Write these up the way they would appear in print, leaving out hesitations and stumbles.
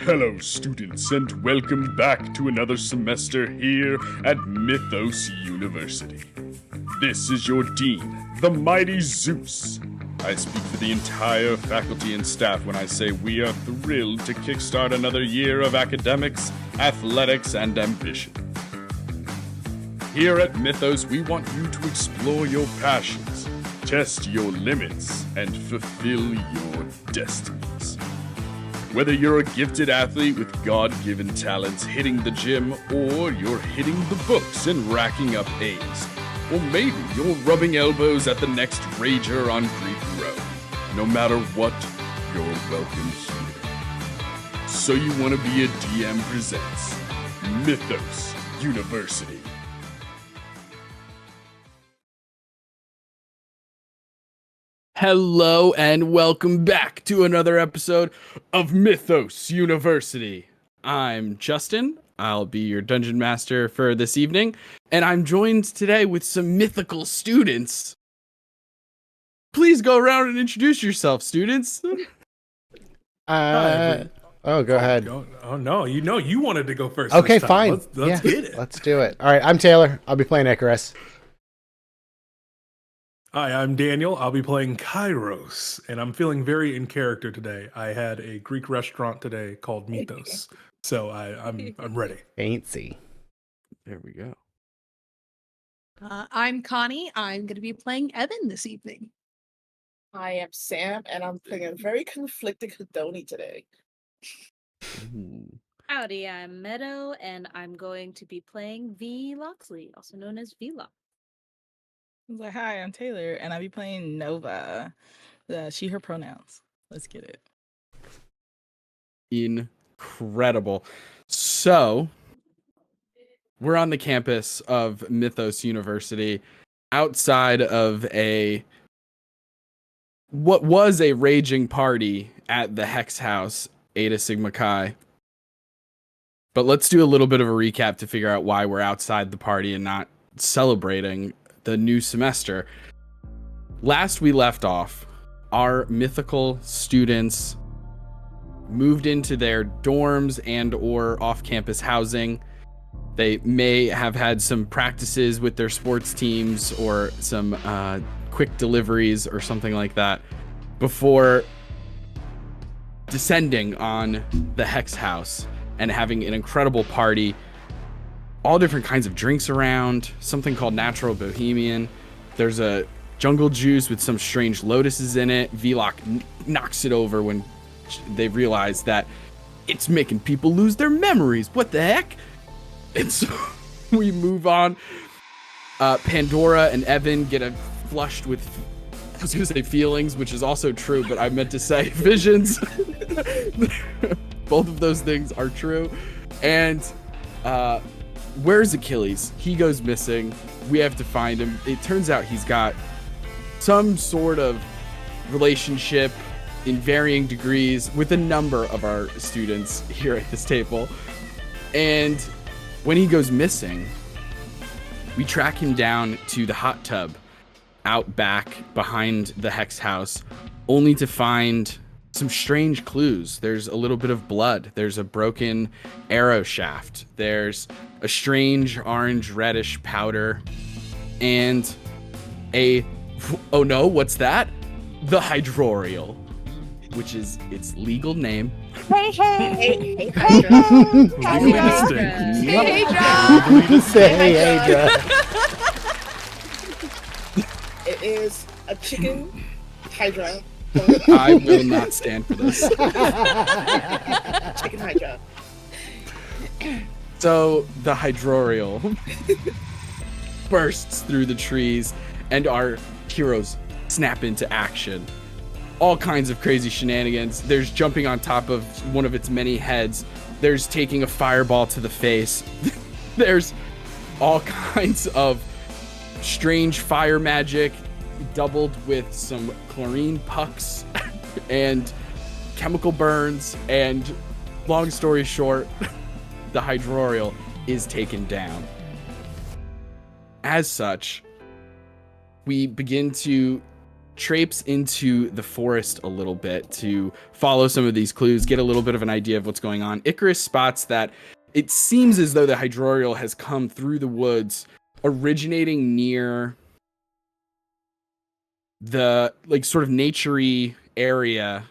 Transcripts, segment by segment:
Hello, students, and welcome back to another semester here at Mythos University. This is your dean, the mighty Zeus. I speak for the entire faculty and staff when I say we are thrilled to kickstart another year of academics, athletics, and ambition. Here at Mythos, we want you to explore your passions, test your limits, and fulfill your destinies. Whether you're a gifted athlete with God-given talents hitting the gym, or you're hitting the books and racking up A's, or maybe you're rubbing elbows at the next rager on Greek Row. No matter what, you're welcome here. So You Wanna Be a DM presents Mythos University. Hello and welcome back to another episode of Mythos University. I'm Justin. I'll be your dungeon master for this evening, and I'm joined today with some mythical students. Please go around and introduce yourself, students. Go ahead. Oh no, you wanted to go first. Okay, this time. fine. Let's get it. Let's do it. All right, I'm Taylor. I'll be playing Icarus. Hi, I'm Daniel. I'll be playing Kairos, and I'm feeling very in character today. I had a Greek restaurant today called Mythos, so I'm ready. Fancy. There we go. I'm Connie. I'm going to be playing Evan this evening. I am Sam, and I'm playing a very conflicted Hedoni today. Howdy, I'm Meadow, and I'm going to be playing V. Loxley, also known as V-Lox. Hi, I'm Taylor, and I'll be playing Nova. She, her pronouns. Let's get it. Incredible. So, we're on the campus of Mythos University, outside of what was a raging party at the Hex House, Eta Sigma Chi. But let's do a little bit of a recap to figure out why we're outside the party and not celebrating the new semester. Last we left off, our mythical students moved into their dorms and or off-campus housing. They may have had some practices with their sports teams or some quick deliveries or something like that before descending on the Hex House and having an incredible party. All different kinds of drinks around, something called Natural Bohemian. There's a jungle juice with some strange lotuses in it. Vlok knocks it over when they realize that it's making people lose their memories. What the heck? And so we move on. Pandora and Evan get flushed with, I was going to say feelings, which is also true, but I meant to say visions. Both of those things are true. And where's Achilles? He goes missing. We have to find him. It turns out he's got some sort of relationship in varying degrees with a number of our students here at this table. And when he goes missing, we track him down to the hot tub out back behind the Hex House, only to find some strange clues. There's a little bit of blood. There's a broken arrow shaft. There's a strange orange reddish powder and oh no, what's that? The Hydrorial, which is its legal name. Hey, Legally distinct. It is a chicken hydra. I will not stand for this. Chicken hydra. So the Hydrorial bursts through the trees and our heroes snap into action. All kinds of crazy shenanigans. There's jumping on top of one of its many heads. There's taking a fireball to the face. There's all kinds of strange fire magic doubled with some chlorine pucks and chemical burns. And long story short, the Hydrorial is taken down. As such, we begin to traipse into the forest a little bit to follow some of these clues, get a little bit of an idea of what's going on. Icarus spots that it seems as though the Hydrorial has come through the woods, originating near the like sort of naturey area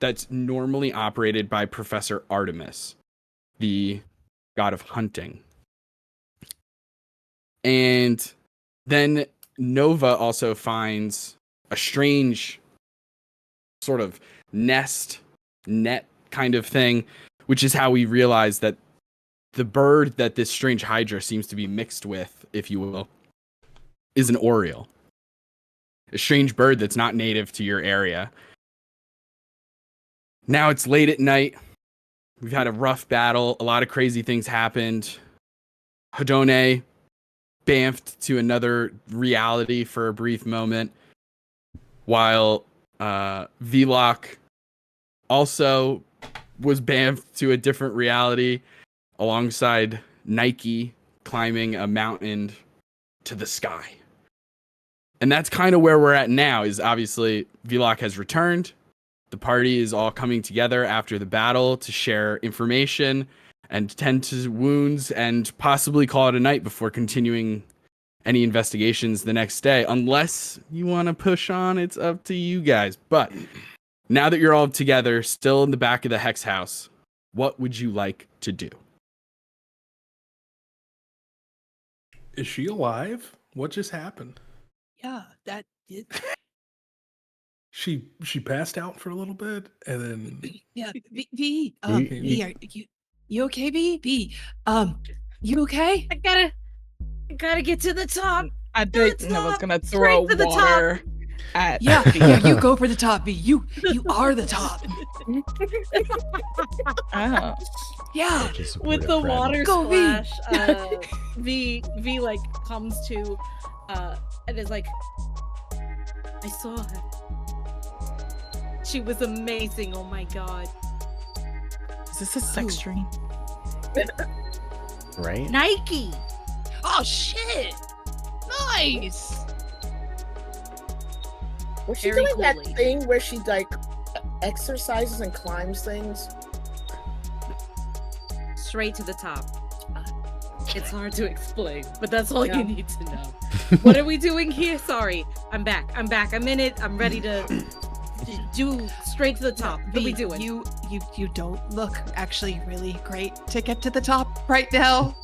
that's normally operated by Professor Artemis, the god of hunting. And then Nova also finds a strange sort of net kind of thing, which is how we realize that the bird that this strange Hydra seems to be mixed with, if you will, is an Oriole. A strange bird that's not native to your area. Now it's late at night. We've had a rough battle. A lot of crazy things happened. Hedone bamfed to another reality for a brief moment, while Vlock also was bamfed to a different reality alongside Nike climbing a mountain to the sky. And that's kind of where we're at now, is obviously Vlock has returned. The party is all coming together after the battle to share information and tend to wounds and possibly call it a night before continuing any investigations the next day. Unless you want to push on, it's up to you guys. But now that you're all together, still in the back of the Hex house, what would you like to do? Is she alive? What just happened? Yeah, that did. She passed out for a little bit and then Yeah, V, You- V, are you okay, V? You okay? I gotta get to the top. I think Let's Nova's not gonna straight throw to the top. water at Yeah, V. yeah, you go for the top, V. You are the top. Oh. Yeah. Such a With supportive the friend. water Go, V. splash, V like comes to and is like, I saw her. She was amazing. Oh my god. Is this a sex dream? Right? Nike. Oh shit. Nice. Was she Very doing that coolly. thing where she like exercises and climbs things? Straight to the top. It's hard to explain, but that's all Yeah. you need to know. What are we doing here? Sorry. I'm back. I'm in it. I'm ready to do straight to the top. What are we V, doing? You don't look actually really great to get to the top right now.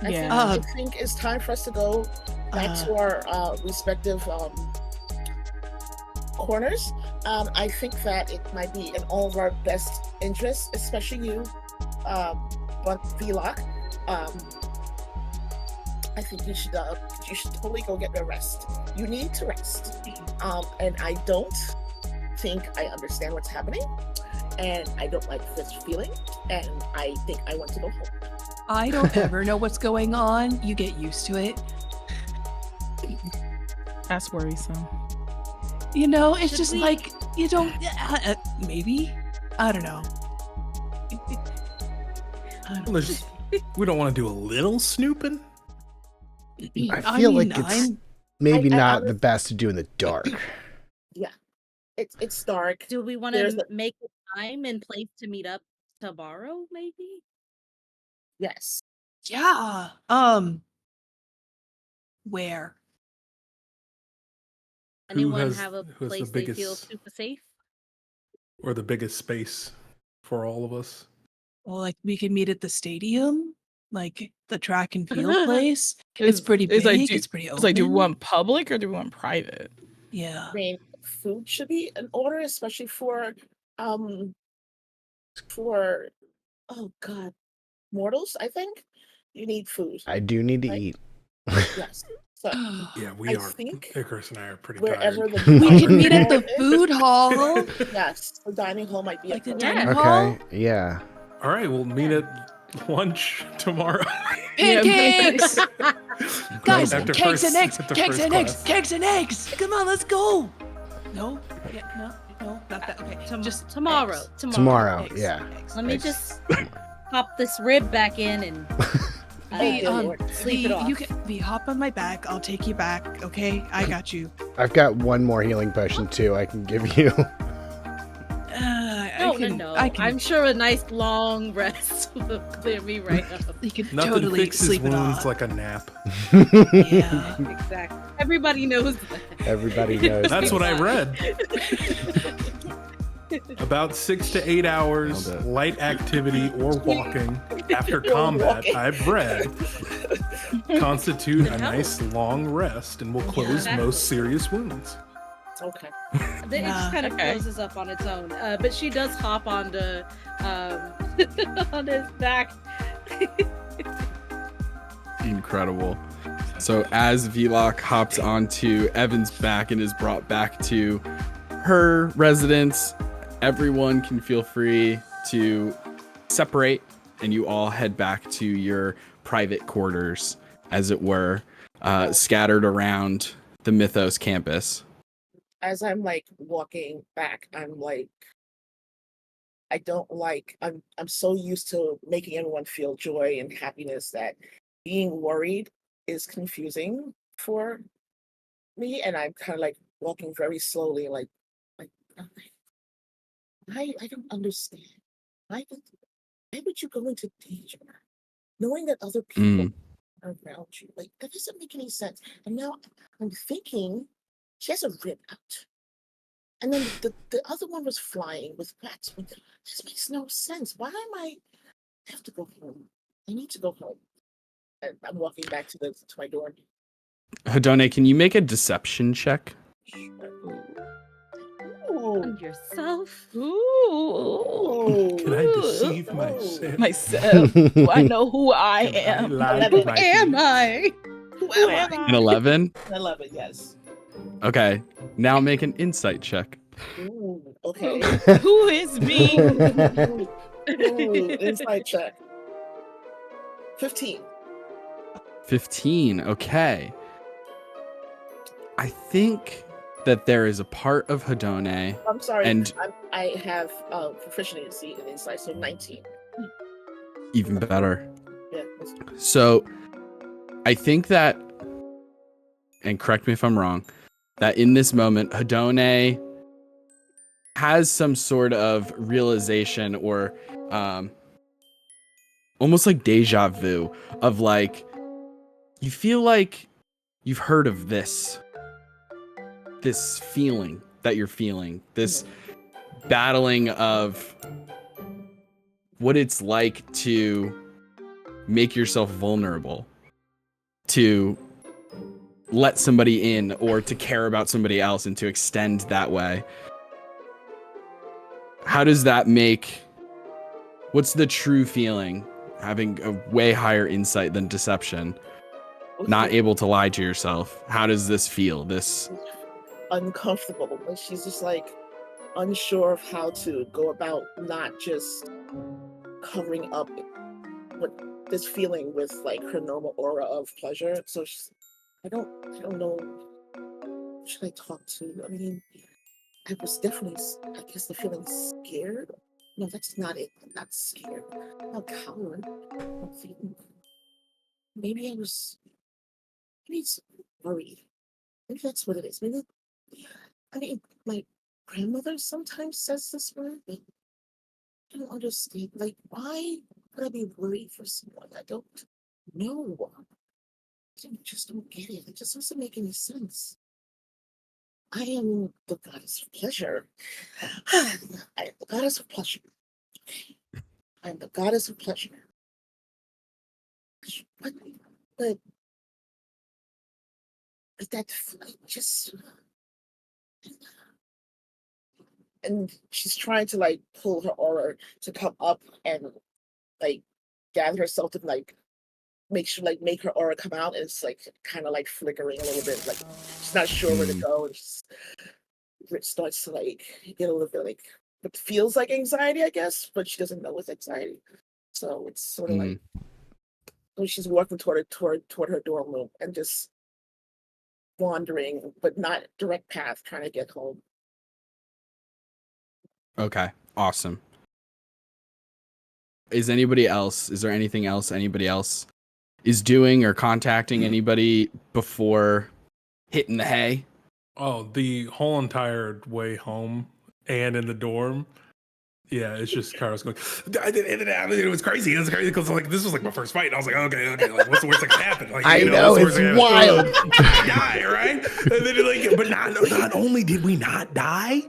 Yeah. I think it's time for us to go back to our respective corners. I think that it might be in all of our best interests, especially you, but Vlock. I think you should totally go get a rest. You need to rest. And I don't think I understand what's happening, and I don't like this feeling, and I think I want to go home. I don't ever know what's going on. You get used to it. That's worrisome. You know, it's Should just we- like you don't. Maybe I don't know. we don't want to do a little snooping. I feel mean, like it's I'm- maybe I not the best to do in the dark. It's dark. Do we want There's to make a time and place to meet up tomorrow, maybe? Yes. Yeah. Where? Anyone has- have a who has the place they feel biggest- super safe? Or the biggest space for all of us. Well, like we could meet at the stadium, like the track and field place. Is- It's pretty is big. like, It's pretty open. It's like, do we want public or do we want private? Yeah. I mean, food should be in order, especially for oh god, mortals. I think you need food. I do need to Right. eat. Yes. So Yeah, we I are. think Icarus and I are pretty wherever tired. the We can meet at the is- food hall. Yes, the dining hall might be Like the a dining Yeah. hall. Okay, yeah. All right, we'll meet at lunch tomorrow. Pancakes! Guys, After cakes first- and eggs! after Cakes first and eggs! class. Cakes and eggs! Come on, let's go! No? Yeah, no, not that. Okay, just Tomorrow. eggs. Tomorrow. Tomorrow, Eggs, yeah. eggs. Let me Eggs. just pop this rib back in and V, V, sleep it off. you can V, hop on my back. I'll take you back. Okay, I got you. I've got one more healing potion too. I can give you. No. I'm sure a nice long rest will clear me right up. You can Nothing totally fixes sleep it wounds off. like a nap. Yeah. Exactly. Everybody knows that. Everybody knows. That's what I read. About 6 to 8 hours Nailed it. light activity or walking after combat, I've read, constitute a nice long rest and will close Exactly. most serious wounds. Okay. It just kind of Okay. closes up on its own. But she does hop onto on his back. Incredible. So as Vlock hops onto Evan's back and is brought back to her residence, everyone can feel free to separate and you all head back to your private quarters, as it were, scattered around the Mythos campus. As I'm like walking back, I'm like, I don't like. I'm so used to making everyone feel joy and happiness that being worried is confusing for me, and I'm kind of like walking very slowly, like I don't understand. Why would you go into danger knowing that other people are around you? Like that doesn't make any sense. And now I'm thinking she has a rib out. And then the other one was flying with rats. This makes no sense. Why am I have to go home? I need to go home. And I'm walking back to my dorm. Hedone, can you make a deception check? Ooh. On yourself. Ooh. Can I deceive myself? Myself. Do I know who I Can I am? lie to Who am myself? I? Who am I? An 11? 11, yes. Okay. Now make an insight check. Ooh, okay. Who is me? Ooh, insight check. 15. 15. Okay. I think that there is a part of Hedone. I'm sorry. And- I have proficiency in insight, so 19. Even better. Yeah. So I think that, and correct me if I'm wrong, that in this moment, Hedone has some sort of realization or almost like deja vu of like, you feel like you've heard of this feeling that you're feeling, this battling of what it's like to make yourself vulnerable, to let somebody in or to care about somebody else and to extend that way. How does that make, what's the true feeling having a way higher insight than deception, not able to lie to yourself? How does this feel? This uncomfortable, but she's just like unsure of how to go about not just covering up what this feeling with like her normal aura of pleasure. So I don't know. Who should I talk to? I mean, I was definitely, I guess, the feeling scared. No, that's not it. I'm not scared. I'm not coward. I'm feeling, maybe it's worried. Maybe that's what it is. Maybe, I mean, my grandmother sometimes says this word, but I don't understand. Like, why would I be worried for someone I don't know? I just don't get it. It just doesn't make any sense. I am the goddess of pleasure. I am the goddess of pleasure. I am the goddess of pleasure. But that just, and she's trying to like pull her aura to come up and like gather herself to like make her aura come out, and it's like kind of like flickering a little bit, like she's not sure where to go, and it starts to like get a little bit like what feels like anxiety, I guess, but she doesn't know it's anxiety. So it's sort of like when she's walking toward her dorm room and just wandering, but not direct path, trying to get home. Okay, awesome. Is there anything else anybody else is doing or contacting anybody before hitting the hay? Oh, the whole entire way home and in the dorm. Yeah, it's just Kairos going, it was crazy. It was crazy because like this was like my first fight. And I was like, okay, like what's the worst that can happen? Like, I know, what's the it's worst that can wild. happen? Die, right? And then like, but not only did we not die,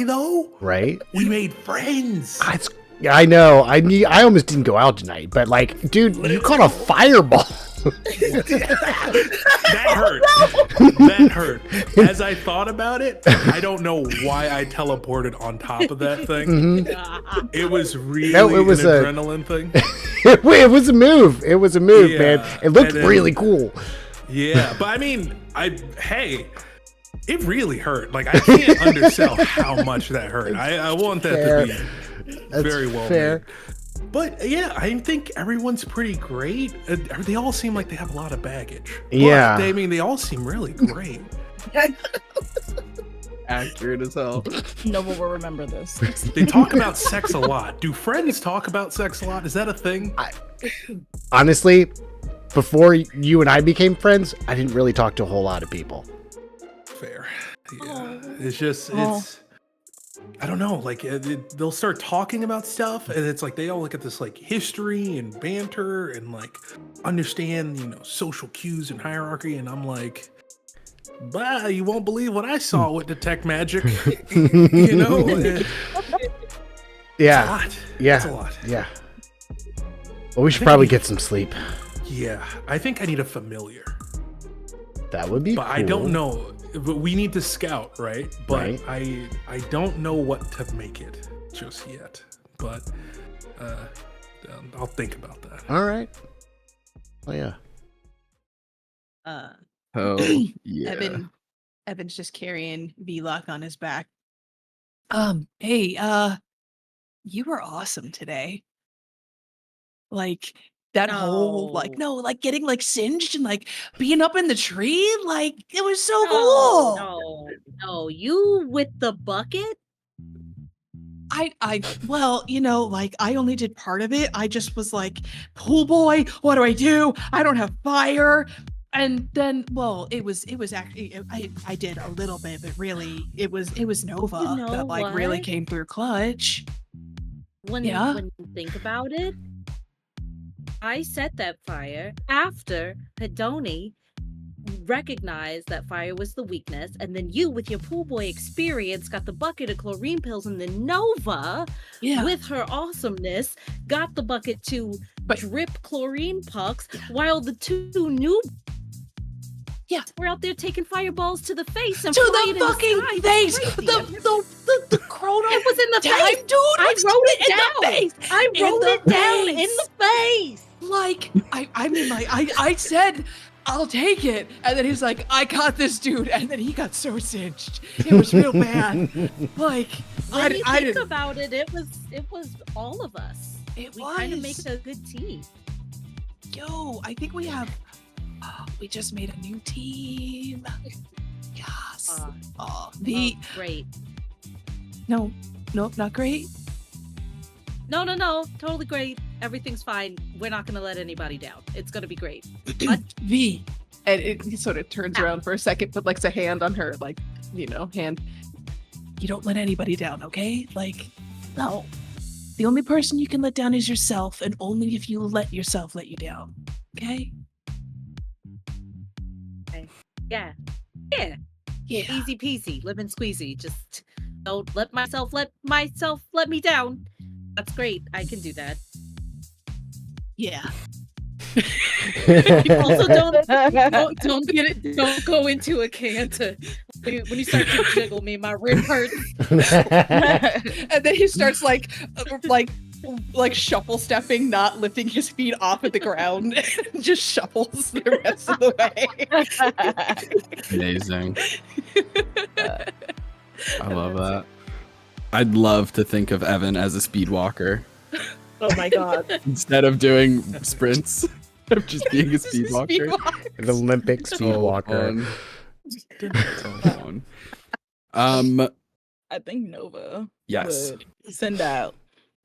though, Right? we made friends. I know. I almost didn't go out tonight, but like, dude, you caught a fireball. That hurt. That hurt. As I thought about it, I don't know why I teleported on top of that thing. It was really an adrenaline thing. It was a move. It was a move, Yeah, man. It looked and then- really cool. Yeah, but I mean, it really hurt. Like I can't undersell how much that hurt. I want that fair. to be That's very well fair. made. But yeah, I think everyone's pretty great. They all seem like they have a lot of baggage. But, Yeah. they all seem really great. Accurate as hell. Nova will remember this. They talk about sex a lot. Do friends talk about sex a lot? Is that a thing? Honestly, before you and I became friends, I didn't really talk to a whole lot of people. Fair. Yeah. It's just, it's, I don't know. Like they'll start talking about stuff and it's like, they all look at this like history and banter and like understand, social cues and hierarchy. And I'm like, bah, you won't believe what I saw with Detect Magic. It's Yeah. a lot. Yeah. It's a lot. Yeah. Well, we should probably get some sleep. Yeah. I think I need a familiar. That would be But cool. I don't know. But we need to scout, right? But Right. I don't know what to make it just yet. But I'll think about that. All right. Oh, yeah. Oh, yeah. Evan's just carrying V-Lock on his back. Hey, you were awesome today. Like that whole like getting like singed and like being up in the tree, like it was so cool. No, you with the bucket? Well, like I only did part of it. I just was like, pool boy, what do I do? I don't have fire. And then, well, it was actually I did a little bit, but really it was Nova You know that like really what? came through clutch. When Yeah. you think about it, I set that fire after Hedoni recognized that fire was the weakness, and then you, with your pool boy experience, got the bucket of chlorine pills, and then Nova, Yeah. with her awesomeness, got the bucket to drip chlorine pucks, while the two new we're out there taking fireballs to the face and To flying the in fucking sky. face. That's crazy. The chrono. It was in the time, face, dude. I was wrote it in down. the face. I In wrote the it down in face. the face. Like I mean, like I said, I'll take it, and then he's like, I got this, dude, and then he got so singed. It was real bad. Like When you I think didn't. about it, it was all of us. We kind of make was. a good team. Yo, I think we have. We just made a new team. Yes. Great. No, not great. No, totally great. Everything's fine. We're not gonna let anybody down. It's gonna be great. V. And it sort of turns around for a second, but like a hand on her, like, hand. You don't let anybody down, okay? Like, no. The only person you can let down is yourself, and only if you let yourself let you down. Okay? Yeah. Yeah. Easy peasy, lemon squeezy. Just don't let myself let me down. That's great. I can do that. Yeah. Also, don't get it. Don't go into a can to when you start to jiggle me. My rib hurts. And then he starts like shuffle stepping, not lifting his feet off of the ground, and just shuffles the rest of the way. Amazing. I love that. I'd love to think of Evan as a speed walker Oh my god. instead of doing sprints. Of just being a speed walker. An Olympic speed walker. Fun. So fun. I think Nova Yes. would send out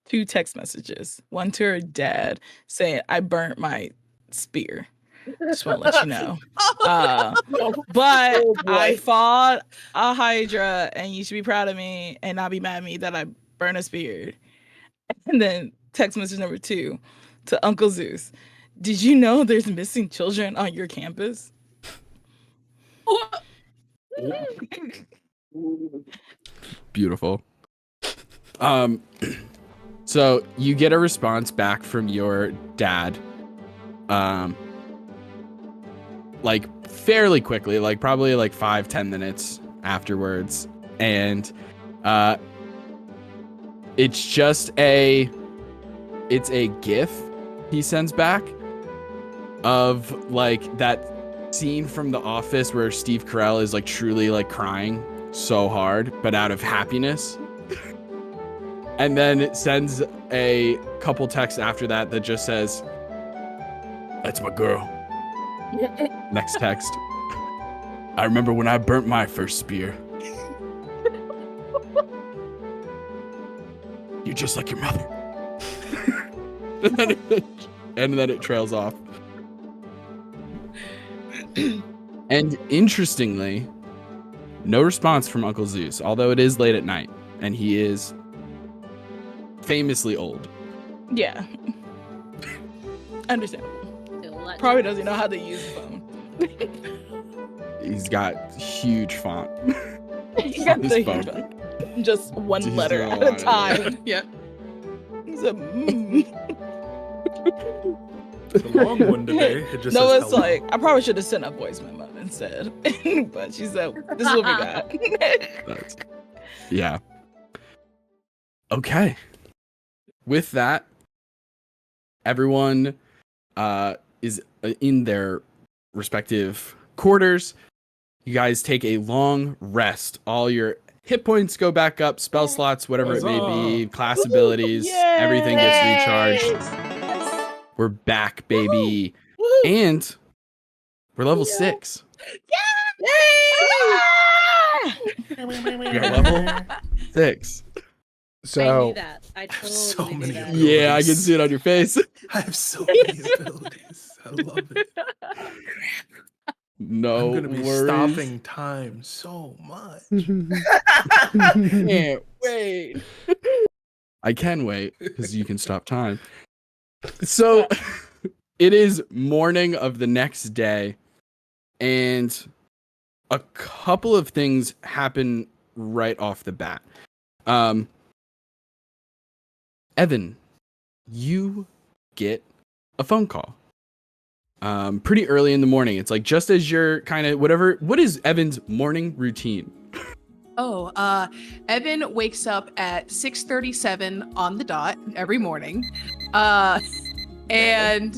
2 text messages. One to her dad saying, "I burnt my spear. Just want to let you know." But Oh, I boy. fought a Hydra, and you should be proud of me and not be mad at me that I burned a spear. And then text message number 2 to Uncle Zeus. Did you know there's missing children on your campus? Beautiful. So you get a response back from your dad, like fairly quickly, like probably like 5-10 minutes afterwards, and it's a GIF he sends back of like that scene from The Office where Steve Carell is like truly like crying so hard, but out of happiness. And then it sends a couple texts after that just says, "That's my girl." Next text. "I remember when I burnt my first spear. You're just like your mother." and then it trails off. And interestingly, no response from Uncle Zeus, although it is late at night and he is famously old. Yeah. Understandable. Still Probably doesn't know how to use the phone. He's got huge font. He got his the phone. phone. Just one He's letter doing at a a lot of time. Yeah. He's a The long one today. It just Noah's says hello. like, I probably should have sent a voice memo instead. But she said, "This is what we got." Yeah. Okay. With that, everyone is in their respective quarters. You guys take a long rest. All your hit points go back up, spell slots, whatever it may be, class abilities, everything gets recharged. We're back, baby. And we're level 6. You're level 6. I So knew that. I totally so knew many that. abilities. Yeah, I can see it on your face. I have so many abilities. I love it. No I'm gonna be worries. stopping time so much. Can't wait. I can wait because you can stop time. So it is morning of the next day, and a couple of things happen right off the bat. Evan, you get a phone call. Pretty early in the morning. It's like just as you're kind of what is Evan's morning routine? Evan wakes up at 6:37 on the dot every morning. And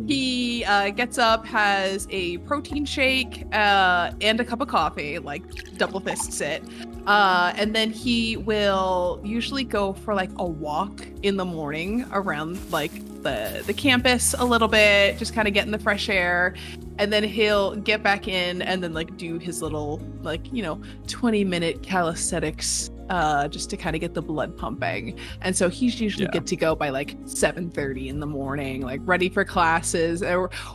he gets up, has a protein shake and a cup of coffee, like double fists it. And then he will usually go for like a walk in the morning around like the campus a little bit, just kind of get in the fresh air. And then he'll get back in and then like do his little 20-minute calisthenics just to kind of get the blood pumping. And so he's usually good to go by like 7:30 in the morning, like ready for classes,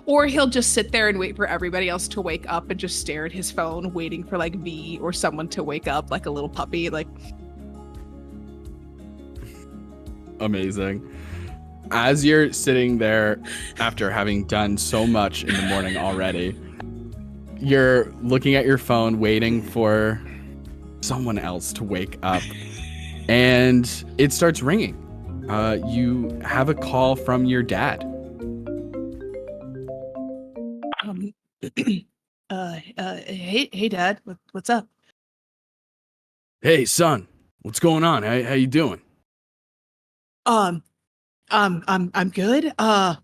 or he'll just sit there and wait for everybody else to wake up and just stare at his phone, waiting for like V or someone to wake up like a little puppy. Like, amazing. As you're sitting there after having done so much in the morning already, you're looking at your phone waiting for someone else to wake up, and it starts ringing. You have a call from your dad. Hey Dad, what's up? Hey son, what's going on? How you doing? I'm good. I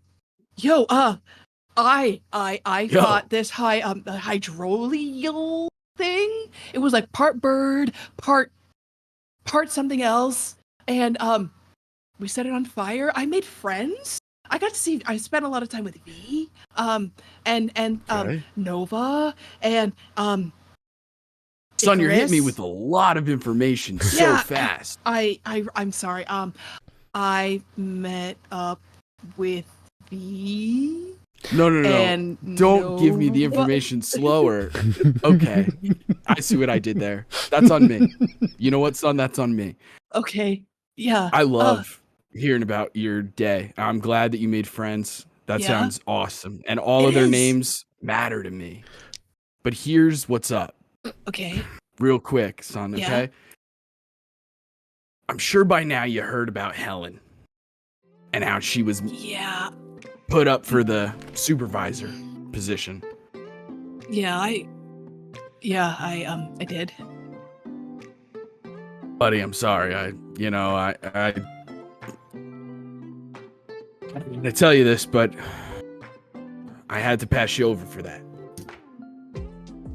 thought this hydrolial thing. It was like part bird, part something else, and we set it on fire. I made friends. I spent a lot of time with V, and Okay. Nova, and Son, you're hitting me Icarus. with a lot of information so Yeah, fast. I'm sorry. I met up with V. No. And Don't give me the no- information slower. Okay. I see what I did there. That's on me. You know what, son? That's on me. Okay. Yeah. I love hearing about your day. I'm glad that you made friends. That Yeah. sounds awesome. And all It of their is. names matter to me. But here's what's up. Okay. Real quick, son, Yeah. okay? I'm sure by now you heard about Helen and how she was Yeah. put up for the supervisor position. Yeah. I did. Buddy, I'm sorry. I tell you this, but I had to pass you over for that.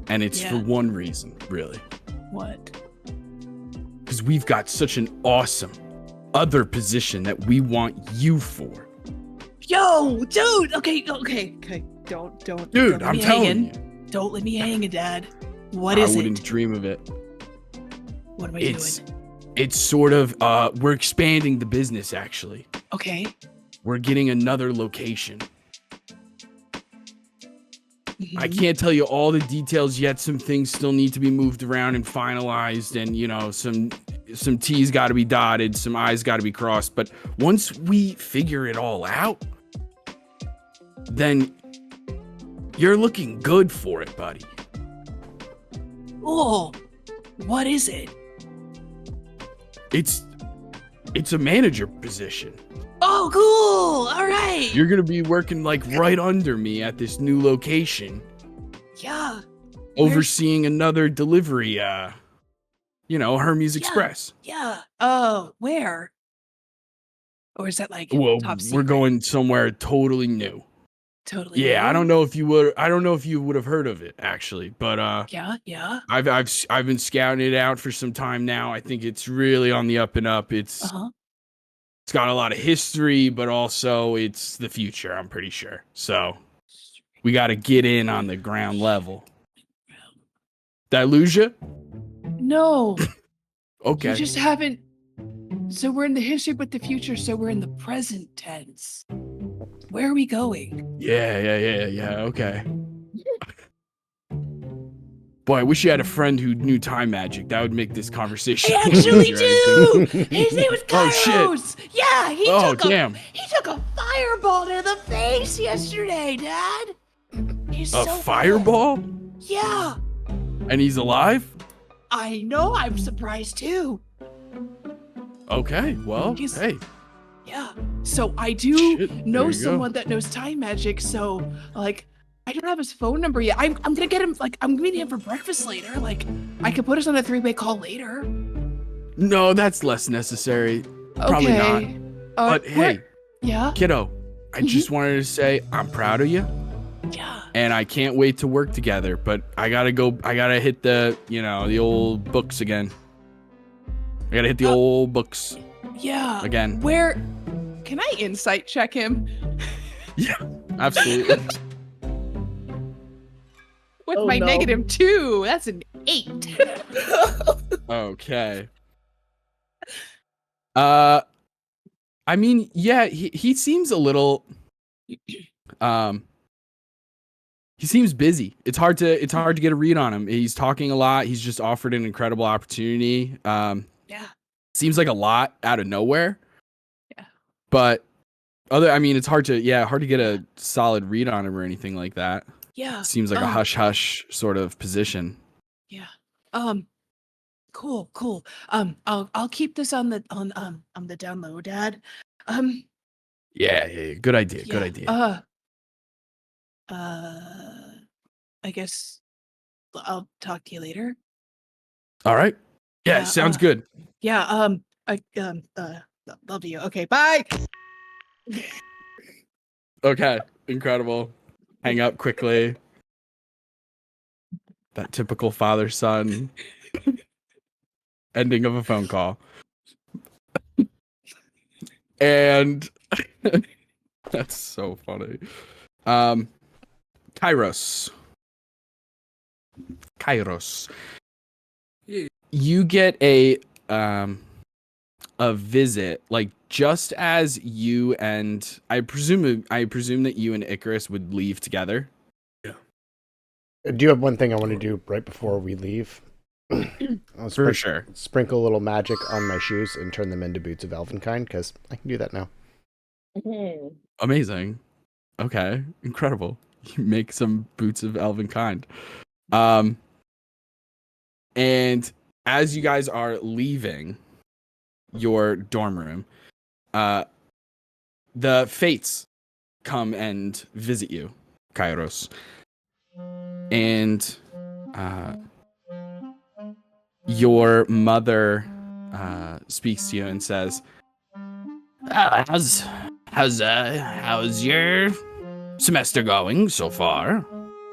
And it's Yeah. for one reason, really. What? Because we've got such an awesome other position that we want you for. Yo, dude. Okay. Don't. Dude, don't let I'm me telling hanging. you. Don't let me hang, Dad. What is I wouldn't it? dream of it. What am I It's doing? it's sort of we're expanding the business actually. Okay. We're getting another location. I Mhm. can't tell you all the details yet. Some things still need to be moved around and finalized, and some T's got to be dotted, some I's got to be crossed. But once we figure it all out, then you're looking good for it, buddy. Oh, what is it? It's a manager position. Oh, cool. All right. You're gonna be working like right under me at this new location, Yeah. overseeing another delivery. Hermes Express. Yeah. Where? Or is that like Well, top we're secret? going somewhere totally new. Totally. Yeah, I new? don't know if you would have heard of it actually, but Yeah. I've been scouting it out for some time now. I think it's really on the up and up. It's got a lot of history, but also it's the future, I'm pretty sure. So we got to get in on the ground level. Did I lose you? No. Okay. You just haven't. So we're in the history, but the future. So we're in the present tense. Where are we going? Yeah. Okay. Boy, I wish you had a friend who knew time magic. That would make this conversation. I actually easier, I do. His name was Oh, shit. Kairos. Yeah, he Oh, took damn. he took a fireball to the face yesterday, Dad. He's A so fireball? Cool. Yeah, And he's alive? I know. I'm surprised too. Okay, well, He's- hey. Yeah. So I do Shit, know there you go. someone that knows time magic. So like, I don't have his phone number yet. I'm gonna get him. Like, I'm meeting him for breakfast later. Like, I could put us on a 3-way call later. No, that's less necessary. Probably not. Okay. But hey, Yeah. kiddo, I just wanted to say I'm proud of you. Yeah. And I can't wait to work together. But I gotta hit the old books again. I gotta hit the old books Yeah. again. Where? Can I insight check him? Yeah, absolutely. With Oh, my no. -2, that's an 8. Okay. I mean, yeah, he seems a little he seems busy. It's hard to get a read on him. He's talking a lot. He's just offered an incredible opportunity. Yeah. Seems like a lot out of nowhere. Yeah. But it's hard to get a solid read on him or anything like that. Yeah. Seems like a hush hush sort of position. Yeah. Cool. I'll keep this on the down low, Dad. Yeah. Good idea. Good idea. I guess I'll talk to you later. All right. Yeah, Yeah, sounds good. Yeah. Love you. Okay. Bye. Okay. Incredible. Hang up quickly. That typical father-son ending of a phone call. And that's so funny. Kairos. You get a a visit, like just as you and I presume that you and Icarus would leave together. I do have one thing I want to do right before we leave. I'll For sure. Sprinkle a little magic on my shoes and turn them into boots of Elvenkind, because I can do that now. Amazing. Okay. Incredible. You make some boots of Elvenkind. And as you guys are leaving your dorm room, the fates come and visit you, Kairos. And your mother speaks to you and says, how's your semester going so far?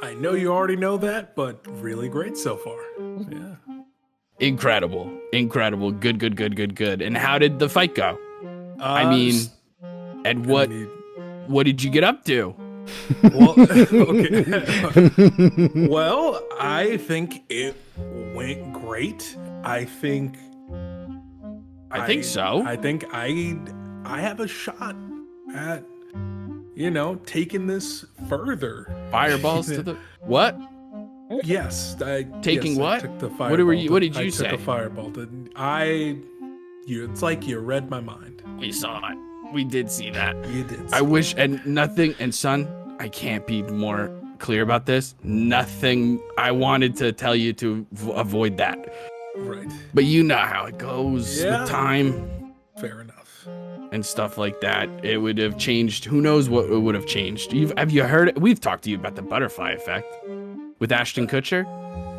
I know you already know that, but really great so far. Yeah. Incredible. Good. And how did the fight go? I mean, and what did you get up to? Well, okay. Well, I think it went great. I think so. I think I have a shot at, taking this further. Fireballs to the what? Yes, Taking what? I took the fireball. What did you I say? took a fireball. It's like you read my mind. We saw it. We did see that. You did. I wish, and son, I can't be more clear about this. Nothing. I wanted to tell you to avoid that. Right. But you know how it goes with time. Fair enough. And stuff like that. It would have changed. Who knows what it would have changed? Have you heard it? We've talked to you about the butterfly effect with Ashton Kutcher.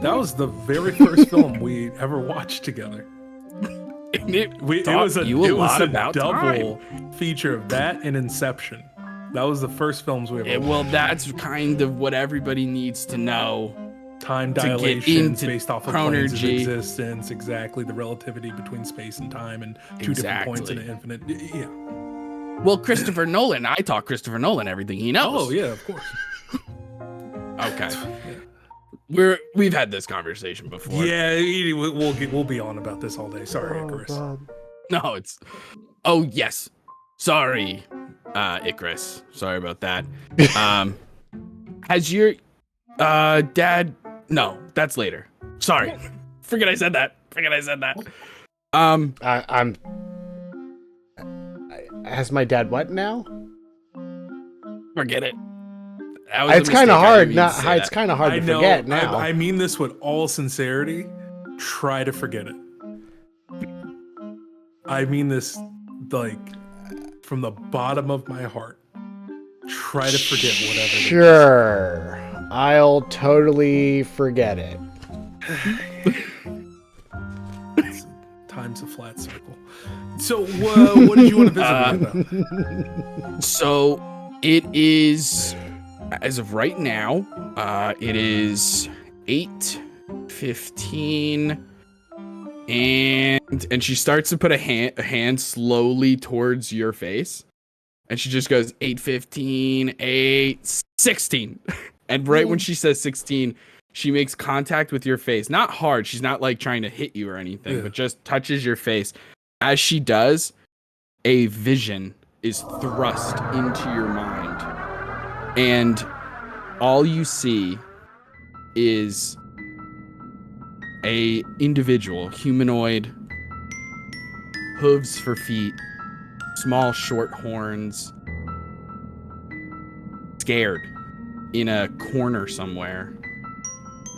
That was the very first film we ever watched together. It was a double feature of that and Inception. That was the first films we ever watched. Well, that's kind of what everybody needs to know. Time dilation based off of planes of chronergy. existence, exactly, the relativity between space and time, and two different points in an infinite. Yeah. Well, Christopher Nolan, I taught Christopher Nolan everything he knows. Oh yeah, of course. Okay. Yeah. We've had this conversation before. Yeah, we'll be on about this all day. Sorry, Icarus. No, it's. Oh yes, sorry, Icarus. Sorry about that. Has your dad? No, that's later. Sorry, forget I said that. Has my dad what now? Forget it. It's kind of hard. It's kind of hard to forget now. I mean this with all sincerity. Try to forget it. I mean this like from the bottom of my heart. Try to forget whatever it is. Sure. I'll totally forget it. Time's a flat circle. So, what did you want to visit me about? So, it is, as of right now, it is 8:15, and she starts to put a hand slowly towards your face, and she just goes 8:15, 8:16, and right when she says 16, she makes contact with your face. Not hard. She's not like trying to hit you or anything, but just touches your face. As she does, a vision is thrust into your mind. And all you see is a individual, humanoid, hooves for feet, small short horns, scared in a corner somewhere.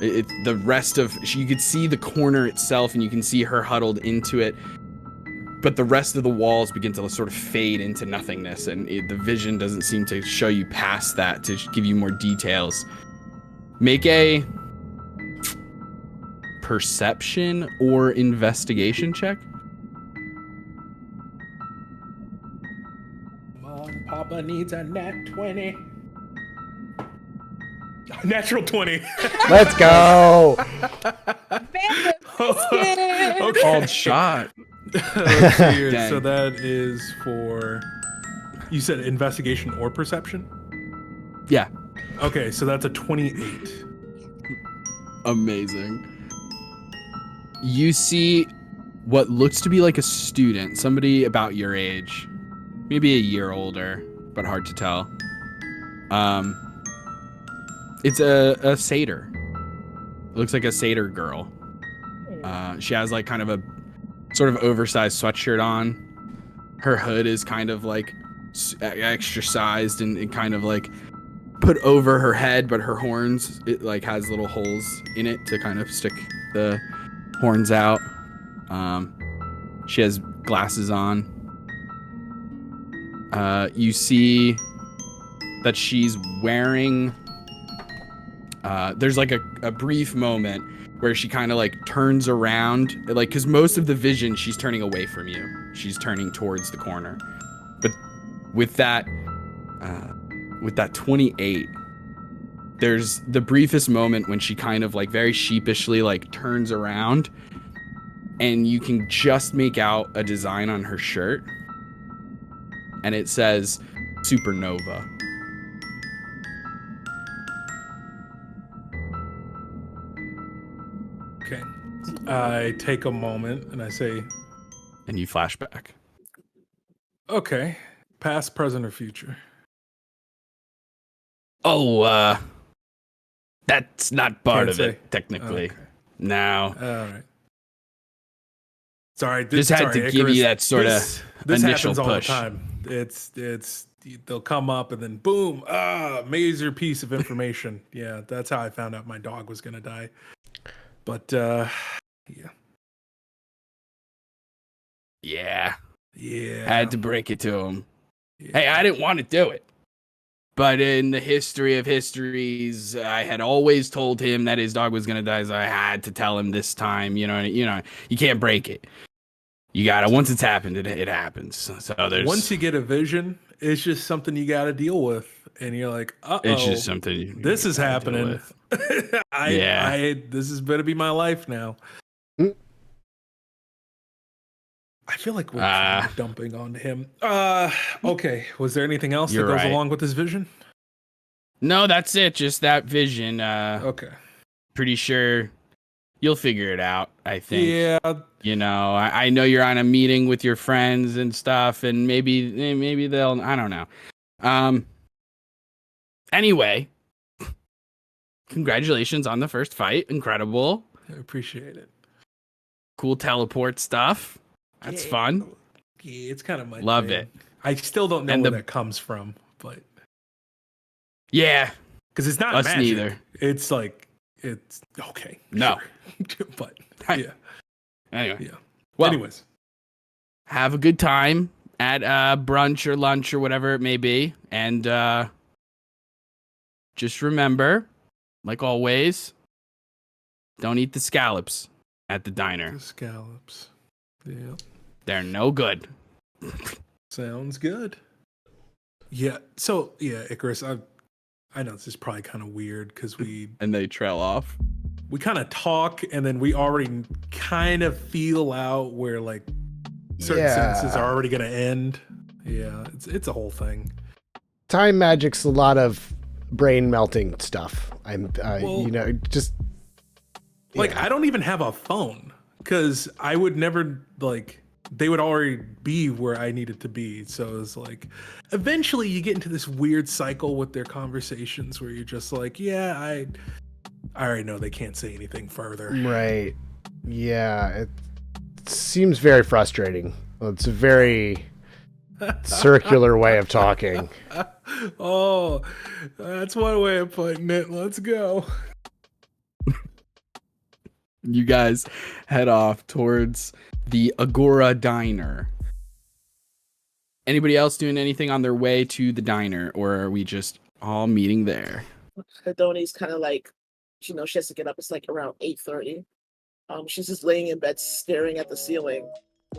It's the rest of, you could see the corner itself and you can see her huddled into it, but the rest of the walls begin to sort of fade into nothingness, and the vision doesn't seem to show you past that to give you more details. Make a perception or investigation check. Come on, Papa needs a nat 20. Natural 20. Let's go. Okay. Called shot. Let's see here. Dang. So that is for, you said investigation or perception? Yeah. Okay, so that's a 28. Amazing. You see what looks to be like a student, somebody about your age, maybe a year older, but hard to tell. It's a satyr. It looks like a satyr girl. She has like kind of a sort of oversized sweatshirt on. Her hood is kind of like extra sized and kind of like put over her head, but her horns, it like has little holes in it to kind of stick the horns out. She has glasses on. You see that she's wearing there's like a brief moment where she kind of like turns around, like, because most of the vision she's turning away from you, she's turning towards the corner, but with that 28, there's the briefest moment when she kind of like very sheepishly like turns around, and you can just make out a design on her shirt, and it says Supernova. Okay. I take a moment and I say, And you flash back. okay, past, present, or future. Oh, that's not part Can't of say. it, technically. Okay. No. All right. Sorry. Just had to give you that sort of this initial happens push. all the time. It's they'll come up and then boom, major piece of information. Yeah, that's how I found out my dog was gonna die. But yeah. Yeah. Yeah. Had to break it to him. Yeah. Hey, I didn't want to do it. But in the history of histories, I had always told him that his dog was going to die, so I had to tell him this time. You can't break it. You got to, once it's happened, it happens. So there's... Once you get a vision, it's just something you got to deal with. And you're like, uh-oh. It's just something this is gotta deal happening. with. This is going to be my life now. I feel like we're kind of dumping onto him. Okay. Was there anything else that goes along with this vision? No, that's it. Just that vision. Okay. Pretty sure you'll figure it out, I think. Yeah. I know you're on a meeting with your friends and stuff, and maybe they'll, I don't know. Anyway, congratulations on the first fight. Incredible. I appreciate it. Cool teleport stuff. That's fun. Yeah, it's kind of my Love thing. it. I still don't know where that comes from, but yeah, because it's not us magic. neither. It's like it's okay. No, sure. But yeah. Anyway, yeah. Well, anyways, have a good time at brunch or lunch or whatever it may be, and just remember, like always, don't eat the scallops at the diner. The scallops. Yeah. They're no good. Sounds good. Yeah. So yeah, Icarus, I know this is probably kind of weird because and they trail off. We kind of talk and then we already kind of feel out where like certain sentences are already gonna end. Yeah, it's a whole thing. Time magic's a lot of brain melting stuff. I don't even have a phone because I would never like. They would already be where I needed to be. So it's like, eventually you get into this weird cycle with their conversations where you're just like, yeah, I already know they can't say anything further. Right. Yeah. It seems very frustrating. It's a very circular way of talking. Oh, that's one way of putting it. Let's go. You guys head off towards the Agora Diner. Anybody else doing anything on their way to the diner, or are we just all meeting there? Hedoni's kind of like, she has to get up. It's like around 8:30. She's just laying in bed, staring at the ceiling,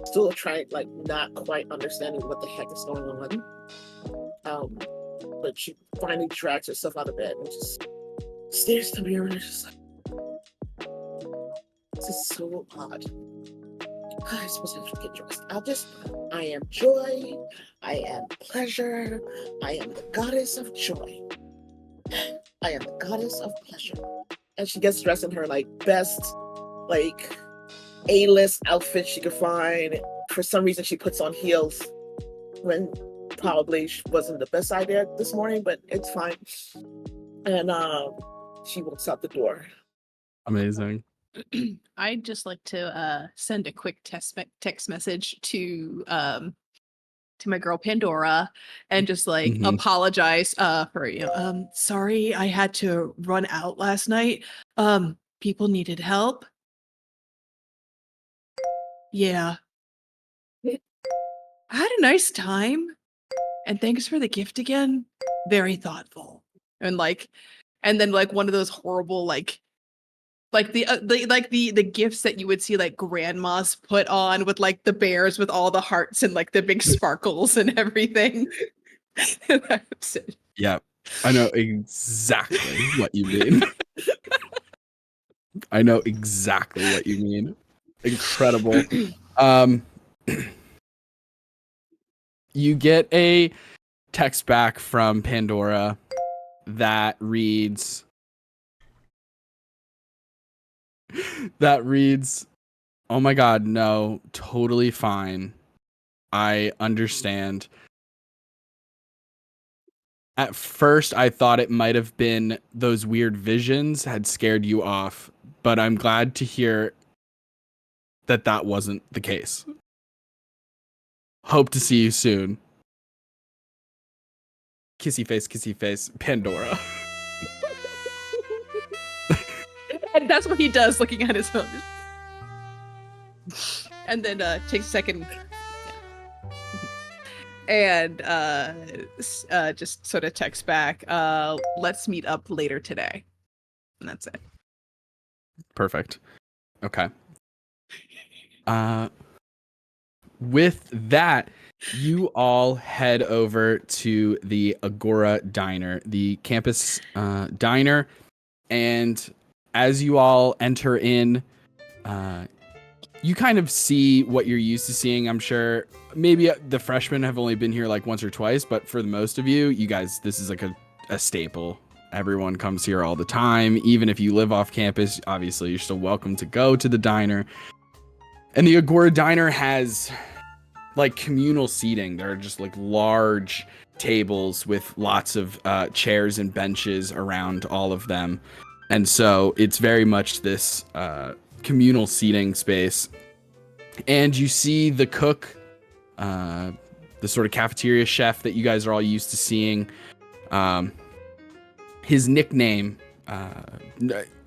still trying, like, not quite understanding what the heck is going on. But she finally drags herself out of bed and just stares at the mirror and is just like, this is so odd. I'm supposed to get dressed. I am joy. I am pleasure. I am the goddess of joy. I am the goddess of pleasure. And she gets dressed in her, like, best, like, A-list outfit she could find. For some reason, she puts on heels when probably wasn't the best idea this morning, but it's fine. And she walks out the door. Amazing. I'd just like to send a quick text message to my girl Pandora and just like Mhm. apologize for sorry I had to run out last night. People needed help. Yeah. I had a nice time. And thanks for the gift again. Very thoughtful. And then like one of those horrible the gifts that you would see like grandmas put on with like the bears with all the hearts and like the big sparkles and everything. That's it. Yeah, I know exactly what you mean. I know exactly what you mean. Incredible. You get a text back from Pandora that reads, "Oh my God, no, totally fine. I understand. At first, I thought it might have been those weird visions had scared you off, but I'm glad to hear that wasn't the case. Hope to see you soon. Kissy face, Pandora." And that's what he does looking at his phone. And then takes a second and just sort of texts back, let's meet up later today. And that's it. Perfect. Okay. With that, you all head over to the Agora Diner, the campus diner, and as you all enter in, you kind of see what you're used to seeing, I'm sure. Maybe the freshmen have only been here like once or twice, but for the most of you guys, this is like a staple. Everyone comes here all the time. Even if you live off campus, obviously you're still welcome to go to the diner. And the Agora Diner has like communal seating. There are just like large tables with lots of chairs and benches around all of them. And so it's very much this communal seating space. And you see the cook, the sort of cafeteria chef that you guys are all used to seeing. His nickname,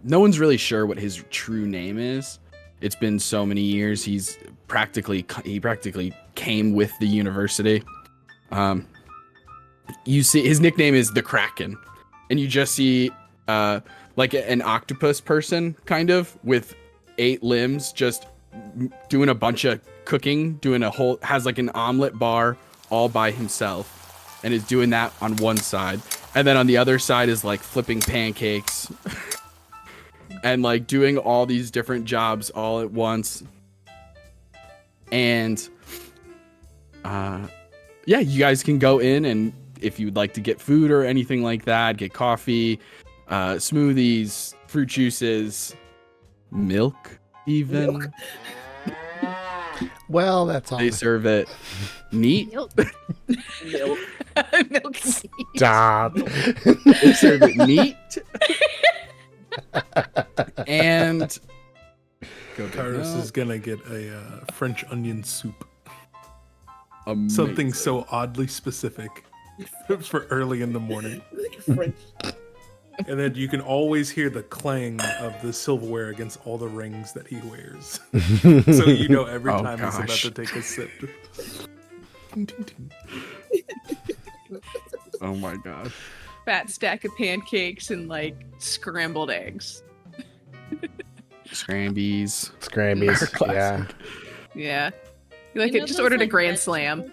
no one's really sure what his true name is. It's been so many years. He practically came with the university. You see his nickname is the Kraken, and you just see like an octopus person kind of with 8 limbs just doing a bunch of cooking, has like an omelet bar all by himself and is doing that on one side. And then on the other side is like flipping pancakes and like doing all these different jobs all at once. And yeah, you guys can go in, and if you'd like to get food or anything like that, get coffee, smoothies, fruit juices, milk even. Well, that's all. They serve it neat. Milk. Stop. They serve it neat. And Kairos is gonna get a French onion soup. Amazing. Something so oddly specific for early in the morning. French. And then you can always hear the clang of the silverware against all the rings that he wears. So you know every Oh, time he's about gosh. to take a sip. Ting, ting, ting. Oh my god. Fat stack of pancakes and like scrambled eggs. Scrambies. Scrambies. Yeah. Yeah. You like You know it just those, ordered a like, grand slam.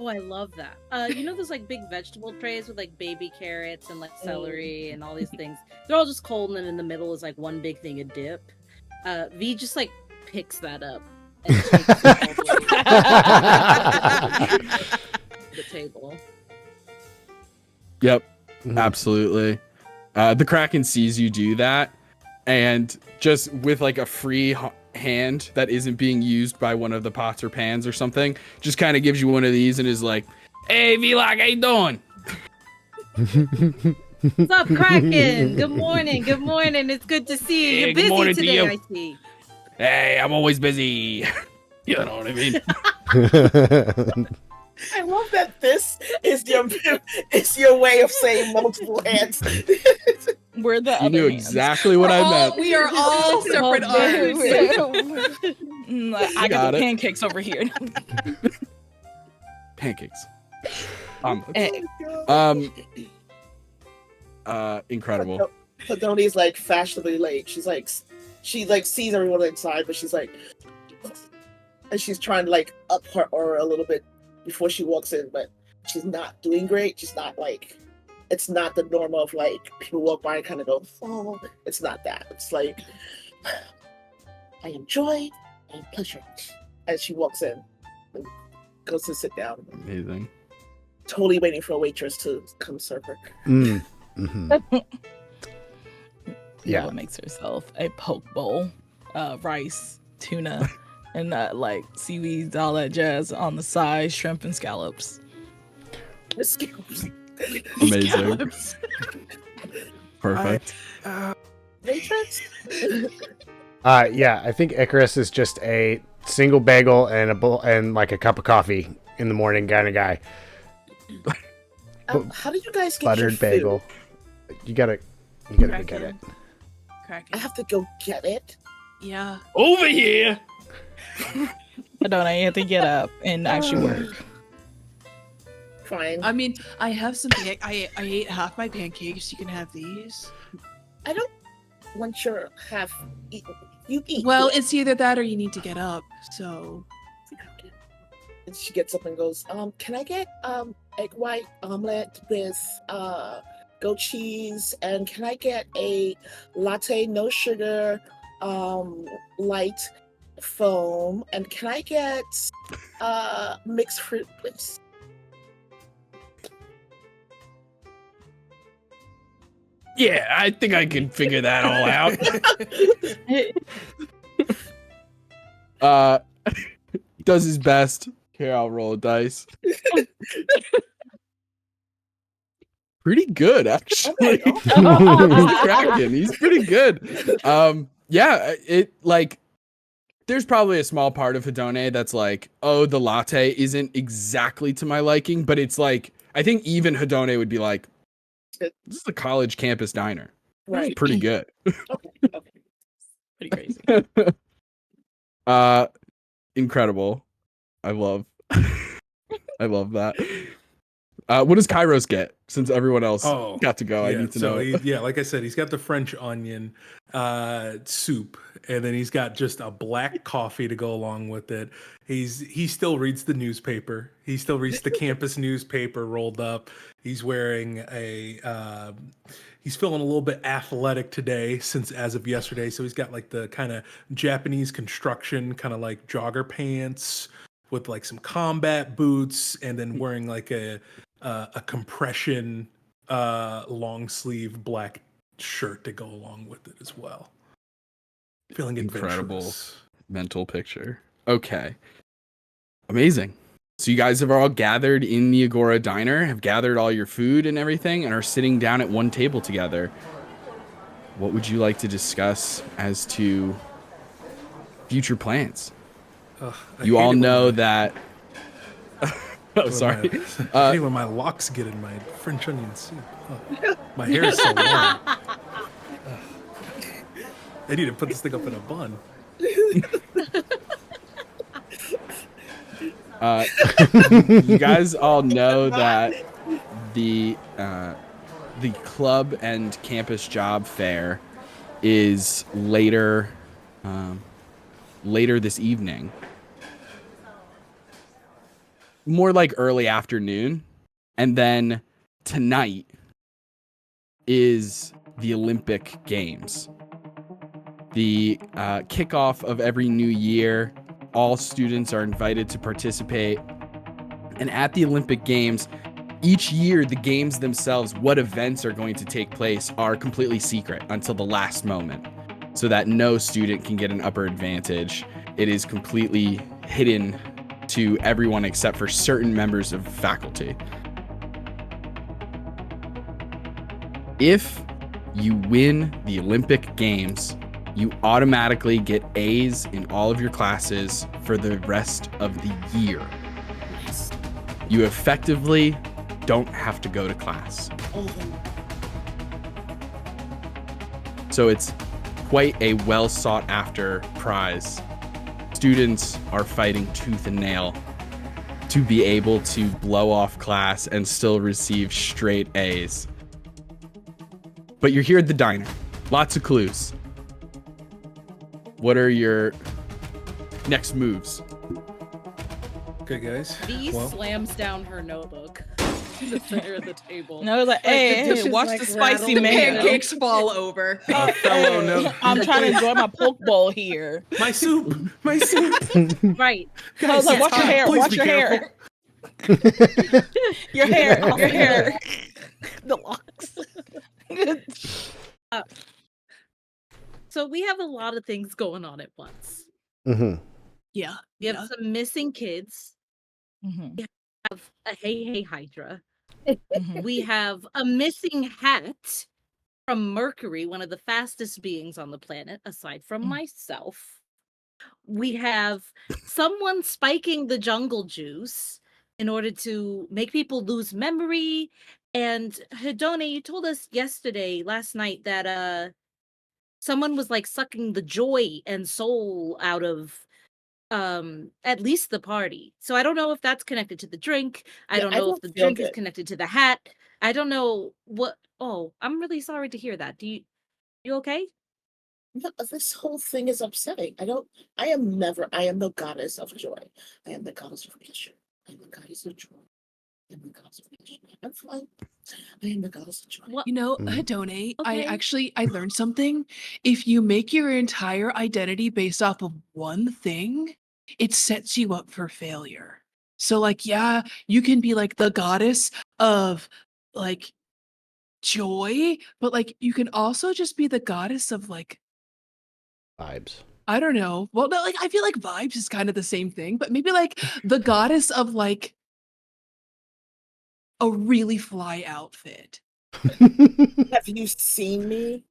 Oh, I love that. You know those like big vegetable trays with like baby carrots and like celery and all these things? They're all just cold, and then in the middle is like one big thing of dip. V just like picks that up and takes it all the way to the table. Yep. Mhm. Absolutely. The Kraken sees you do that, and just with like a free hand that isn't being used by one of the pots or pans or something, just kind of gives you one of these and is like, "Hey, Vlog, how you doing?" What's up, Kraken? Good morning. Good morning. It's good to see you. Hey, You're good morning busy to today, you. I see. Hey, I'm always busy. You know what I mean? I love that this is your way of saying multiple hands. We're the You other knew hands. exactly what I meant. We are all separate arms. I got got the it. pancakes over here. Pancakes. Eh, Incredible. Hedoni's like fashionably late. She sees everyone inside, but she's like, and she's trying to like up her aura a little bit before she walks in, but she's not doing great. She's not like, it's not the norm of like people walk by and kind of go, oh, it's not that. It's like, I am joy and pleasure. As she walks in and goes to sit down, Amazing. totally waiting for a waitress to come serve her. Yeah. Noah makes herself a poke bowl, rice, tuna, and like seaweeds, all that jazz on the side, shrimp and scallops. Amazing. Scallops. Perfect. Waitress? Yeah, I think Icarus is just a single bagel and a bowl and like a cup of coffee in the morning kind of guy. How did you guys get Buttered your food? bagel. You gotta go Kraken. get it. I Kraken. have to go get it. Yeah. Over here. I have to get up and actually work. Fine. I mean, I have some. I ate half my pancakes. You can have these. I don't want your half eaten. You eat. Well, it. it's either that or you need to get up. So And she gets up and goes, can I get egg white omelet with goat cheese, and can I get a latte, no sugar, light foam, and can I get mixed fruit, please? Yeah, I think I can figure that all out. Does his best. Here, I'll roll a dice. Pretty good, actually. Okay. He's cracking. He's pretty good. Yeah, it like there's probably a small part of Hedone that's like, oh, the latte isn't exactly to my liking, but it's like I think even Hedone would be like, this is a college campus diner. Right. Pretty good. Okay. Pretty crazy. Incredible. I love that. What does Kairos get since everyone else got to go? I need to know. Like I said, he's got the French onion soup, and then he's got just a black coffee to go along with it. He still reads the newspaper. He still reads the campus newspaper rolled up. He's wearing he's feeling a little bit athletic today since as of yesterday. So he's got like the kind of Japanese construction kind of like jogger pants with like some combat boots, and then wearing like a compression long sleeve black shirt to go along with it as well. Feeling Incredible adventurous. mental picture. Okay. Amazing. So you guys have all gathered in the Agora Diner, have gathered all your food and everything, and are sitting down at one table together. What would you like to discuss as to future plans? You all know that... Oh, sorry. I hate when my locks get in my French onion soup. Oh, my hair is so long. I need to put this thing up in a bun. You guys all know that the club and campus job fair is later this evening. More like early afternoon. And then tonight is the Olympic Games. The kickoff of every new year. All students are invited to participate. And at the Olympic Games, each year, the games themselves, what events are going to take place, are completely secret until the last moment. so that no student can get an upper advantage. It is completely hidden to everyone except for certain members of faculty. If you win the Olympic Games, you automatically get A's in all of your classes for the rest of the year. Nice. You effectively don't have to go to class. So it's quite a well sought after prize. Students are fighting tooth and nail to be able to blow off class and still receive straight A's. But you're here at the diner. Lots of clues. What are your next moves? Okay, guys. V Well, slams down her notebook in the center of the table. And I was like, the hey, dishes, watch like, the spicy rattle. mango. Pancakes fall over. a fellow note. I'm trying to enjoy my poke bowl here. My soup. My soup. Right. I was like, Guys, watch your hair, please watch be your hair. careful. Your hair. The locks. So we have a lot of things going on at once. Mm-hmm. Yeah. We have some missing kids. Mhm, Have a hey Hydra. mhm. We have a missing hat from Mercury, one of the fastest beings on the planet, aside from myself. We have someone spiking the jungle juice in order to make people lose memory. And Hedone, you told us last night, that someone was like sucking the joy and soul out of at least the party. So I don't know if that's connected to the drink. I don't know if the feel drink is good. connected to the hat. I don't know what. Oh, I'm really sorry to hear that. You okay? No, this whole thing is upsetting. I am the goddess of joy. I am the goddess of pleasure. I am the goddess of joy. I am the goddess of pleasure. I'm fine. I am the goddess of joy. What? You know, Mhm. Hedone, Okay. I learned something. If you make your entire identity based off of one thing, it sets you up for failure. So like, yeah, you can be like the goddess of like joy, but like you can also just be the goddess of like, Vibes. I don't know. Well, no, like I feel like vibes is kind of the same thing, but maybe like the goddess of like a really fly outfit. Have you seen me?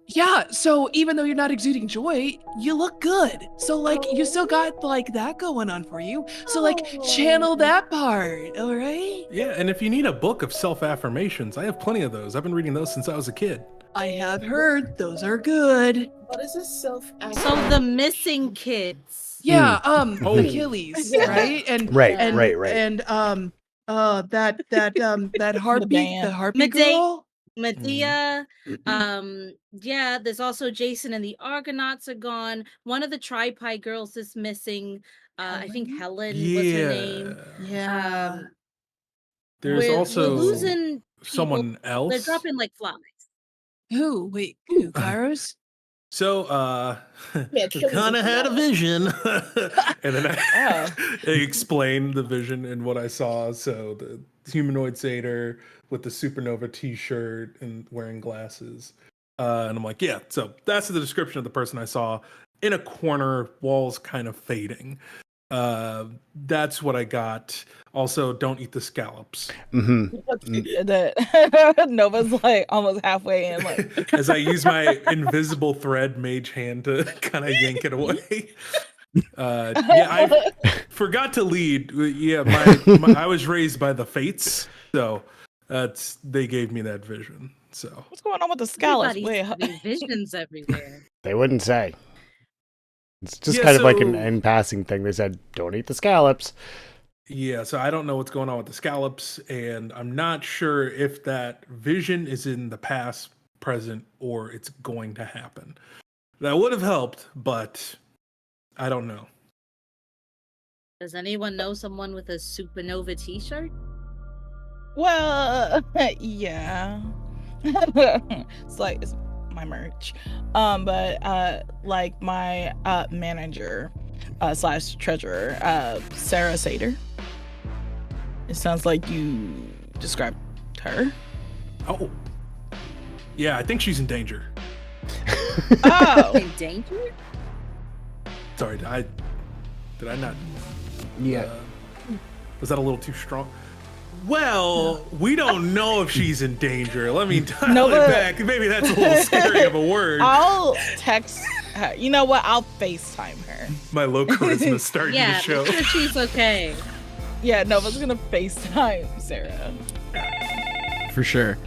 Yeah, so even though you're not exuding joy, you look good. So like you still got like that going on for you. So like channel that part, all right? Yeah, and if you need a book of self-affirmations, I have plenty of those. I've been reading those since I was a kid. I have heard those are good. What is this self? So the missing kids. Yeah, Oh. Achilles, Yeah. right? And Right, and right, right. and that heartbeat, band. the heartbeat Medea. girl. Medea. Yeah, there's also Jason and the Argonauts are gone. One of the Tri-Pi girls is missing. I think Helen was her name. Yeah. There's we're also losing someone They're else. dropping like flies. Who? Wait, who? Kairos? So, Yeah, Achilles kind of is had a not- vision, and then I Oh. explained the vision and what I saw. So the humanoid satyr with the supernova T-shirt and wearing glasses, and I'm like, yeah. So that's the description of the person I saw in a corner, walls kind of fading. That's what I got. Also, don't eat the scallops. Mm-hmm. The Nova's like almost halfway in, like As I use my invisible thread mage hand to kind of yank it away. Yeah, I forgot to lead. Yeah, I was raised by the fates, so they gave me that vision. So what's going on with the scallops? Everybody's Wait, having visions everywhere. They wouldn't say. It's just Yeah, kind of like so- an in passing thing. They said, "Don't eat the scallops." yeah, so I don't know what's going on with the scallops, and I'm not sure if that vision is in the past, present, or it's going to happen. That would have helped, but I don't know. Does anyone know someone with a supernova T-shirt? well, yeah. It's my merch. But like my manager slash treasurer, Sarah Sater. It sounds like you described her. Oh, yeah, I think she's in danger. Oh, In danger? Sorry, did I not? Yeah. Was that a little too strong? Well, we don't know if she's in danger. Let me dial Nova- it back. Maybe that's a little scary of a word. I'll text her. You know what? I'll FaceTime her. My low charisma is starting Yeah, to show. make sure she's okay. Yeah, Nova's gonna FaceTime Sarah. For sure.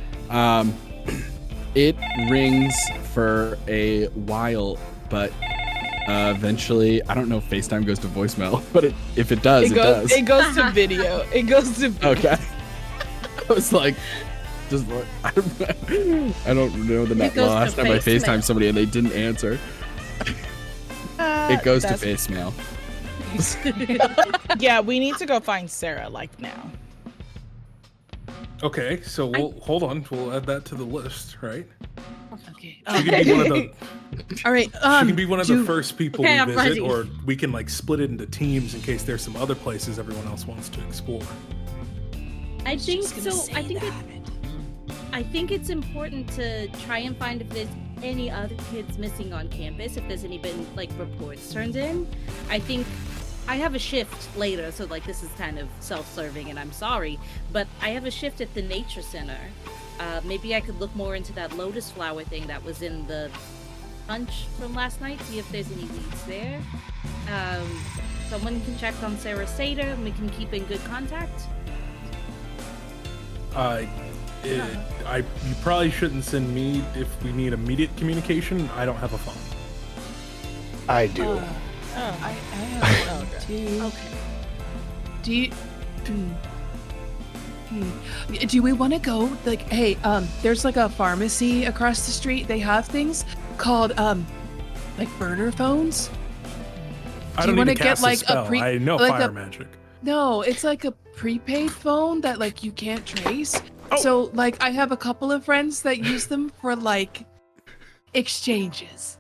It rings for a while, but eventually, I don't know if FaceTime goes to voicemail, but if it does, it does. It goes to video. It goes to video. Okay. I was like, just what? I don't know the It goes last to time I voicemail. FaceTimed somebody and they didn't answer. It goes to That's- voicemail. Yeah, we need to go find Sarah like now. Okay, so we'll hold on. We'll add that to the list, right? Okay. She can be one of the. All right. She can be one of the do- first people Okay, we I'm visit, ready. or we can like split it into teams in case there's some other places everyone else wants to explore. I think Just gonna so. say I think it's important to try and find if there's any other kids missing on campus, if there's any been like reports turned in. I think I have a shift later, so like this is kind of self-serving and I'm sorry, but I have a shift at the nature center. Maybe I could look more into that lotus flower thing that was in the punch from last night, see if there's any leads there. Someone can check on Sarah Sater and we can keep in good contact. You probably shouldn't send me if we need immediate communication. I don't have a phone. I do. I have one too. Okay. Do you? Do we want to go? Like, hey, there's like a pharmacy across the street. They have things called like burner phones. I Do don't you need wanna to get, cast like, a a spell. pre- I know like fire a- magic. No, it's like a prepaid phone that like you can't trace. Oh. So like I have a couple of friends that use them for like exchanges.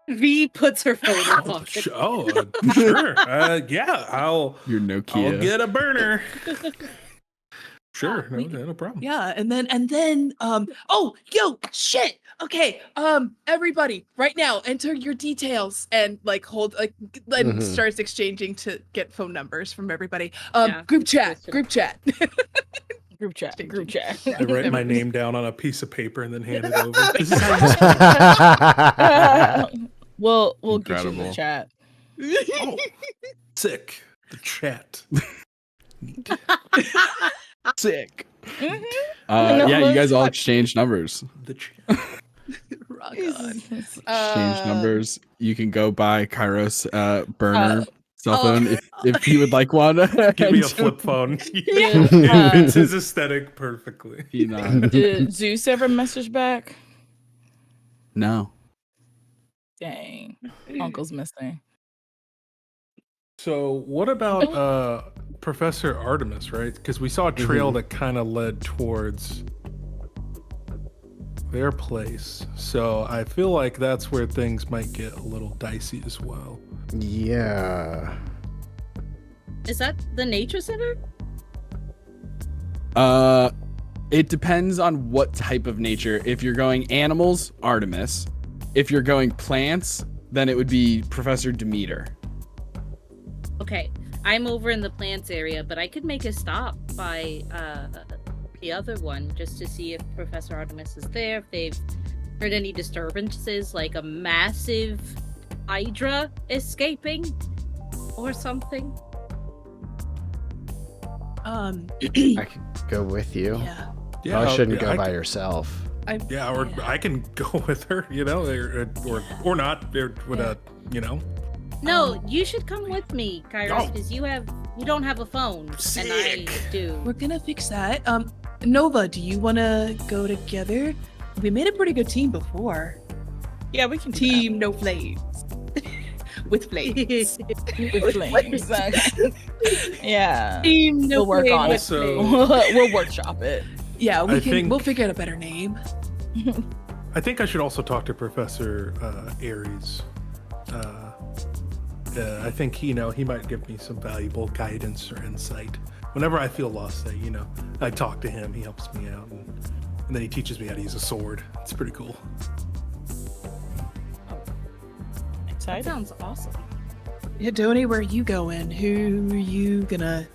V puts her phone in her pocket. Sure. Yeah, I'll Your Nokia. get a burner. Sure, no problem. Yeah, and then oh, yo, shit. Okay, everybody, right now, enter your details and like hold like then Mhm. starts exchanging to get phone numbers from everybody. Yeah, Group chat. Group chat. Group chat. I write my name down on a piece of paper and then hand it over. This is how you We'll get you in the Incredible. chat. Oh, sick. The chat. Sick. Mhm. Yeah, you guys all exchange numbers. The chat. Rock on. Exchange numbers. You can go buy Kairos burner cell phone if you would like one. Give me a And- flip phone. Yeah. It fits his aesthetic perfectly. You know. Did Zeus ever message back? No. Dang, Uncle's missing. So what about Professor Artemis, right? Because we saw a trail that kind of led towards their place. So I feel like that's where things might get a little dicey as well. Yeah. Is that the nature center? It depends on what type of nature. If you're going animals, Artemis. If you're going plants, then it would be Professor Demeter. Okay, I'm over in the plants area, but I could make a stop by the other one just to see if Professor Artemis is there, if they've heard any disturbances, like a massive hydra escaping or something. I could go with you. Yeah. Yeah, Probably shouldn't go I by can- yourself. Yeah, or I can go with her, you know, or not, or with a, you know. No, you should come with me, Kairos, Oh. because you don't have a phone, and I Sick. do. We're gonna fix that. Nova, do you wanna go together? We made a pretty good team before. Yeah, we can do Team no flames. With flames. that. With flames. Yeah, Team no we'll work on flames. it. Also- We'll workshop it. Yeah, I we'll think- figure out a better name. I think I should also talk to Professor Aries. I think he might give me some valuable guidance or insight. Whenever I feel lost, I talk to him. He helps me out, and And then he teaches me how to use a sword. It's pretty cool. That Excited. sounds awesome. Yeah, Donnie, where are you going? Who are you gonna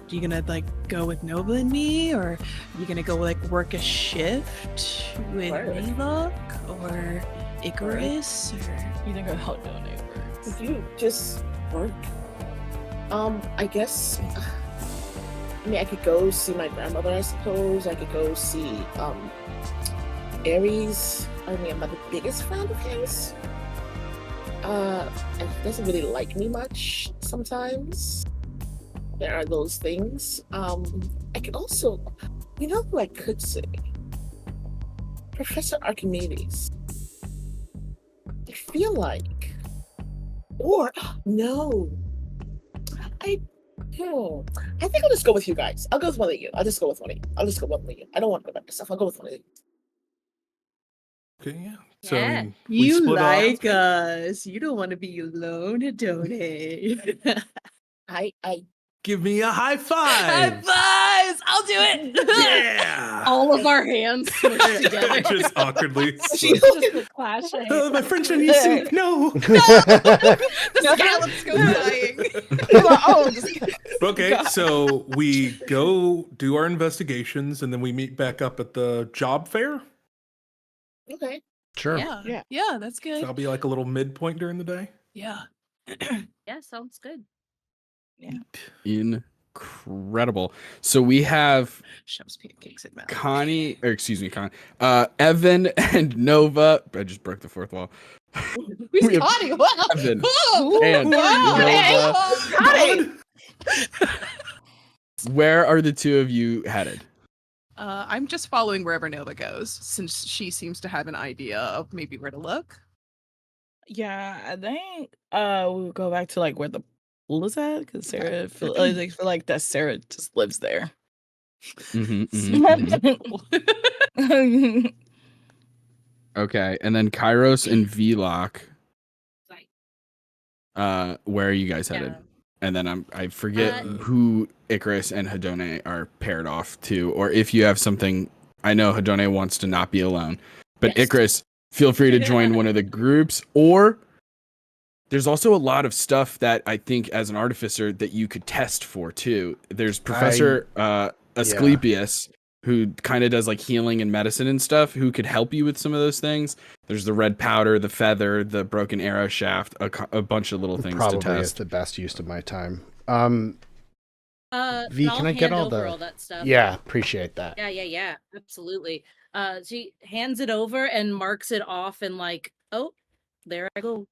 like go with Nova and me, or you gonna go like work a shift with Word. Relook or Icarus? Or You think of how donate works? If you just work, I guess. I mean, I could go see my grandmother. I suppose I could go see Aries. I mean, I'm not the biggest fan of his. And he doesn't really like me much sometimes. There are those things. I could also, you know who I could say? Professor Archimedes. I feel like, or no, I think I'll just go with you guys. I'll go with one of you. I'll just go with one of you. I don't want to go by myself. I'll go with one of you. Okay, yeah. So I Yeah. mean, we you split like off. us? You don't want to be alone, Donnie. I Give me a high High five. fives! I'll do it. Yeah. All of our hands smushed together. Just awkwardly. She's just like clashing. My French onion soup. No. The scallops go flying. Oh, just Okay, so we go do our investigations and then we meet back up at the job fair. okay. Sure. Yeah, that's So good. that'll be like a little midpoint during the day. Yeah. Yeah, sounds good. Incredible. So we have Shoves pancakes in mouth. Connie, or excuse me, Evan and Nova. I just broke the fourth wall. Who's We have Connie? Wow. Evan Whoa. and Wow. Nova. Where are the two of you headed? I'm just following wherever Nova goes, since she seems to have an idea of maybe where to look. yeah. I think we'll go back to like where the pool is at because Sarah feel like that Sarah just lives there. Okay, and then Kairos and Vlock. Where are you guys headed? Yeah. And then I forget Uh, who Icarus and Hedone are paired off to, or if you have something. I know Hedone wants to not be alone, but Yes. Icarus, feel free to join one of the groups. Or there's also a lot of stuff that I think, as an artificer, that you could test for too. There's Professor Asclepius, who kind of does like healing and medicine and stuff, who could help you with some of those things. There's the red powder, the feather, the broken arrow shaft, a bunch of little things Probably to is test. the best use of my time. V, I'll can I get hand all over the? all that stuff? Yeah, appreciate that. Yeah, absolutely. She hands it over and marks it off and like, oh, there I go.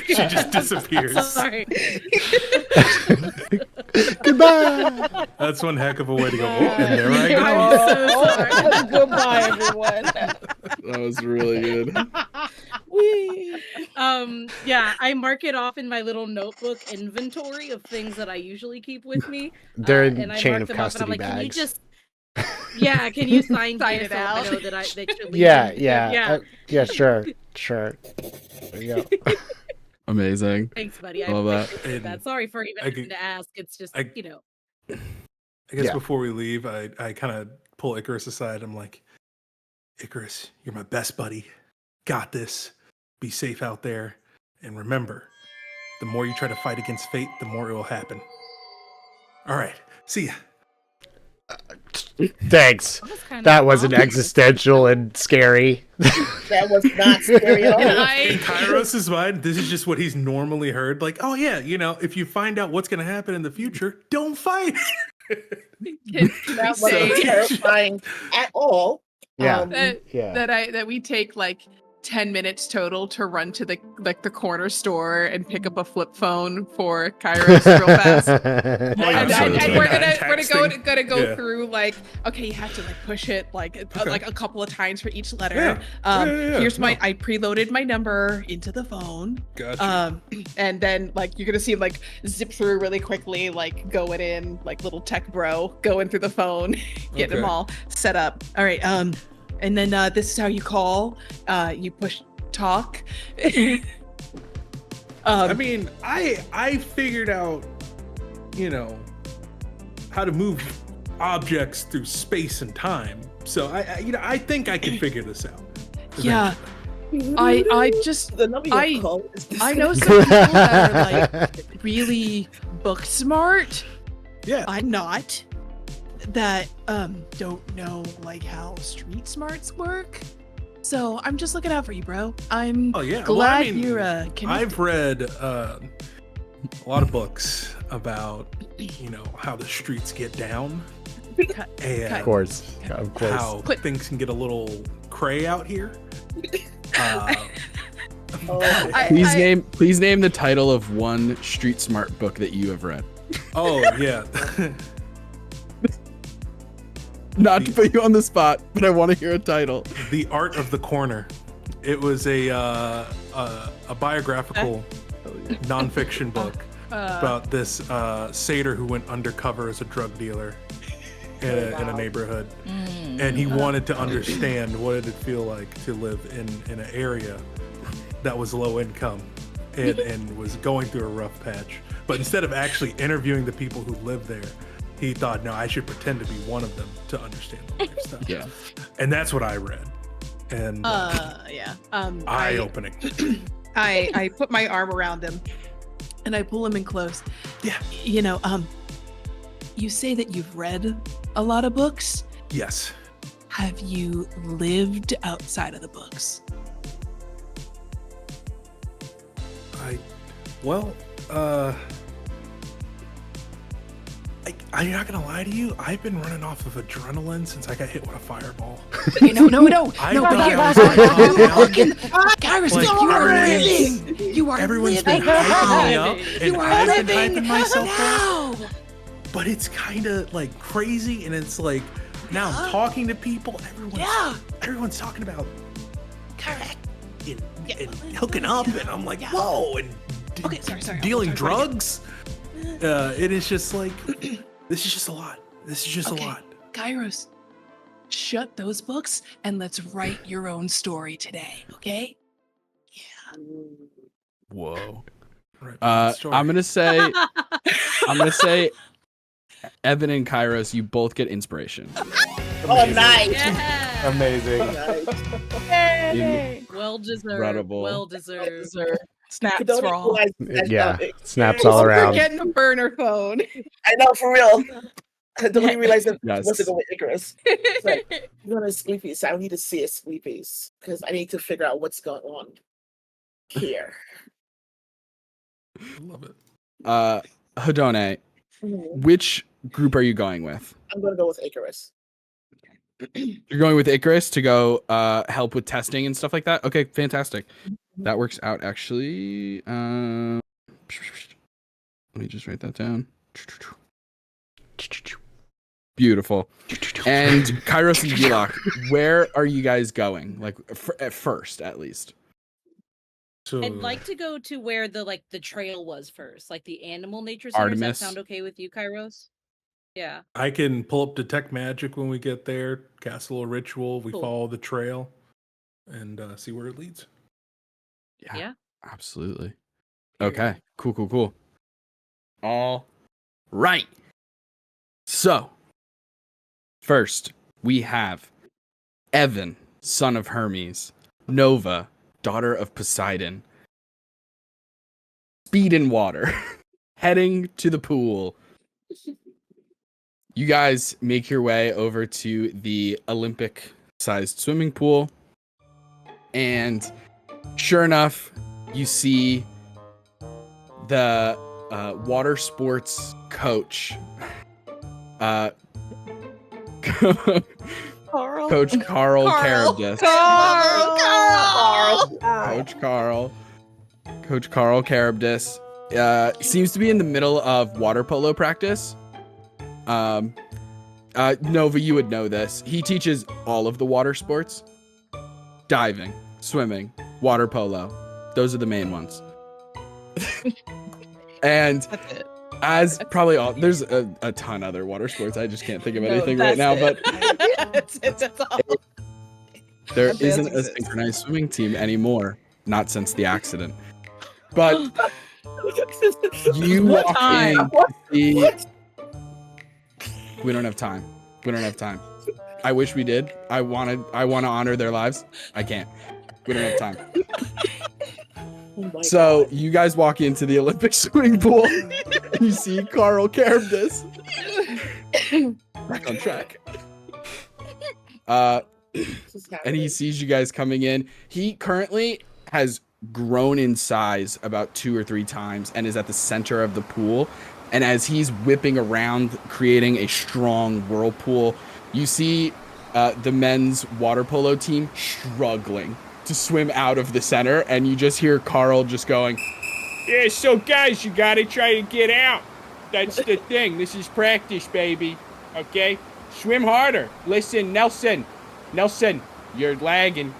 She just disappears. Sorry. Goodbye. That's one heck of a way to go. Oh, and there I go. I'm so sorry. Goodbye, everyone. That was really good. Whee! Yeah, I mark it off in my little notebook inventory of things that I usually keep with me. They're in and I chain mark of them up, and I'm custody like, can you bags. just can you sign Sign here it so I out. know that they should leave Yeah, them? yeah, sure. There you go. Amazing. Thanks, buddy. I Love that. appreciate that. Sorry for even I having could- to ask. It's just, I know. guess Yeah. before we leave, I kind of pull Icarus aside. I'm like, Icarus, you're my best buddy. Got this. Be safe out there. And remember, the more you try to fight against fate, the more it will happen. All right. See ya. Thanks. That wasn't existential and scary. That was not scary at all. In Kairos' mind, this is just what he's normally heard. Like, oh yeah, if you find out what's going to happen in the future, don't fight. That wasn't terrifying at all. Yeah. Um, That we take like 10 minutes total to run to the corner store and pick up a flip phone for Kairos real fast. And we're gonna go through like, okay, you have to like push it like a couple of times for each letter. Here's I preloaded my number into the phone. Gotcha. And then like you're gonna see like zip through really quickly, like going in like little tech bro going through the phone, getting them all set up. All right. And then this is how you call. You push talk. I mean, I figured out, how to move objects through space and time. So I think I can figure this out. Yeah. I just The number I you call is I know some people that are like really book smart. Yeah. I'm not. That don't know like how street smarts work. So I'm just looking out for you, bro. I'm glad you're connected. I've read a lot of books about how the streets get down, and Of course. how things can get a little cray out here. Please name the title of one street smart book that you have read. Oh yeah. Not to put you on the spot, but I want to hear a title. The Art of the Corner. It was a biographical nonfiction book about this satyr who went undercover as a drug dealer in a neighborhood, and he wanted to understand what did it feel like to live in an area that was low income and was going through a rough patch. But instead of actually interviewing the people who lived there, he thought, no, I should pretend to be one of them to understand the lifestyle. Yeah. And that's what I read. And eye-opening. I put my arm around him and I pull him in close. Yeah. You say that you've read a lot of books. Yes. Have you lived outside of the books? I'm not gonna lie to you. I've been running off of adrenaline since I got hit with a fireball. No. Kyrus, Like, you are living. You are Everyone's living. been hyping me up, and You are I've been living hyping myself up. now. But it's kind of like crazy, and it's like now I'm talking to people. Everyone's talking about crack and hooking up, and I'm like, whoa, and sorry. dealing drugs. It is just like this is just a lot. This is just a lot. Kairos, shut those books and let's write your own story today, okay? Yeah. Whoa. Right, I'm gonna say Evan and Kairos, you both get inspiration. Oh, nice. Yeah. Amazing. Well deserved. Incredible. Well deserved. Snaps Don't for all. realize Yeah. that- Snaps all We're around. getting a burner phone. I know, for real. I don't even realize that Yes. what's to go with Icarus. It's like, you want a Sleepies? I need to see a Sleepies because I need to figure out what's going on here. Love it. Hodone, which group are you going with? I'm going to go with Icarus. You're going with Icarus to go help with testing and stuff like that? Okay, fantastic. That works out actually. Let me just write that down. Beautiful. And Kairos and Vilak, where are you guys going? Like at first, at least. So I'd like to go to where the trail was first, like the animal nature center. Does Artemis. that sound okay with you, Kairos? Yeah. I can pull up detect magic when we get there, cast a little ritual, we Cool. follow the trail, and see where it leads. Yeah. Absolutely. Okay. Cool. All right. So, first, we have Evan, son of Hermes, Nova, daughter of Poseidon, Speed in water, heading to the pool. You guys make your way over to the Olympic-sized swimming pool, and sure enough, you see the water sports coach, Coach Carl Charybdis. Coach Carl Charybdis seems to be in the middle of water polo practice. Nova, you would know this. He teaches all of the water sports. Diving, swimming, water polo. Those are the main ones. And That's it. as probably all, there's a ton other water sports. I just can't think of anything right now, but That's all. there That's isn't a it. synchronized swimming team anymore. Not since the accident. But you What walk time? in to see We don't have time. We don't have time. I wish we did. I want to honor their lives. I can't. We don't have time. Oh my So God. you guys walk into the Olympic swimming pool and you see Carl Carabas back on track. This is And happening. he sees you guys coming in. He currently has grown in size about 2 or 3 times and is at the center of the pool. And as he's whipping around, creating a strong whirlpool, you see the men's water polo team struggling to swim out of the center. And you just hear Carl just going, "Yeah, so guys, you got to try to get out. That's the thing. This is practice, baby. Okay? Swim harder. Listen, Nelson, you're lagging.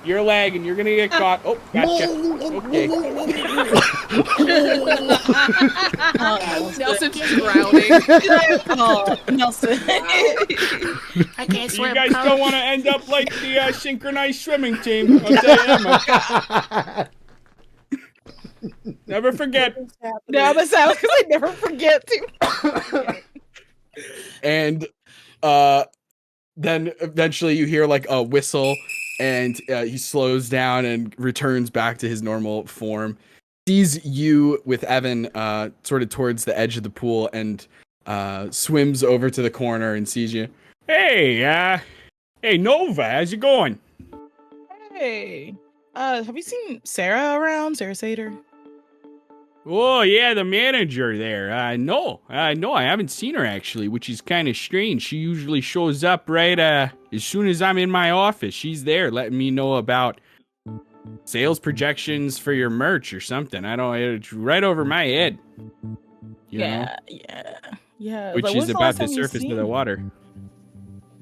You're lagging. You're going to get caught. Oh, gotcha. Okay. Nelson's drowning. Oh, Nelson. I can't swim. You guys don't want to end up like the synchronized swimming team. I'll tell you that much. Never forget. No, that's how because I never forget to. And then eventually you hear like a whistle, and he slows down and returns back to his normal form. Sees you with Evan sort of towards the edge of the pool, and swims over to the corner and sees you. Hey, Nova, how's it going? Hey, have you seen Sarah around? Sarah Sater? Oh, yeah, the manager there. No, I haven't seen her actually, which is kind of strange. She usually shows up right as soon as I'm in my office. She's there letting me know about sales projections for your merch or something. I don't, it's right over my head. You know? Yeah. Which Like, is when's the about last the time you surface seen of the her? water.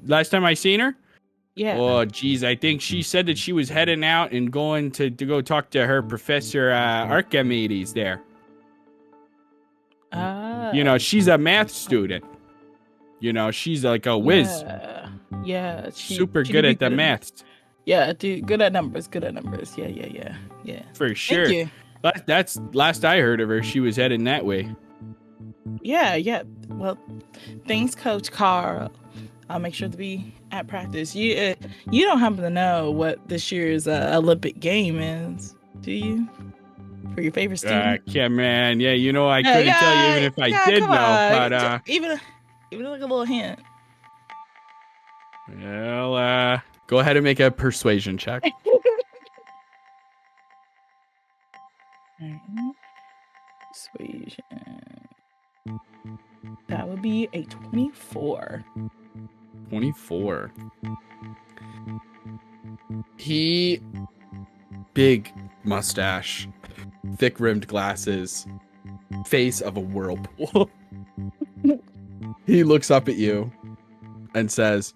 Last time I seen her? Yeah. Oh, geez, I think she said that she was heading out and going to go talk to her Professor Archimedes there. You know, she's a math student. You know, she's like a whiz. Yeah. Super she good could at be the maths. Yeah, dude, good at numbers. Yeah. For sure. Thank you. That's last I heard of her. She was heading that way. Yeah. Well, thanks, Coach Carl. I'll make sure to be at practice. You don't happen to know what this year's Olympic game is, do you? For your favorite student? Yeah, man. Yeah, you know I couldn't tell you even if I did come know. on. But even like a little hint. well, go ahead and make a persuasion check. Persuasion. That would be a 24. 24. He, big mustache, thick rimmed glasses, face of a whirlpool. He looks up at you and says,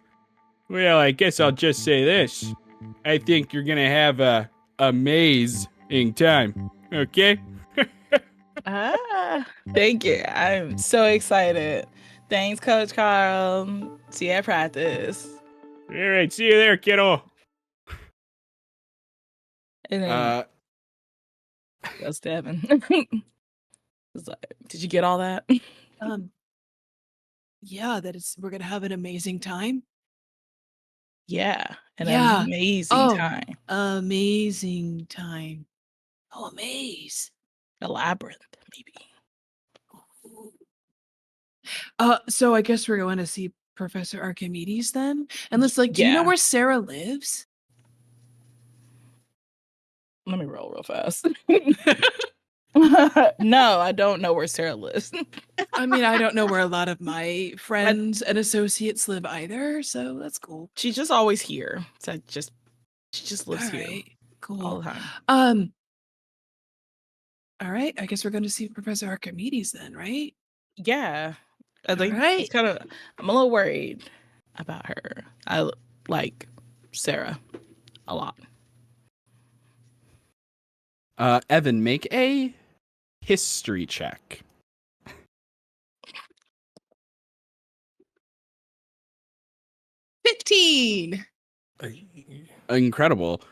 "Well, I guess I'll just say this. I think you're gonna have a amazing time. Okay?" Thank you. I'm so excited. Thanks, Coach Carl. See you at practice. All right, see you there, kiddo. And then goes to Evan. It's like, did you get all that? Yeah, we're gonna have an amazing time. Yeah, an Yeah. amazing Oh. time. Amazing time. Oh, amaze. A labyrinth, maybe. So I guess we're going to see Professor Archimedes then. And let's do you know Yeah. where Sarah lives? Let me roll real fast. No, I don't know where Sarah lives. I mean, I don't know where a lot of my friends and associates live either, so that's cool. She's just always here. So she just lives here Alright, cool. all the time. All right, I guess we're going to see Professor Archimedes then, right? Yeah. I think Alright. it's kind of, I'm a little worried about her. I like Sarah a lot. Evan, make a history check. 15. Incredible.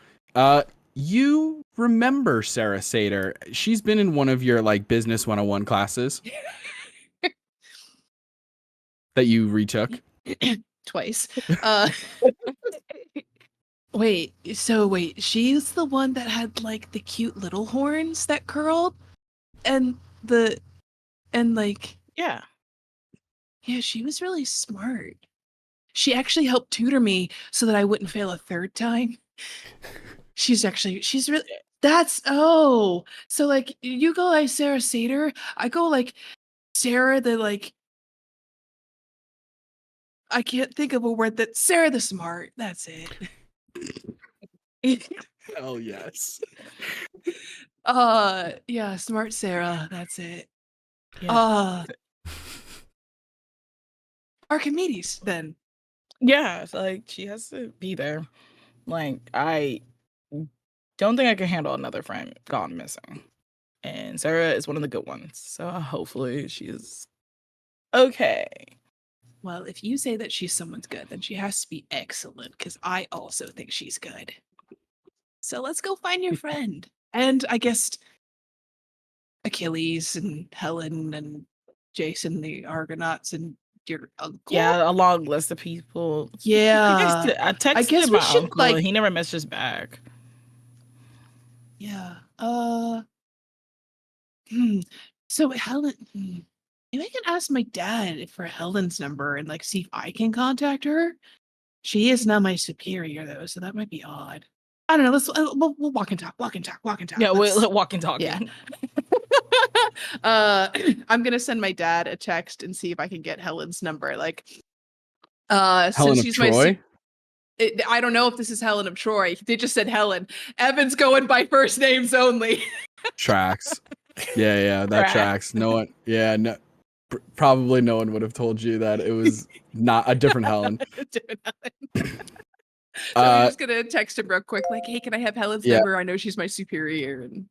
You remember Sarah Sater. She's been in one of your like business 101 classes. that you retook. Twice. Wait, she's the one that had like the cute little horns that curled and Yeah. yeah, she was really smart. She actually helped tutor me so that I wouldn't fail a third time. She's really so like you go like Sarah Sater, I go like Sarah the like I can't think of a word that Sarah the Smart. That's it. Oh yes. Yeah, Smart Sarah. That's it. Yeah. Archimedes then. Yeah, so, like she has to be there. Like I don't think I can handle another friend gone missing. And Sarah is one of the good ones. So hopefully she is okay. Well, if you say that she's someone's good, then she has to be excellent because I also think she's good. So let's go find your friend. And I guess Achilles and Helen and Jason the Argonauts and your uncle. Yeah, a long list of people. Yeah. I texted guess we my should, uncle like- and he never messages back. Yeah. So Helen, maybe I can ask my dad for Helen's number and like see if I can contact her. She is now my superior though, so that might be odd. I don't know. Let's we'll walk and talk. Yeah, Let's- we're walking talking. Yeah. I'm gonna send my dad a text and see if I can get Helen's number. Like, Helen since of she's Troy? I don't know if this is Helen of Troy. They just said Helen. Evan's going by first names only. Tracks. Yeah, that tracks. No one. Yeah, no. Probably no one would have told you that it was not a different Helen. Different Helen. So I'm just gonna text him real quick, like, "Hey, can I have Helen's number? I know she's my superior." And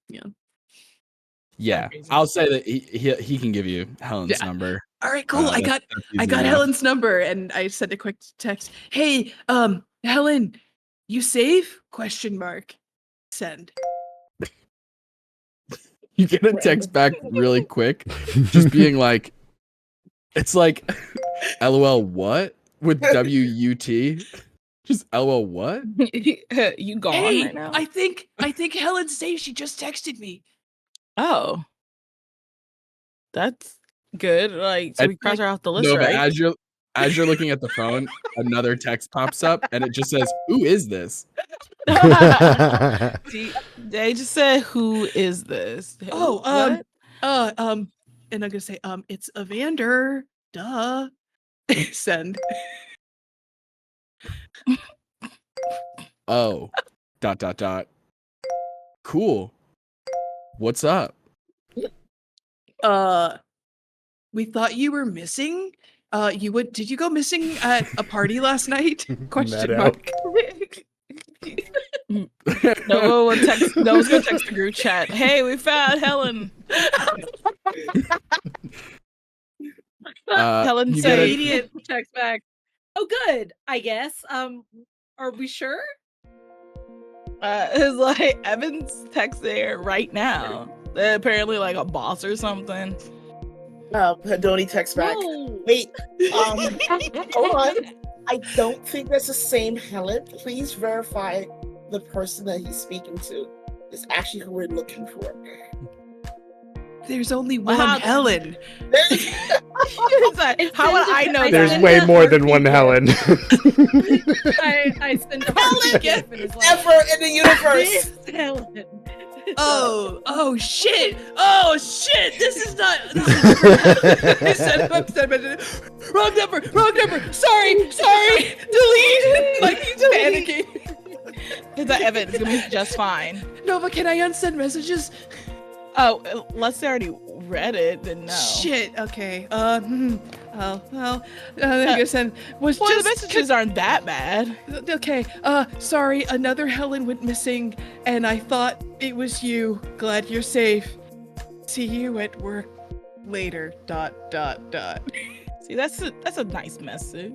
yeah. I'll say that he can give you Helen's number. All right, cool. I got Helen's number, and I sent a quick text. Hey, Helen, you safe? Question mark. Send. You get a text back really quick, just being like, it's like, LOL what with WUT. Just LOL what? You gone right now? I think Helen's safe. She just texted me. Oh, that's good. Like, so we cross her off the list, No, but right? as you're looking at the phone, another text pops up and it just says, "Who is this?" See, they just said, "Who is this?" Oh, what? and I'm gonna say, it's Evander. Duh. Send. Oh, ... Cool. What's up? We thought you were missing. Did you go missing at a party last night? Question mark. No one's gonna text the group chat. Hey, we found Helen. Helen you said, gotta- Immediate text back. Oh, good. I guess. Are we sure? It's like Evan's texting her right now. They're apparently like a boss or something. Hadoni texts back. No. Wait, hold on. I don't think that's the same Helen. Please verify the person that he's speaking to is actually who we're looking for. There's only one Wow. Helen. It's like, how would I know There's that? way more than one Helen. I send a heart gift and it's like, Ever in the universe. this Helen. Oh shit! Oh shit! This is not. I said, wrong number. Sorry. Delete. Like he's panicking. It's like, Evan's gonna be just fine. No, but can I unsend messages? Oh, unless they already read it, then no. Shit. Okay. Oh well. I guess then was Well, just the messages aren't that bad. Okay. Sorry. Another Helen went missing, and I thought it was you. Glad you're safe. See you at work later. ... See, that's a nice message,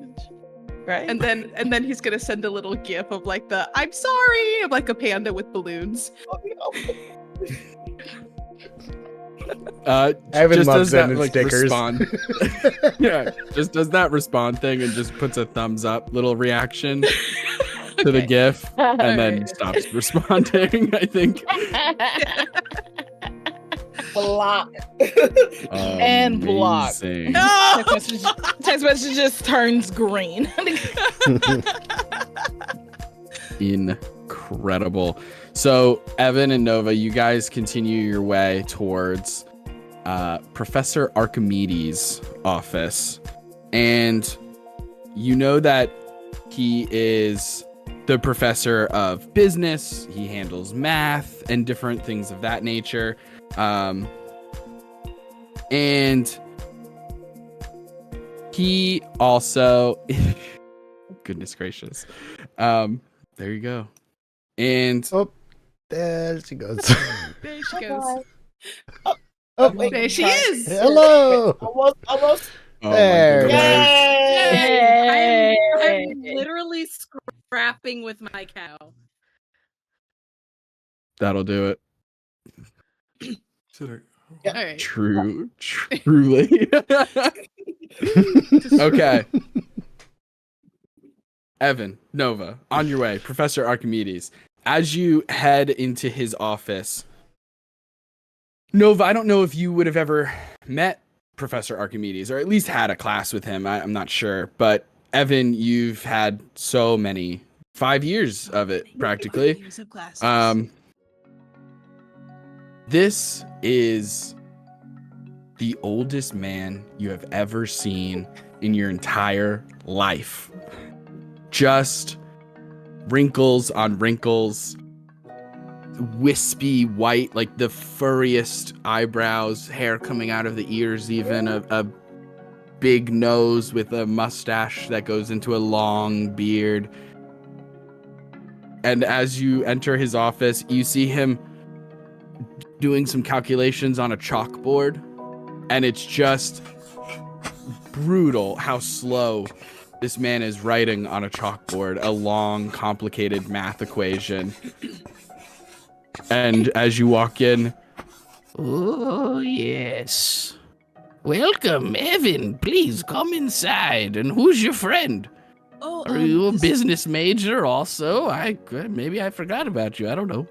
right? And then he's gonna send a little gif of like the "I'm sorry" of like a panda with balloons. Evan just loves does that, sending like, stickers. respond. Yeah, just does that respond thing and just puts a thumbs up little reaction to the GIF, and then stops responding. I think. Block. And block. Amazing. Text message just turns green. Incredible. So Evan and Nova, you guys continue your way towards Professor Archimedes' office, and you know that he is the professor of business. He handles math and different things of that nature. And he also, goodness gracious. There you go. And Oh, there she goes. There she goes. Oh, wait, There she is. hello. Almost. oh There. my goodness. Yay! I'm literally scrapping with my cow. That'll do it. All right. Truly. Okay. Evan, Nova, on your way. Professor Archimedes. As you head into his office, Nova, I don't know if you would have ever met Professor Archimedes, or at least had a class with him. I'm not sure. But Evan, you've had so many, 5 years of it, practically. 5 years of classes. This is the oldest man you have ever seen in your entire life. Just wrinkles on wrinkles, wispy white, like the furriest eyebrows, hair coming out of the ears, even a big nose with a mustache that goes into a long beard. And as you enter his office, you see him doing some calculations on a chalkboard, and it's just brutal how slow this man is writing on a chalkboard a long, complicated math equation. And as you walk in, oh yes, welcome, Evan. Please come inside. And who's your friend? Oh, Are you a business major also? Maybe I forgot about you. I don't know.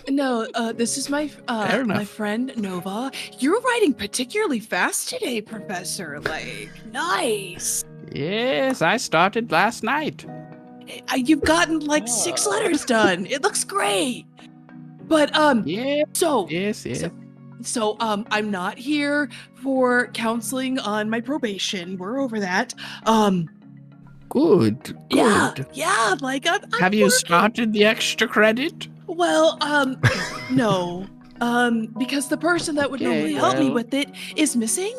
No, this is my Fair enough. my friend Nova. You're writing particularly fast today, Professor. Like, nice. Yes, I started last night. You've gotten like 6 letters done. It looks great. But Yeah. so Yes. so I'm not here for counseling on my probation. We're over that. Good. Yeah, like I'm Have you working. started the extra credit? Well, no. Because the person that would Okay, normally help me well. with it is missing.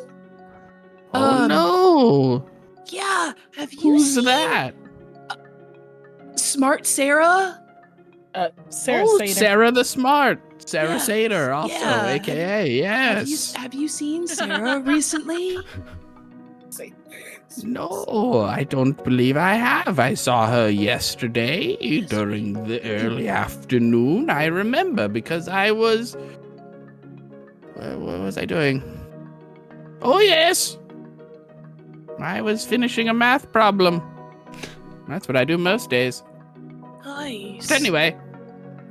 Oh no. Yeah, have you Who's seen that? Smart Sarah? Sarah Oh, Sater. Sarah the Smart. Sarah Yeah. Sater, also, Yeah. aka, yes. Have you seen Sarah recently? No, I don't believe I have. I saw her yesterday during the early afternoon. I remember because I was... What was I doing? Oh, yes. I was finishing a math problem. That's what I do most days. Nice. But anyway,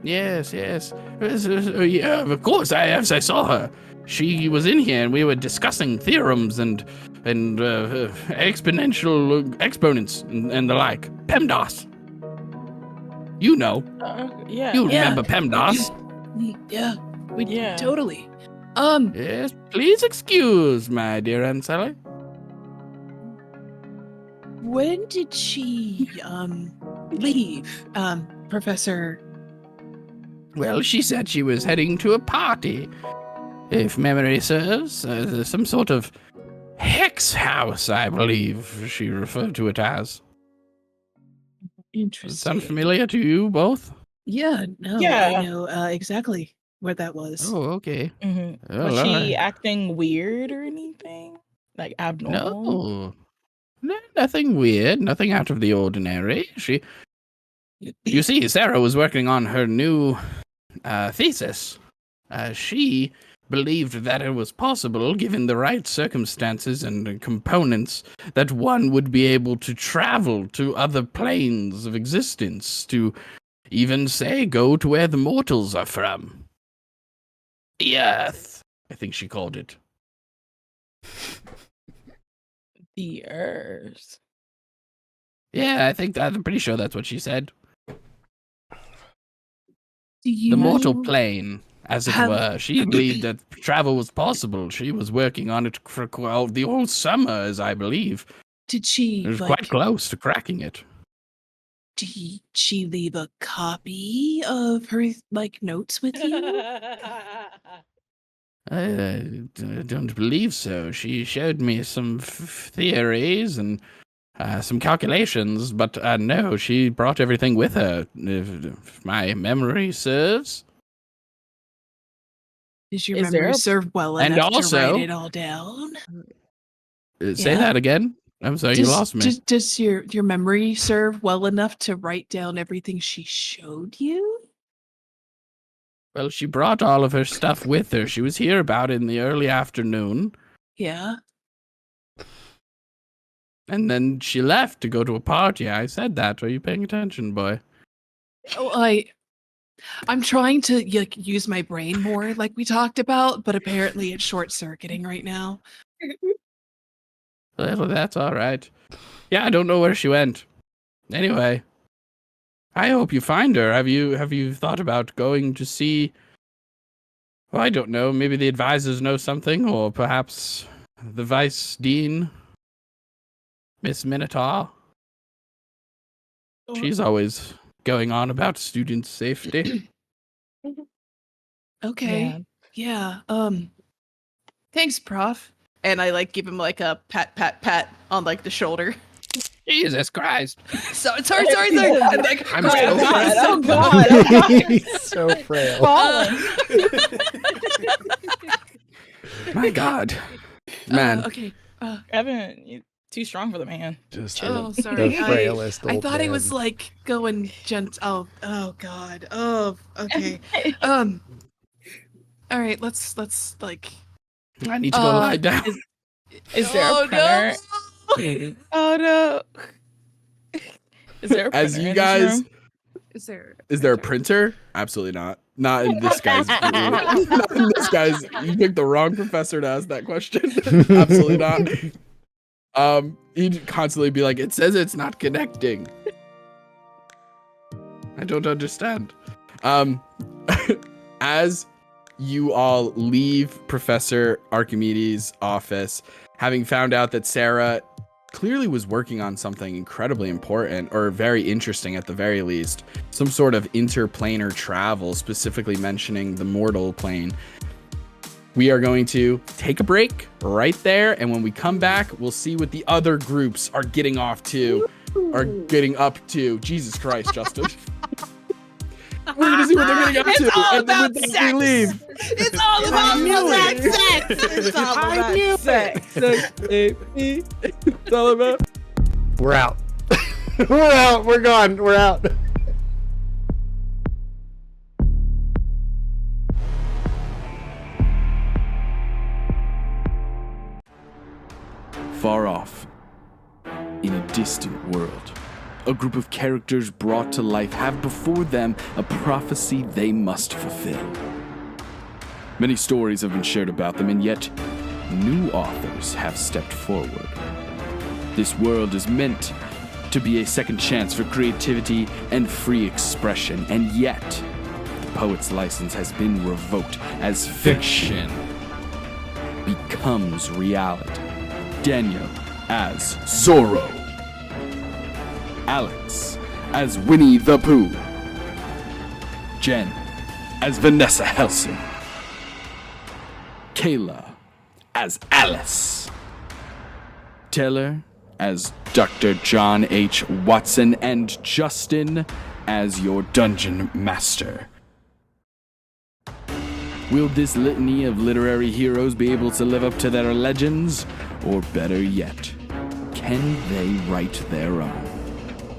yes. Yeah, of course, I saw her. She was in here and we were discussing theorems and exponential exponents and the like. PEMDAS. You know. Yeah. You Yeah. remember PEMDAS. Yeah, we Yeah. totally. Yes, please excuse my dear Aunt Sally. When did she leave, Professor? Well, she said she was heading to a party. If memory serves, some sort of hex house, I believe she referred to it as. Does Interesting. it sound familiar to you both? Yeah, no, Yeah. I know exactly where that was. Oh, okay. Mm-hmm. Well, Was she alright. acting weird or anything? Like abnormal? No, nothing weird, nothing out of the ordinary. You see, Sarah was working on her new thesis. She believed that it was possible, given the right circumstances and components, that one would be able to travel to other planes of existence, to even, say, go to where the mortals are from. The Earth, I think she called it. The Earth. Yeah, I'm pretty sure that's what she said. Do you The mortal plane, as it have- were. She believed that travel was possible. She was working on it for the whole summer, as I believe. Did she It was quite close to cracking it. did she leave a copy of her notes with you? I don't believe so. She showed me some theories and some calculations, but no, she brought everything with her, if my memory serves. Does your Is there memory a- serve well And enough to also- write it all down? Say Yeah. that again? I'm sorry, you lost me. Does your memory serve well enough to write down everything she showed you? Well, she brought all of her stuff with her. She was here about in the early afternoon, Yeah. and then she left to go to a party. I said that. Are you paying attention, boy? Oh, I'm trying to use my brain more, like we talked about, but apparently it's short-circuiting right now. Well, that's all right. Yeah, I don't know where she went. Anyway, I hope you find her. Have you thought about going to see? Well, I don't know. Maybe the advisors know something, or perhaps the vice dean, Miss Minotaur. She's always going on about student safety. Okay. Yeah. Thanks, Prof. And I give him a pat on the shoulder. Jesus Christ! Sorry. And, I'm Oh so God! He's so frail. My God, man. Okay. Evan, you're too strong for the man. Just Oh, the sorry. frailest I old thought it man. was going Oh God. Oh, okay. All right. Let's I need to go lie down. Is there a printer? Oh no! Is there a printer As you in this guys, room? Is there a printer? Absolutely not. Not in this guy's. Not in this guy's. You picked the wrong professor to ask that question. Absolutely not. He'd constantly be like, "It says it's not connecting." I don't understand. As you all leave Professor Archimedes' office, having found out that Sarah clearly was working on something incredibly important, or very interesting at the very least, some sort of interplanar travel, specifically mentioning the mortal plane, we are going to take a break right there, and when we come back, we'll see what the other groups are getting up to. Jesus Christ, Justin. We're gonna see what they're getting up to. It's all and then about with that, sex. we leave. It's all about sex. It's all about sex. It's all about. We're out. We're out. We're gone. We're out. Far off, in a distant world, a group of characters brought to life have before them a prophecy they must fulfill. Many stories have been shared about them, and yet new authors have stepped forward. This world is meant to be a second chance for creativity and free expression, and yet the poet's license has been revoked as fiction becomes reality. Daniel as Zorro, Alex as Winnie the Pooh, Jen as Vanessa Helsing, Kayla as Alice, Taylor as Dr. John H. Watson, and Justin as your dungeon master. Will this litany of literary heroes be able to live up to their legends? Or better yet, can they write their own?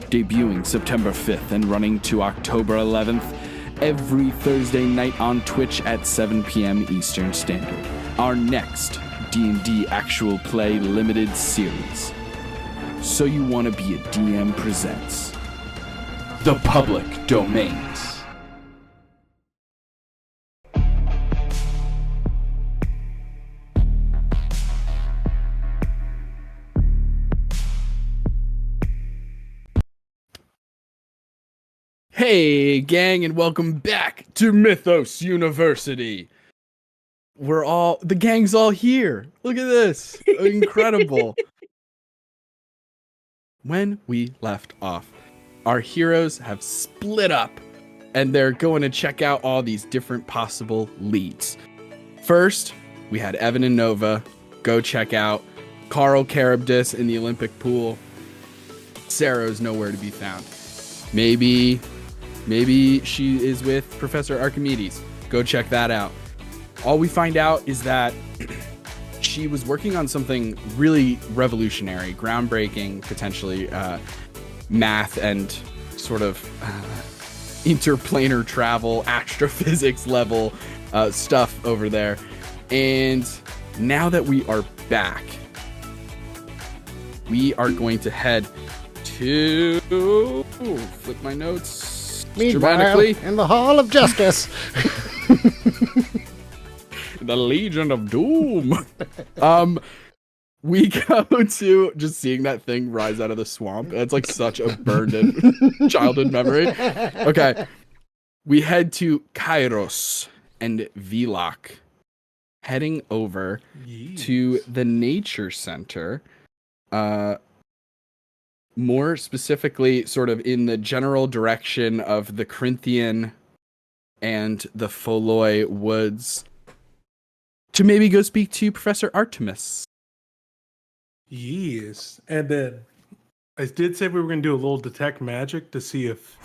Debuting September 5th and running to October 11th, every Thursday night on Twitch at 7 p.m. Eastern Standard. Our next D&D Actual Play Limited Series. So You Wanna Be a DM presents The Public Domains. Hey, gang, and welcome back to Mythos University. The gang's all here. Look at this. Incredible. When we left off, our heroes have split up, and they're going to check out all these different possible leads. First, we had Evan and Nova go check out Carl Charybdis in the Olympic pool. Sarah's nowhere to be found. Maybe she is with Professor Archimedes. Go check that out. All we find out is that she was working on something really revolutionary, groundbreaking, potentially math and sort of interplanar travel, astrophysics level stuff over there. And now that we are back, we are going to head to flip my notes. Meanwhile, in the Hall of Justice. The Legion of Doom. We go to just seeing that thing rise out of the swamp. That's like such a burned in childhood memory. Okay. We head to Kairos and Vilak, heading over to the Nature Center. More specifically, sort of in the general direction of the Corinthian and the Foloi Woods, to maybe go speak to Professor Artemis. Yes. And then I did say we were going to do a little detect magic to see if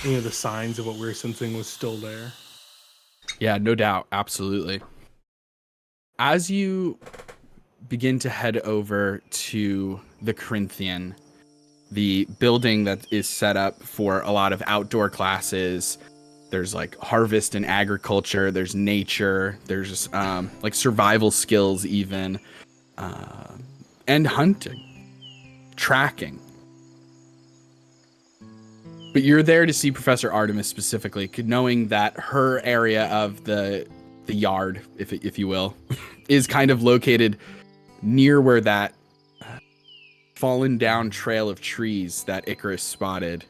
any of the signs of what we were sensing was still there. Yeah, no doubt. Absolutely. As you begin to head over to the Corinthian, the building that is set up for a lot of outdoor classes, there's like harvest and agriculture, there's nature, there's like survival skills even, and hunting, tracking. But you're there to see Professor Artemis specifically, knowing that her area of the yard, if you will, is kind of located near where that fallen down trail of trees that Icarus spotted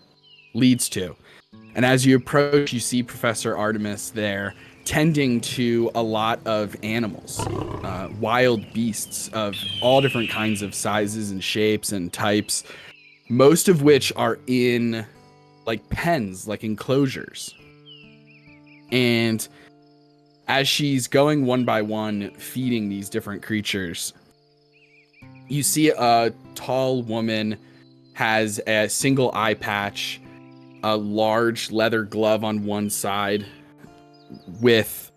leads to. And as you approach, you see Professor Artemis there tending to a lot of animals, wild beasts of all different kinds of sizes and shapes and types, most of which are in like pens, like enclosures. And as she's going one by one, feeding these different creatures, you see a tall woman has a single eye patch, a large leather glove on one side with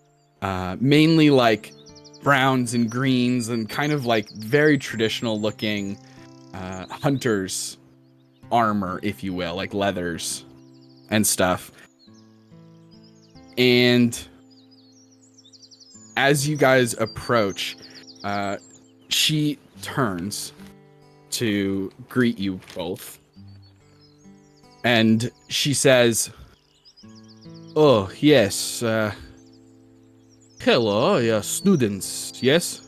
mainly like browns and greens and kind of like very traditional looking hunter's armor, if you will, like leathers and stuff. And as you guys approach, she turns to greet you both. And she says, "Oh, yes. Hello, students, yes?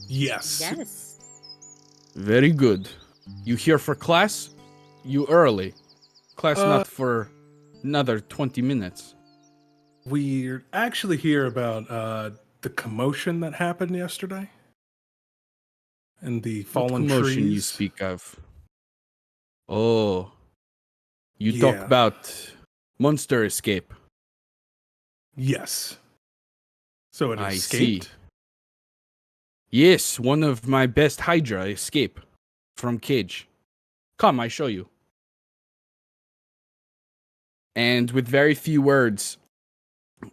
Yes. Yes. Very good. You here for class? You early. Class not for another 20 minutes. We're actually here about the commotion that happened yesterday. And the fallen What commotion trees. you speak of? Oh, you Yeah. talk about monster escape. Yes. So it I escaped? see. Yes, one of my best Hydra escape from cage. Come, I show you." And with very few words,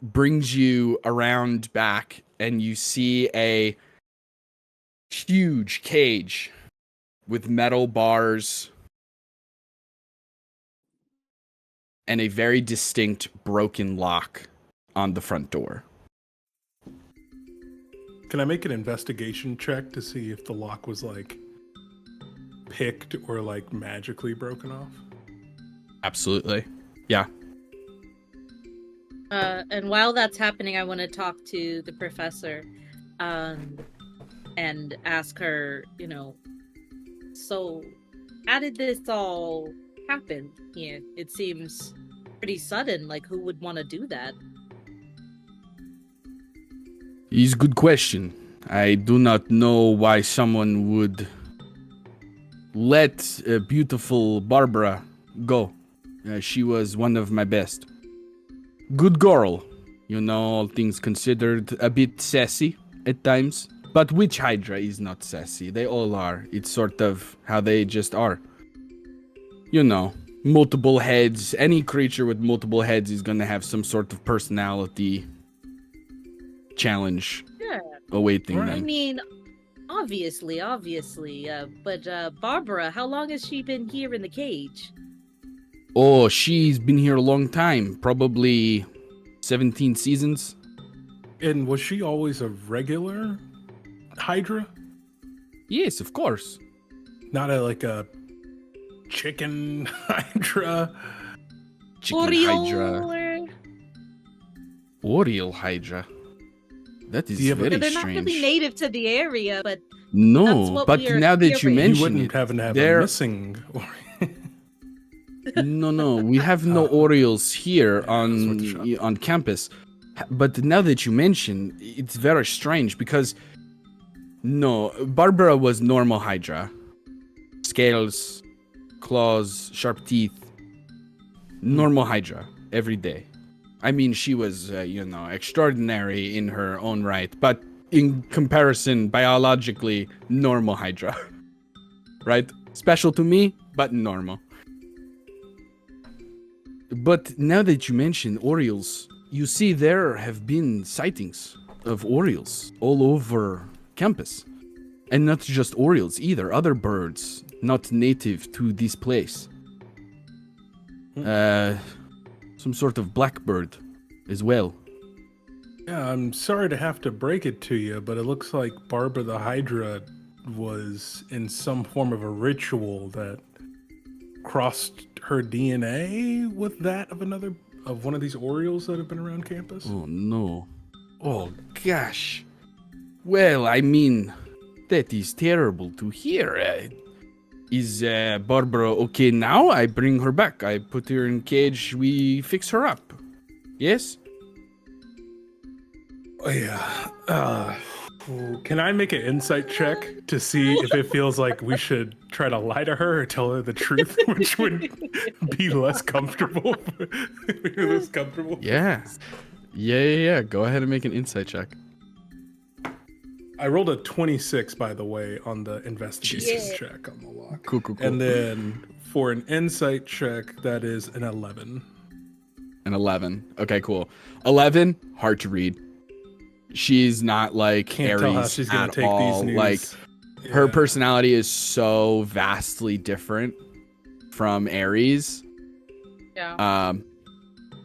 brings you around back, and you see a huge cage with metal bars and a very distinct broken lock on the front door. Can I make an investigation check to see if the lock was like picked or like magically broken off? Absolutely. Yeah. And while that's happening, I want to talk to the professor and ask her, so how did this all happen here? It seems pretty sudden. Like, who would want to do that? It's a good question. I do not know why someone would let beautiful Barbara go. She was one of my best. Good girl. All things considered, a bit sassy at times. But which Hydra is not sassy? They all are. It's sort of how they just are. Multiple heads. Any creature with multiple heads is going to have some sort of personality challenge awaiting them. I mean, obviously. But Barbara, how long has she been here in the cage? Oh, she's been here a long time. Probably 17 seasons. And was she always a regular Hydra? Yes, of course. Not a chicken Hydra? Hydra. Oriole Hydra. That is very They're strange. not really native to the area, but no, but now that you mention you wouldn't it, happen to have a missing. No, we have no Orioles here on campus. But now that you mention, it's very strange because Barbara was normal Hydra. Scales, claws, sharp teeth. Normal Hydra every day. I mean, she was, extraordinary in her own right, but in comparison, biologically, normal Hydra. Right? Special to me, but normal. But now that you mention Orioles, you see there have been sightings of Orioles all over campus. And not just Orioles either, other birds not native to this place. Some sort of blackbird as well. Yeah, I'm sorry to have to break it to you, but it looks like Barbara the Hydra was in some form of a ritual that crossed her DNA with that of one of these Orioles that have been around campus. Oh no. Oh gosh. Well, I mean, that is terrible to hear. Is Barbara okay now? I bring her back. I put her in cage. We fix her up. Yes? Oh, yeah. Can I make an insight check to see if it feels like we should try to lie to her or tell her the truth, which would be less comfortable? Yeah. Yeah. Go ahead and make an insight check. I rolled a 26, by the way, on the investigation check on the lock. Cool. And then for an insight check, that is an 11. An 11. Okay, cool. 11, hard to read. She's not like Can't Aries tell how she's gonna at take all. these news. Like her personality is so vastly different from Aries. Yeah.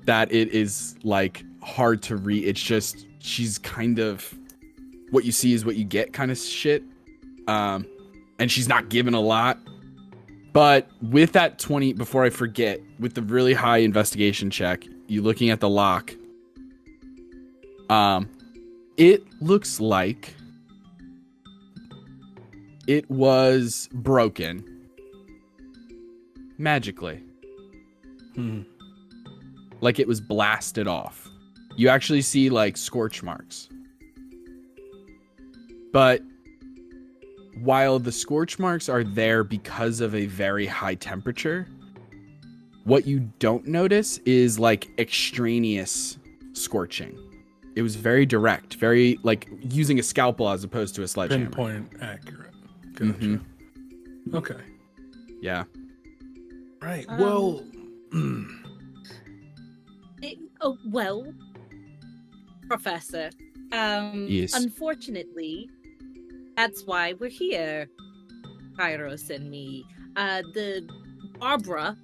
That it is like hard to read. It's just she's kind of what you see is what you get kind of shit. And she's not given a lot. But with that 20, before I forget, with the really high investigation check, you looking at the lock, it looks like it was broken magically. Like it was blasted off. You actually see like scorch marks. But while the scorch marks are there because of a very high temperature, what you don't notice is like extraneous scorching. It was very direct, very like using a scalpel as opposed to a sledgehammer. Pinpoint accurate. Gotcha. Okay. Yeah. Right. Well. Well, Professor. Yes. Unfortunately, that's why we're here. Kairos and me. The Barbara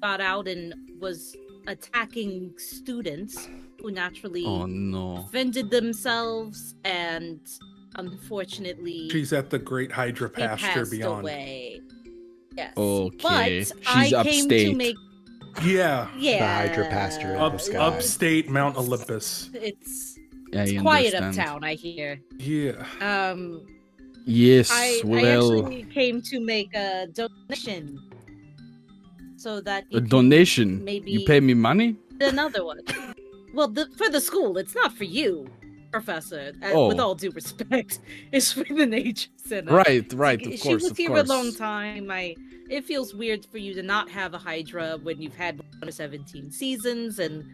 got out and was attacking students who naturally Oh no. defended themselves, and unfortunately, She's at the Great Hydra he pasture passed beyond. away. Yes. Okay. But She's I came upstate. to make Yeah. yeah The Hydra pasture in the sky. Upstate Mount Olympus. It's Yeah, I quiet understand. uptown, I hear. Yeah. Yes, I well, actually came to make a donation so that you a can donation. maybe You pay me money? another one. Well, for the school, it's not for you, Professor. With all due respect, it's for the Nature Center. Right, of She course, was of here course. a long time. It feels weird for you to not have a Hydra when you've had 17 seasons, and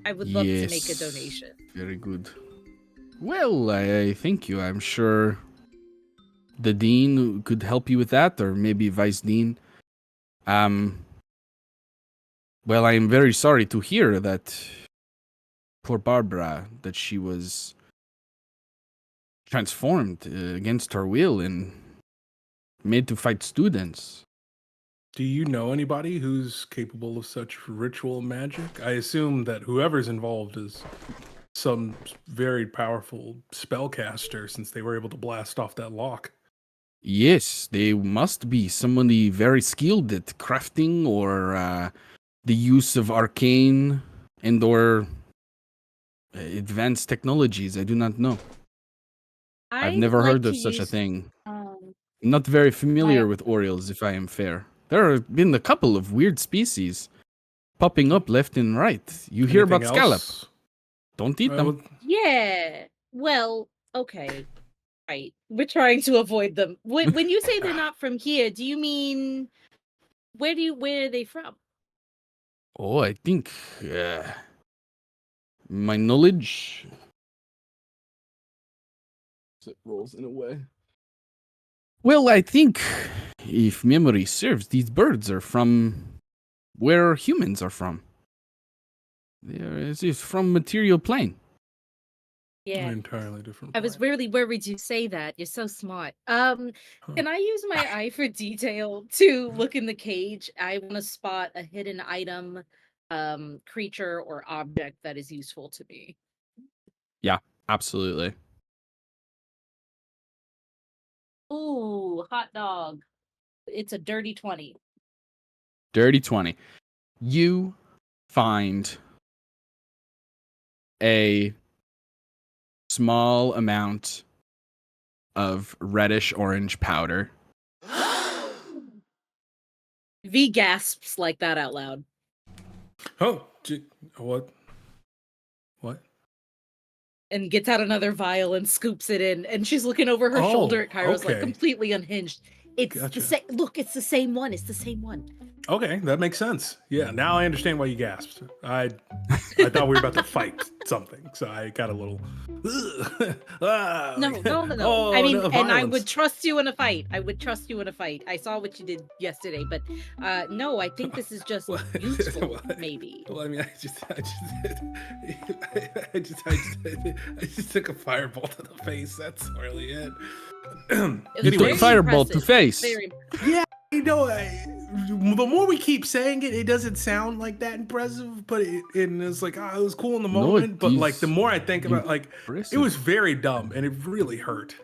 I would love to make a Yes. donation. Very good. Well, I thank you. I'm sure the dean could help you with that, or maybe vice dean. Well, I am very sorry to hear that poor Barbara, that she was transformed against her will and made to fight students. Do you know anybody who's capable of such ritual magic? I assume that whoever's involved is some very powerful spellcaster, since they were able to blast off that lock. Yes, they must be somebody very skilled at crafting or the use of arcane and or advanced technologies. I do not know. I've never heard of such a thing. I'm not very familiar with Orioles, if I am fair. There have been a couple of weird species popping up left and right. You hear Anything about scallop. else? Don't eat them. Yeah. Well, okay. Right. We're trying to avoid them. When you say they're not from here, do you mean where are they from? Oh, I think my knowledge it rolls in a way. Well, I think if memory serves, these birds are from where humans are from. It's from material plane. Yeah. Entirely different. I was really worried you say that. You're so smart. Can I use my eye for detail to look in the cage? I want to spot a hidden item, creature or object that is useful to me. Yeah, absolutely. Ooh, hot dog. It's a dirty 20. Dirty 20. You find a small amount of reddish orange powder. V gasps like that out loud. Oh, what? What? And gets out another vial and scoops it in, and she's looking over her shoulder at Kairos, like completely unhinged. It's the same. Look, it's the same one. It's the same one. Okay, that makes sense. Yeah, now I understand why you gasped. I thought we were about to fight something, so I got a little. No. Oh, I mean, no, and I violence. would trust you in a fight. I saw what you did yesterday, but no, I think this is just useful, maybe. Well, I mean, I just took a fireball to the face. That's really it. You took a fireball to face. Yeah, you know, the more we keep saying it, it doesn't sound like that impressive. But it's like, it was cool in the moment. But like, the more I think about, like, it was very dumb and it really hurt.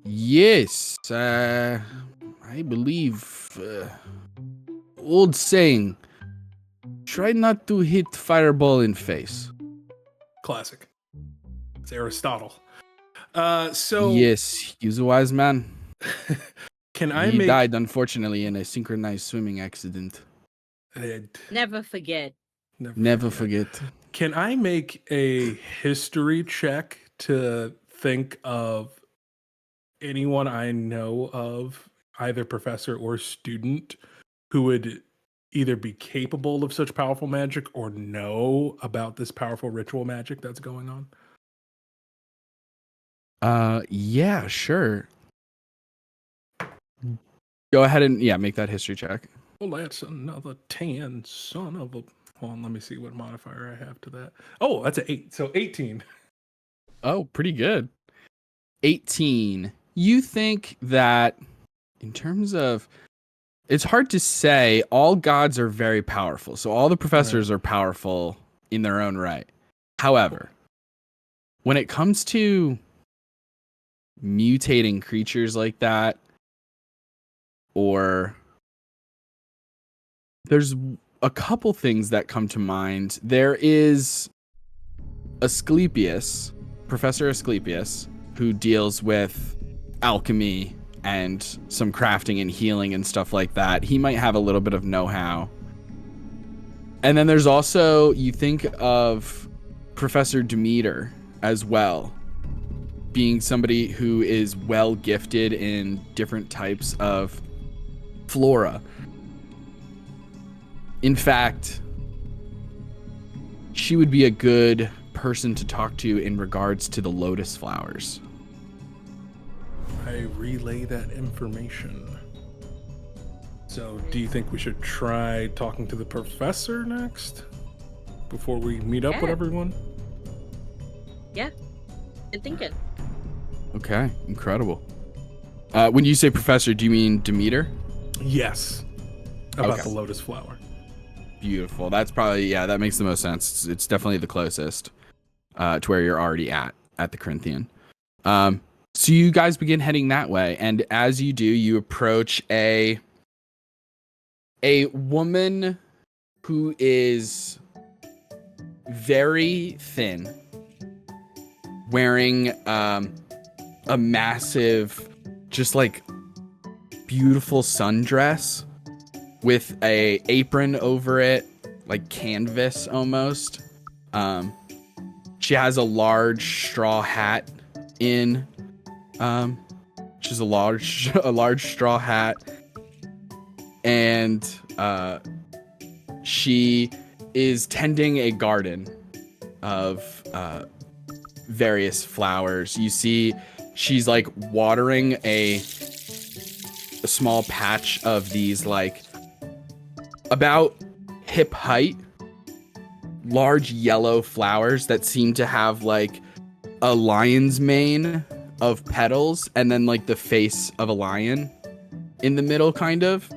Yes, I believe old saying: try not to hit fireball in face. Classic. It's Aristotle. So yes, he's a wise man. He died unfortunately in a synchronized swimming accident. Never forget. Never forget. Can I make a history check to think of anyone I know of, either professor or student, who would either be capable of such powerful magic or know about this powerful ritual magic that's going on? Yeah, sure. Go ahead and make that history check. Well, that's another 10, son of a... Hold on, let me see what modifier I have to that. Oh, that's an 8, so 18. Oh, pretty good. 18. You think that in terms of It's hard to say. All gods are very powerful. So all the professors are powerful in their own right. However, when it comes to mutating creatures like that, or there's a couple things that come to mind. There is Asclepius, Professor Asclepius, who deals with alchemy and some crafting and healing and stuff like that. He might have a little bit of know-how. And then there's also, you think of Professor Demeter as well, being somebody who is well gifted in different types of flora. In fact, she would be a good person to talk to in regards to the lotus flowers. I relay that information. So, do you think we should try talking to the professor next? Before we meet up with everyone? Yeah, good thinking. Okay, incredible. When you say professor, do you mean Demeter? Yes. About the lotus flower. Beautiful. That's probably, that makes the most sense. It's definitely the closest to where you're already at the Corinthian. So you guys begin heading that way, and as you do, you approach a woman who is very thin, wearing a massive, just like beautiful sundress with a apron over it, like canvas almost. She has a large straw hat in. She's a large straw hat, and she is tending a garden of various flowers. You see, she's like watering a small patch of these, like about hip height, large yellow flowers that seem to have like a lion's mane of petals and then like the face of a lion in the middle, kind of.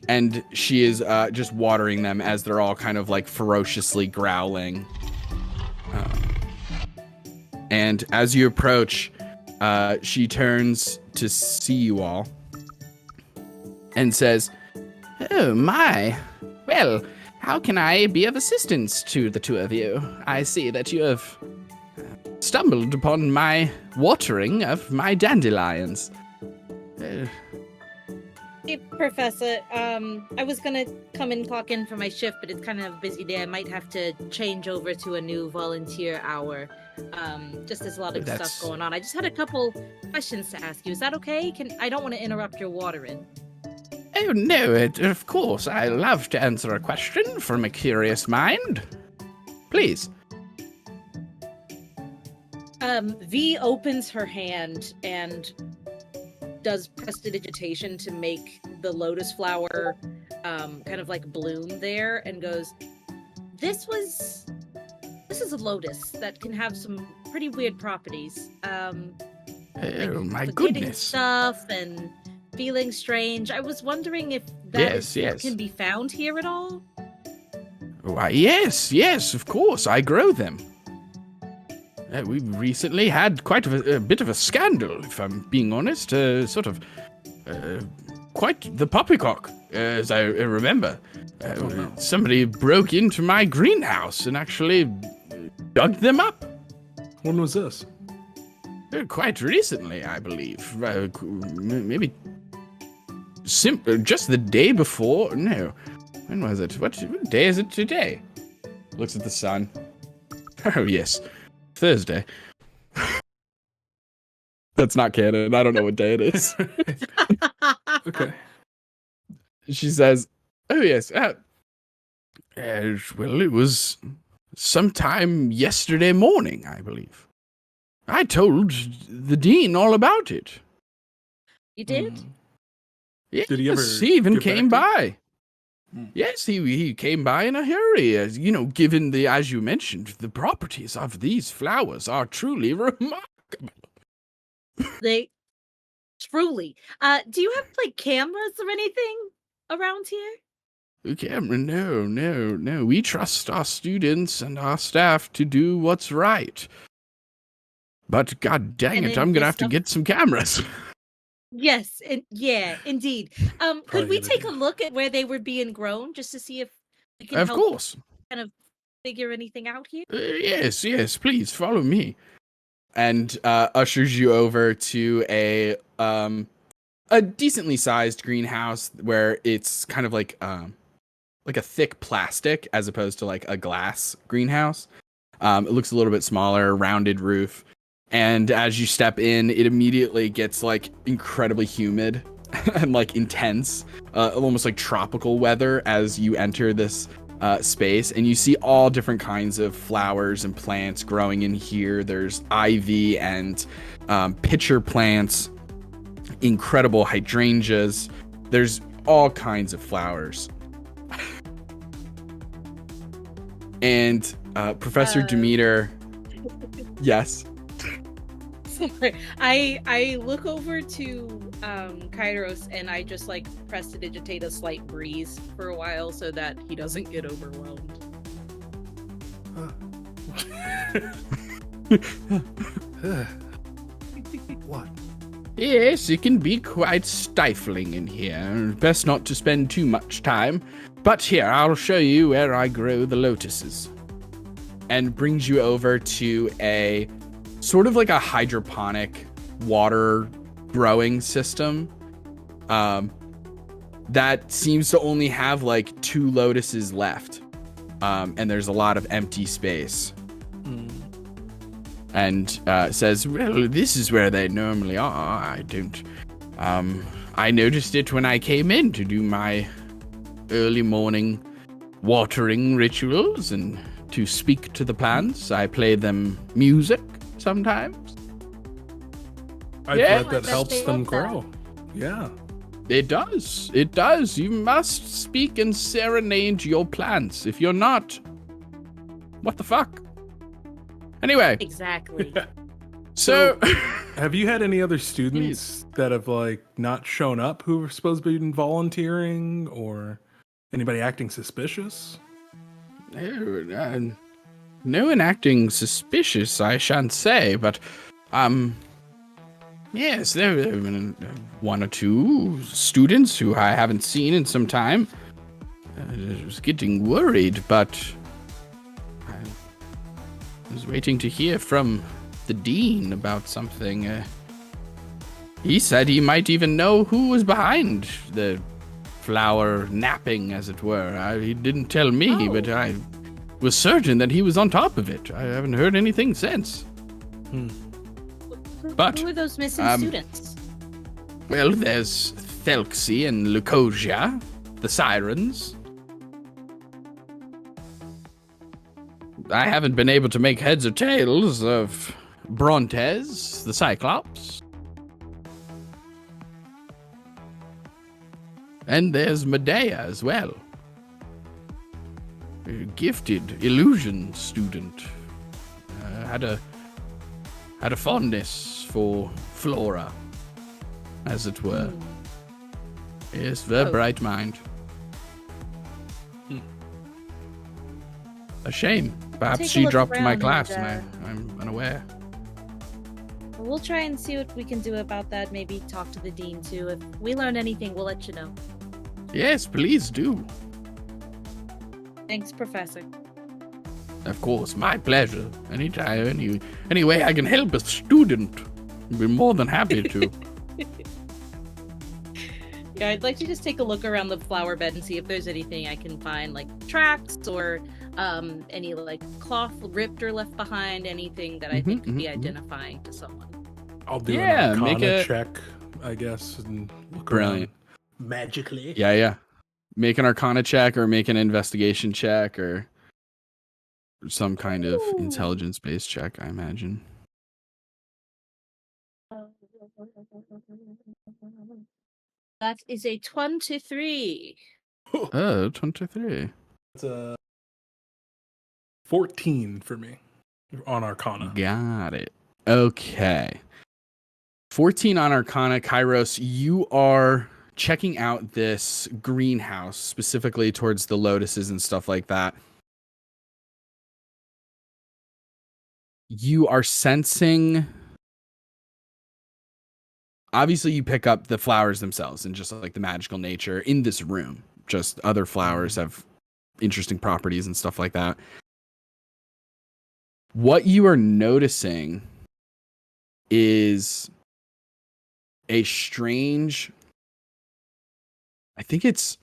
And she is just watering them as they're all kind of like ferociously growling. And as you approach, she turns to see you all and says, "Oh my, well, how can I be of assistance to the two of you? I see that you have stumbled upon my watering of my dandelions." Hey, Professor, I was gonna come and clock in for my shift, but it's kind of a busy day. I might have to change over to a new volunteer hour. Just there's a lot of stuff going on. I just had a couple questions to ask you. Is that okay? I don't want to interrupt your watering. Oh, no, of course. I love to answer a question from a curious mind. Please. V opens her hand and does prestidigitation to make the lotus flower kind of like bloom there, and goes, This is a lotus that can have some pretty weird properties. Oh, my forgetting goodness. Stuff and feeling strange. I was wondering if that can be found here at all? Why, yes, of course. I grow them. We recently had quite a bit of a scandal, if I'm being honest. Quite the poppycock, as I remember. Somebody broke into my greenhouse and actually dug them up. When was this? Quite recently, I believe. Maybe just the day before. No. When was it? What day is it today? Looks at the sun. Oh, yes. Thursday. That's not canon. I don't know what day it is. Okay. She says, "Oh, yes. Well, it was sometime yesterday morning, I believe. I told the dean all about it." You did? Yes, Did he ever he even get came back by. Yes, he came by in a hurry. As you know, given as you mentioned, the properties of these flowers are truly remarkable. They truly. Do you have like cameras or anything? around here? Cameron, no. We trust our students and our staff to do what's right. But god dang And it, then I'm gonna this have to stuff- get some cameras. Yes, yeah, indeed. Could Probably we good take idea. a look at where they were being grown just to see if we can Of help course. kind of figure anything out here? Yes, please follow me. And ushers you over to a decently sized greenhouse where it's kind of like a thick plastic as opposed to like a glass greenhouse. It looks a little bit smaller, rounded roof. And as you step in, it immediately gets like incredibly humid and like intense, almost like tropical weather as you enter this space. And you see all different kinds of flowers and plants growing in here. There's ivy and pitcher plants, incredible hydrangeas. There's all kinds of flowers. And Professor Demeter, yes. Sorry. I look over to Kairos and I just like prestidigitate a slight breeze for a while so that he doesn't get overwhelmed. What? Yes, it can be quite stifling in here. Best not to spend too much time. But here, I'll show you where I grow the lotuses. And brings you over to a sort of like a hydroponic water growing system. That seems to only have like 2 lotuses left. And there's a lot of empty space. And says, well, this is where they normally are. I noticed it when I came in to do my early morning watering rituals and to speak to the plants. I play them music sometimes. I've read that helps them grow. Yeah. It does. You must speak and serenade your plants. If you're not, what the fuck? Anyway. Exactly. So, have you had any other students that have like not shown up who were supposed to be volunteering, or anybody acting suspicious? No one acting suspicious, I shan't say, but yes, there have been 1 or 2 students who I haven't seen in some time. I was getting worried, but I was waiting to hear from the dean about something. He said he might even know who was behind the flower napping, as it were. He didn't tell me, but I was certain that he was on top of it. I haven't heard anything since. But who are those missing students? Well, there's Thelxie and Lucosia, the sirens. I haven't been able to make heads or tails of Brontes, the Cyclops. And there's Medea as well. A gifted illusion student. Had a fondness for Flora, as it were. Yes, very bright mind. A shame. Perhaps she dropped my class and I'm unaware. We'll try and see what we can do about that. Maybe talk to the dean too. If we learn anything, we'll let you know. Yes, please do. Thanks, Professor. Of course, my pleasure. Anytime, any way I can help a student, I'd be more than happy to. Yeah, I'd like to just take a look around the flower bed and see if there's anything I can find, like tracks or any like cloth ripped or left behind, anything that I think could be identifying to someone. I'll do an Arcana check, I guess, and look around magically. Yeah. Make an Arcana check or make an investigation check or some kind of intelligence-based check, I imagine. That is a 23. Oh, 23. It's a 14 for me on Arcana. Got it. Okay. 14 on Arcana. Kairos, you are checking out this greenhouse, specifically towards the lotuses and stuff like that, you are sensing... Obviously, you pick up the flowers themselves and just like the magical nature in this room. Just other flowers have interesting properties and stuff like that. What you are noticing is a strange... I think it's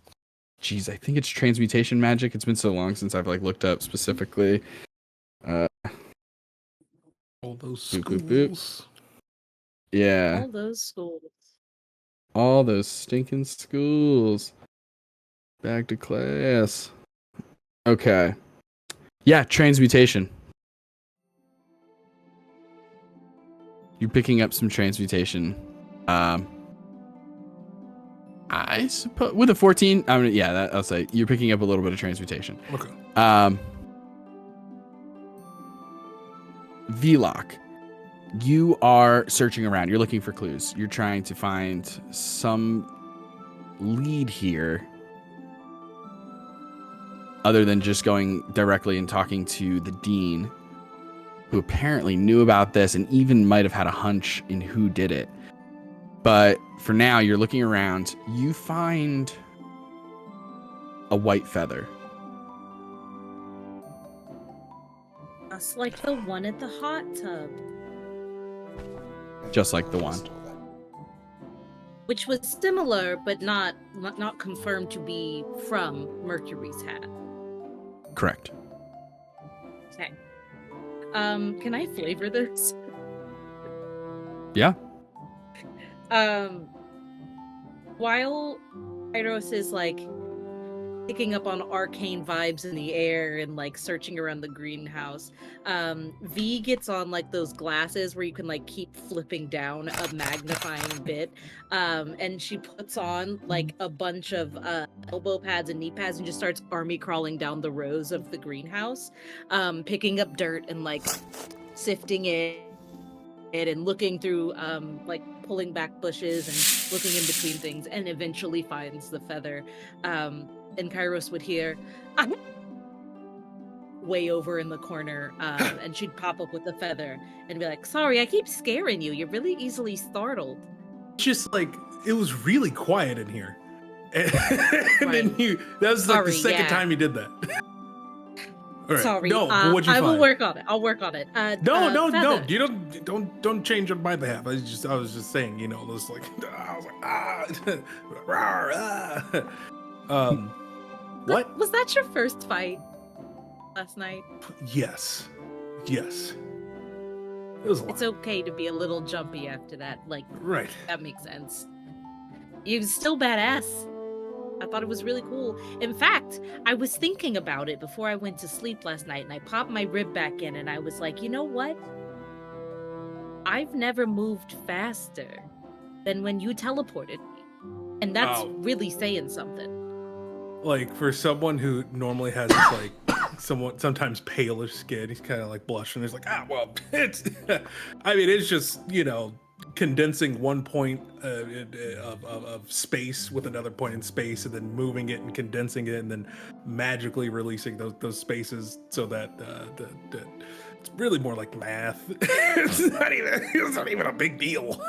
transmutation magic. It's been so long since I've like looked up specifically. All those schools. Boop, boop, boop. Yeah. All those schools. All those stinking schools. Back to class. Okay. Yeah, transmutation. You're picking up some transmutation. I suppose with a 14, I'll say you're picking up a little bit of transmutation. Okay. Vlock, you are searching around. You're looking for clues. You're trying to find some lead here, other than just going directly and talking to the dean, who apparently knew about this and even might have had a hunch in who did it. But for now, you're looking around. You find a white feather. Just like the one at the hot tub. Just like the one. Which was similar, but not confirmed to be from Mercury's hat. Correct. Okay. Can I flavor this? Yeah. While Kairos is like picking up on arcane vibes in the air and like searching around the greenhouse, V gets on like those glasses where you can like keep flipping down a magnifying bit, and she puts on like a bunch of elbow pads and knee pads and just starts army crawling down the rows of the greenhouse, picking up dirt and like sifting it and looking through like pulling back bushes and looking in between things, and eventually finds the feather. And Kairos would hear way over in the corner, and she'd pop up with the feather and be like, "Sorry, I keep scaring you. You're really easily startled." Just like it was really quiet in here, and then that was like the second time you did that. All right. Sorry. No, what'd you I find? will work on it. I'll work on it. No. You don't change on my behalf. I was just saying, it was like I was like what? Was that your first fight last night? Yes. It was a lot. It's okay to be a little jumpy after that. Like, right. That makes sense. You're still badass. I thought it was really cool. In fact, I was thinking about it before I went to sleep last night, and I popped my rib back in, and I was like, you know what? I've never moved faster than when you teleported me. And that's really saying something. Like, for someone who normally has this, like, sometimes paler skin, he's kind of like blushing. He's like, it's, I mean, it's just, condensing one point of space with another point in space, and then moving it and condensing it, and then magically releasing those spaces so that it's really more like math. It's not even a big deal.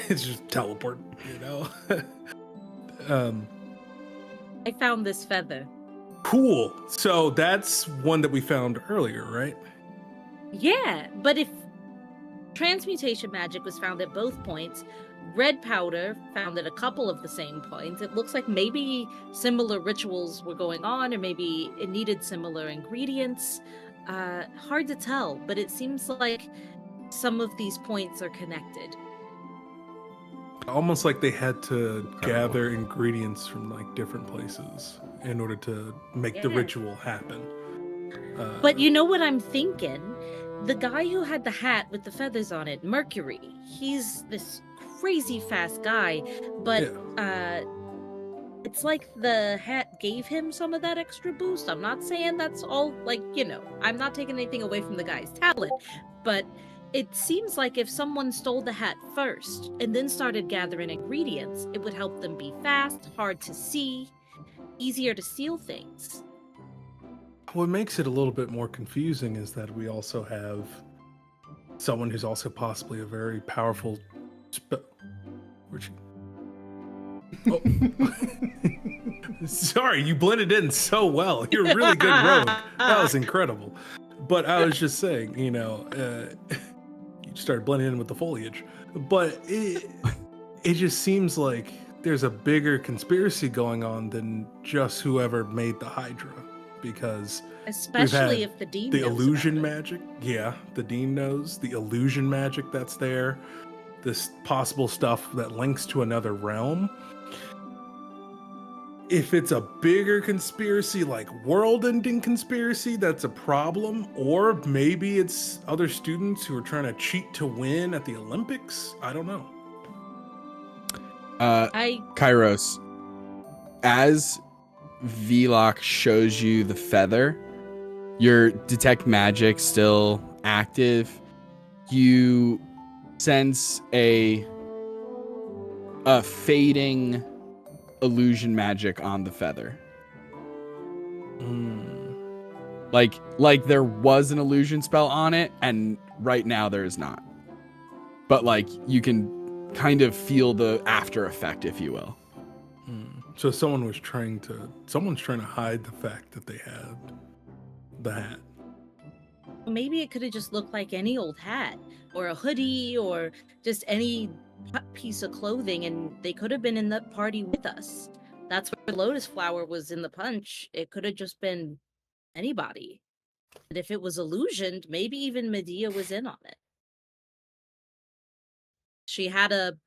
It's just teleport, I found this feather. Cool. So that's one that we found earlier, right? Yeah, but if transmutation magic was found at both points, red powder found at a couple of the same points, it looks like maybe similar rituals were going on, or maybe it needed similar ingredients. Hard to tell, but it seems like some of these points are connected. Almost like they had to gather ingredients from like different places in order to make the ritual happen. But you know what I'm thinking? The guy who had the hat with the feathers on it, Mercury, he's this crazy fast guy, but it's like the hat gave him some of that extra boost. I'm not saying that's all, like, I'm not taking anything away from the guy's talent, but It seems like if someone stole the hat first and then started gathering ingredients, it would help them be fast, hard to see, easier to steal things. What makes it a little bit more confusing is that we also have someone who's also possibly a very powerful Where'd she... Oh. Sorry, you blended in so well. You're a really good rogue. That was incredible. But I was just saying, you started blending in with the foliage. But it just seems like there's a bigger conspiracy going on than just whoever made the Hydra. Because especially if the Dean the knows illusion about it. magic. Yeah, the Dean knows. The illusion magic that's there. This possible stuff that links to another realm. If it's a bigger conspiracy, like world-ending conspiracy, that's a problem. Or maybe it's other students who are trying to cheat to win at the Olympics. I don't know. Kairos, as Vlock shows you the feather, your detect magic still active. You sense a fading illusion magic on the feather. Like there was an illusion spell on it, and right now there is not. But like you can kind of feel the after effect, if you will. So someone's trying to hide the fact that they had the hat. Maybe it could have just looked like any old hat or a hoodie or just any piece of clothing, and they could have been in the party with us. That's where Lotus Flower was in the punch. It could have just been anybody. And if it was illusioned, maybe even Medea was in on it. She had a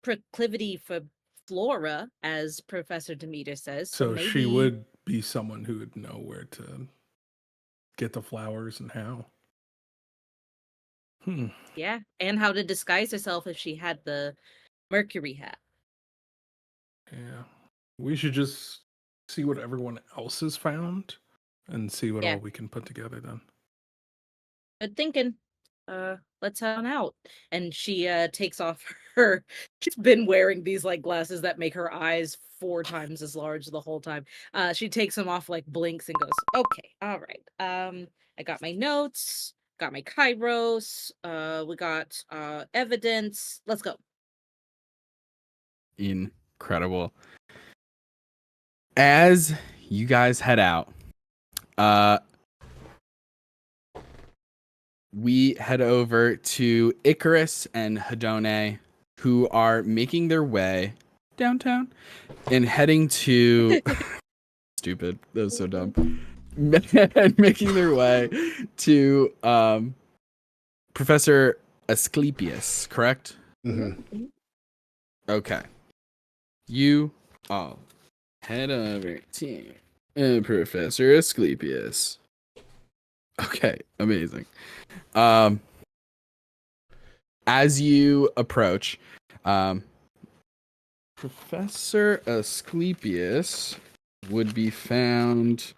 proclivity for flora, as Professor Demeter says. So maybe... she would be someone who would know where to get the flowers and how. Yeah, and how to disguise herself if she had the Mercury hat. Yeah. We should just see what everyone else has found and see what all we can put together then. Good thinking. Let's head on out. And she takes off her... She's been wearing these like glasses that make her eyes 4 times as large the whole time. She takes them off, like blinks and goes, okay, all right. I got my notes, got my Kairos, we got evidence. Let's go. Incredible. As you guys head out, we head over to Icarus and Hedone, who are making their way downtown and heading to stupid, that was so dumb. And making their way to Professor Asclepius, correct? Mm-hmm. Okay. You all head over to Professor Asclepius. Okay, amazing. As you approach, Professor Asclepius would be found.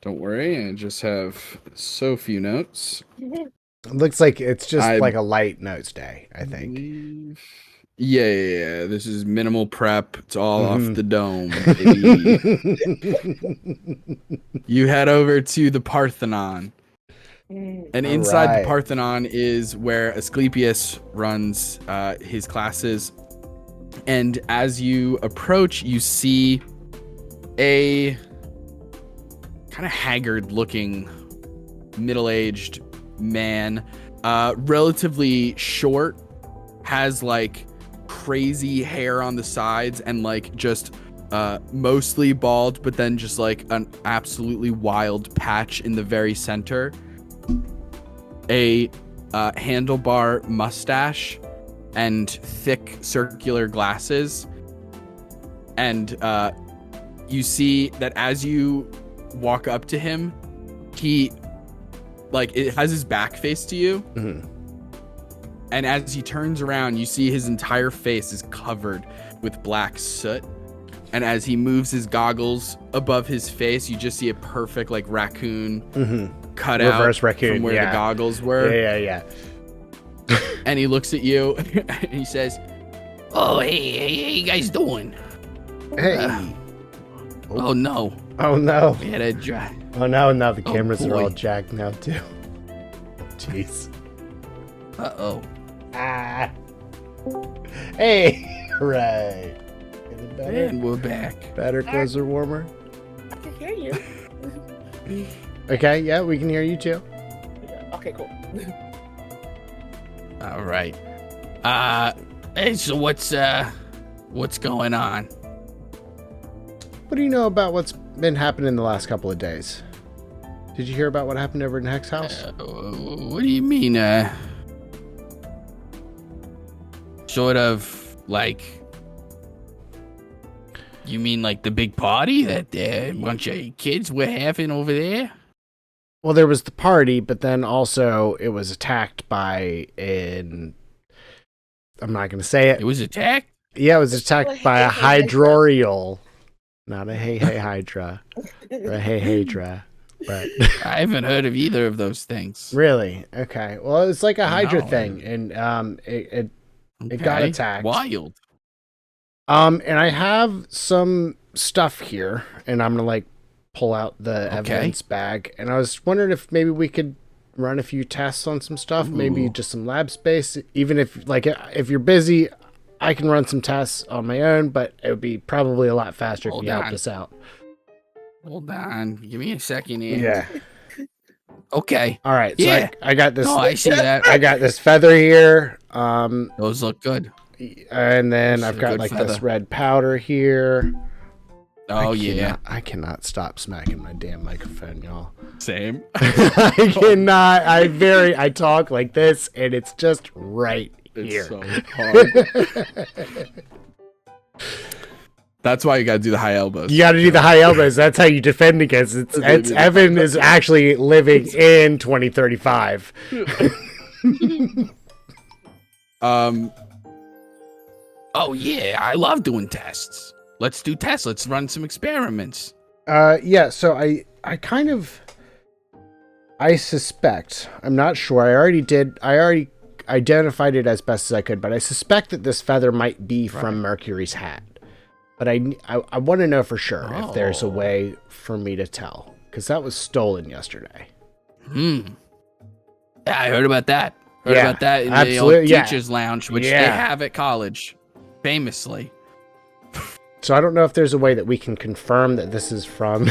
Don't worry, I just have so few notes. It looks like it's just like a light notes day, I think. Yeah. This is minimal prep. It's all off the dome. You head over to the Parthenon. And inside the Parthenon is where Asclepius runs his classes. And as you approach, you see a kind of haggard-looking, middle-aged man, relatively short, has like crazy hair on the sides and like just mostly bald, but then just like an absolutely wild patch in the very center. A handlebar mustache and thick circular glasses. And you see that as you walk up to him, he it has his back face to you. Mm-hmm. And as he turns around, you see his entire face is covered with black soot. And as he moves his goggles above his face, you just see a perfect like raccoon cut Reverse out raccoon, from where yeah. the goggles were. Yeah. And he looks at you and he says, "Oh, hey, how you guys doing? Hey. Oh no, Oh no. we had a dry." Oh no, now the Oh, cameras are all boy. jacked now too. Jeez. Uh-oh. Ah. Hey. Right. Is it better? And we're back. Better, closer, warmer. I can hear you. Okay, yeah, we can hear you too. Okay, cool. All right. Hey, so what's going on? What do you know about what's been happening the last couple of days? Did you hear about what happened over in Heck's house? What do you mean, sort of like, you mean like the big party that a bunch of kids were having over there? Well, there was the party, but then also it was attacked by I'm not going to say it. It was attacked? Yeah, it was attacked by a hydrorial. Not a hey hydra. Or a hey hydra. But I haven't heard of either of those things. really? Okay. Well, it's like a hydra No. thing, and it Okay. got attacked. Wild. And I have some stuff here, and I'm gonna like pull out the evidence bag, and I was wondering if maybe we could run a few tests on some stuff, maybe Ooh. just some lab space. Even if you're busy, I can run some tests on my own, but it would be probably a lot faster if Hold you helped on. us out. Hold on. Give me a second here. Yeah. Okay. All right. So Yeah. I got this. No, I see that. I got this feather here. Those look good. And then This I've is a got good like feather. this red powder here. Oh, yeah. I cannot stop smacking my damn microphone, y'all. Same. I cannot. I talk like this, and it's just right here. It's so hard. That's why you gotta do the high elbows. You got to do the high elbows. That's how you defend against it. It's Evan is actually living in 2035. Oh yeah, I love doing tests. Let's do tests. Let's run some experiments. Yeah. So I suspect. I'm not sure. I already identified it as best as I could, but I suspect that this feather might be from Mercury's hat. But I want to know for sure if there's a way for me to tell, because that was stolen yesterday. Yeah, I heard about that. Heard Yeah, about that in absolutely, the yeah. old teachers' lounge, which they Yeah. have at college, famously. So I don't know if there's a way that we can confirm that this is from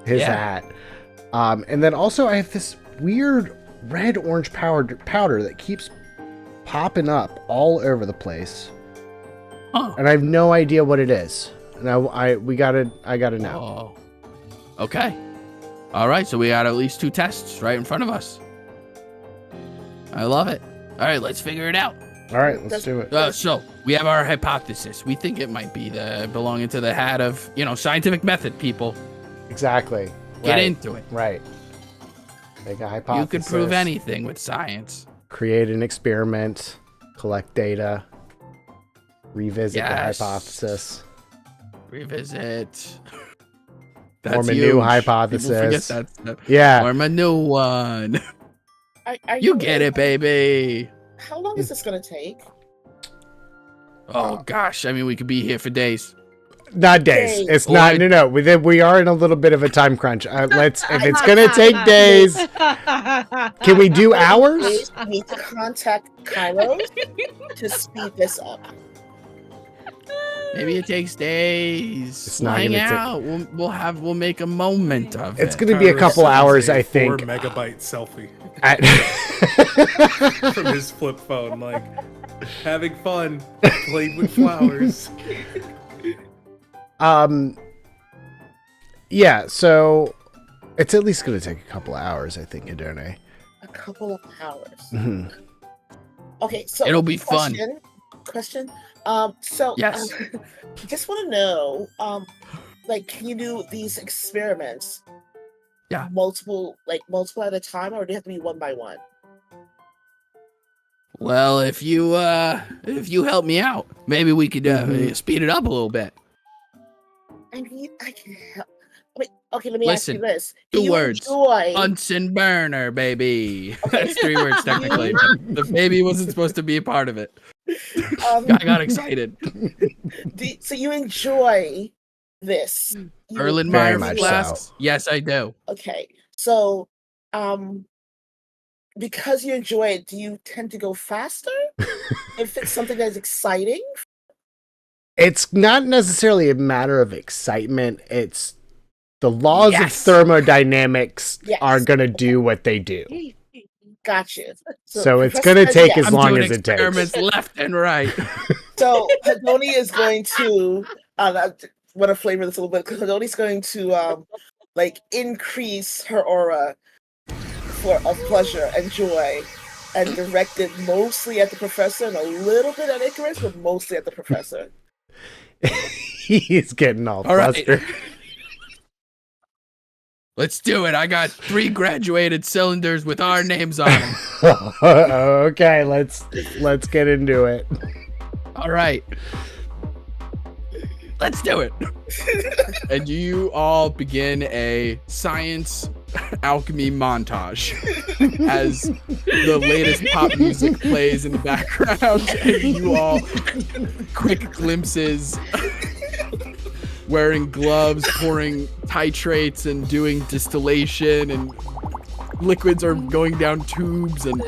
his hat. And then also I have this weird red-orange powder that keeps popping up all over the place. Oh. And I have no idea what it is. And I gotta know. Oh. Okay. All right, so we got at least 2 tests right in front of us. I love it. All right, let's figure it out. All right, let's do it. So we have our hypothesis. We think it might be belonging to the hat of, scientific method people. Exactly. Get Right. into it. Right. Make a hypothesis. You could prove anything with science. Create an experiment. Collect data. Revisit Yes. the hypothesis. Revisit. Form a new huge. hypothesis. People forget that stuff. Yeah. Form a new one. Are You get it, baby. How long is this going to take? Oh gosh, I mean, we could be here for days. Not days. Days. It's not. No. We are in a little bit of a time crunch. If it's gonna take days, can we do hours? Please need to contact Cairo to speed this up. Maybe it takes days. It's not Hang gonna take- out. We'll make a moment of It's it. gonna be a Kairos couple sends hours, a I think. 4-megabyte selfie At- from his flip phone, like having fun, played with flowers. Yeah. So it's at least gonna take a couple hours, I think, Adone. A couple of hours. Mhm. Okay, so It'll be fun. Question. So Yes. just want to know, can you do these experiments? Yeah. Multiple at a time, or do they have to be one by one? Well, if you help me out, maybe we could speed it up a little bit. I mean, I can help. Okay, let me Listen, ask you this. two Do you words. enjoy Bunsen burner, baby. Okay. That's 3 words technically. But the baby wasn't supposed to be a part of it. um, I got excited. so you enjoy this? Erlenmeyer Very much flasks? so. Yes, I do. Okay. So, because you enjoy it, do you tend to go faster if it's something that's exciting? It's not necessarily a matter of excitement. It's the laws of Yes. thermodynamics Yes. are going to do what they do. Gotcha. So it's Professor going to says take yes. as long doing as it takes. experiments left and right. So Hedoni is going to I want to flavor this a little bit. Hedoni's going to increase her aura of pleasure and joy, and direct it mostly at the professor and a little bit at Icarus, but mostly at the professor. He's getting all right. flustered. Let's do it. I got 3 graduated cylinders with our names on them. Okay, let's get into it. All right. Let's do it. And you all begin a science alchemy montage as the latest pop music plays in the background, and you all quick glimpses wearing gloves, pouring titrates and doing distillation, and liquids are going down tubes, and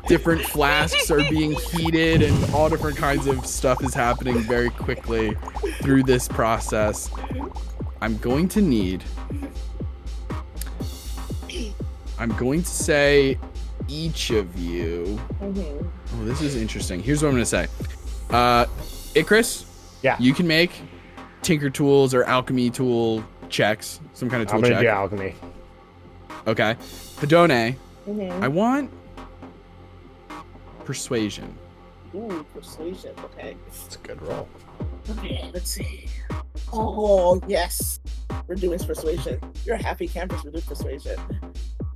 different flasks are being heated, and all different kinds of stuff is happening very quickly through this process. I'm going to say each of you. Oh, this is interesting. Here's what I'm going to say. Icarus, Yeah. you can make tinker tools or alchemy tool checks, some kind of tool I'm going to check. do alchemy. Okay. Hedone, Mm-hmm. I want persuasion. Ooh, persuasion. Okay. It's a good roll. Okay, let's see. Oh, yes. We're doing persuasion. You're a happy campus. We're doing persuasion.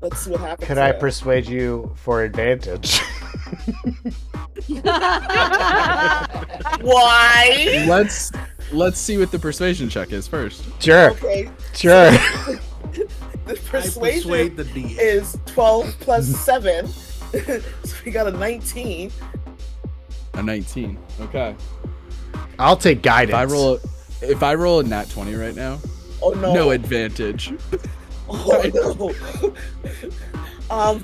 Let's see what happens. Could I there. persuade you for advantage? Why? Let's see what the persuasion check is first. Sure. Okay. Sure. The I persuasion persuade the D. is 12 plus 7. So we got a 19. A 19. Okay. I'll take guidance. If I roll a nat 20 right now, Oh no. no advantage. Oh no.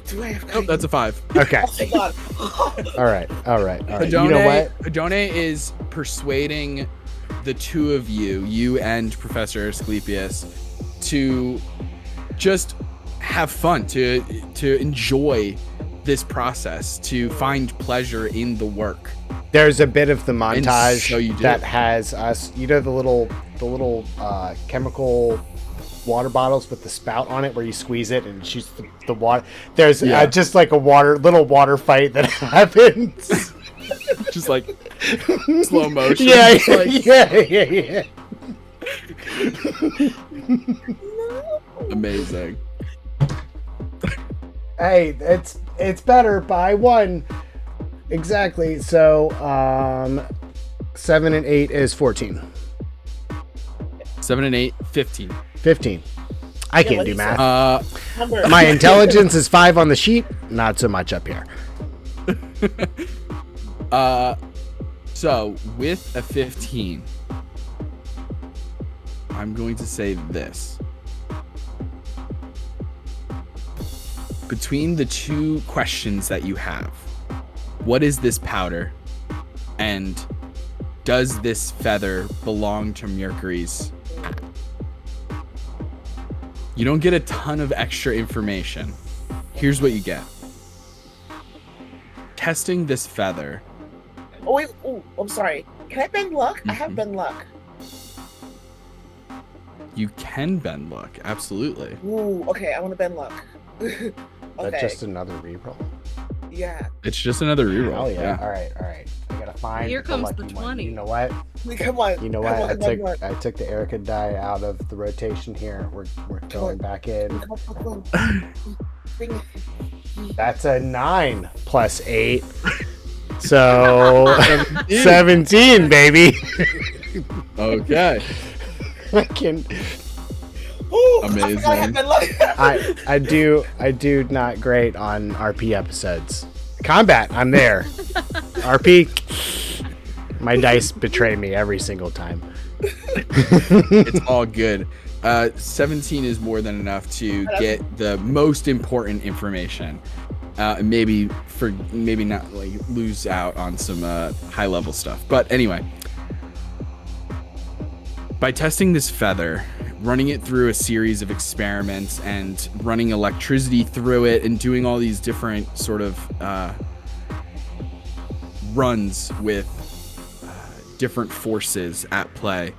Do I have Oh, that's a 5. Okay. Oh my god. All right. Hedone, You know what? Hedone is persuading the two of you and Professor Asclepius, to just have fun, to enjoy this process, to find pleasure in the work. There's a bit of the montage so you do. that has us, the little chemical water bottles with the spout on it where you squeeze it and shoots the water. There's just like a little water fight that happens. Just like slow motion. Yeah, Just like, yeah. amazing. Hey, it's better by 1. Exactly. So 7 and 8 is 14. 7 and 8, 15. 15. I can't do math. Number. My intelligence is 5 on the sheet, not so much up here. So with a 15, I'm going to say this. Between the 2 questions that you have, what is this powder? And does this feather belong to Mercury's hat? You don't get a ton of extra information. Here's what you get. Testing this feather. Oh wait. Oh, I'm sorry. Can I bend luck? I have bend luck. You can bend luck, absolutely. Ooh. Okay. I want to bend luck. Okay. That's just another reroll. Yeah. It's just another reroll. Oh yeah. All right. I gotta find. Here comes the lucky one. 20. You know what? Come on. You know come what? on, I took the Erica die out of the rotation here. We're going back in. Come on. Bring it. That's a 9 plus 8. So 17, baby. Okay. I can. Amazing. I had been lucky. I do not great on RP episodes. Combat, I'm there. RP, my dice betray me every single time. It's all good. 17 is more than enough to get the most important information. Maybe not like lose out on some high level stuff. But anyway, by testing this feather, running it through a series of experiments and running electricity through it and doing all these different sort of runs with different forces at play,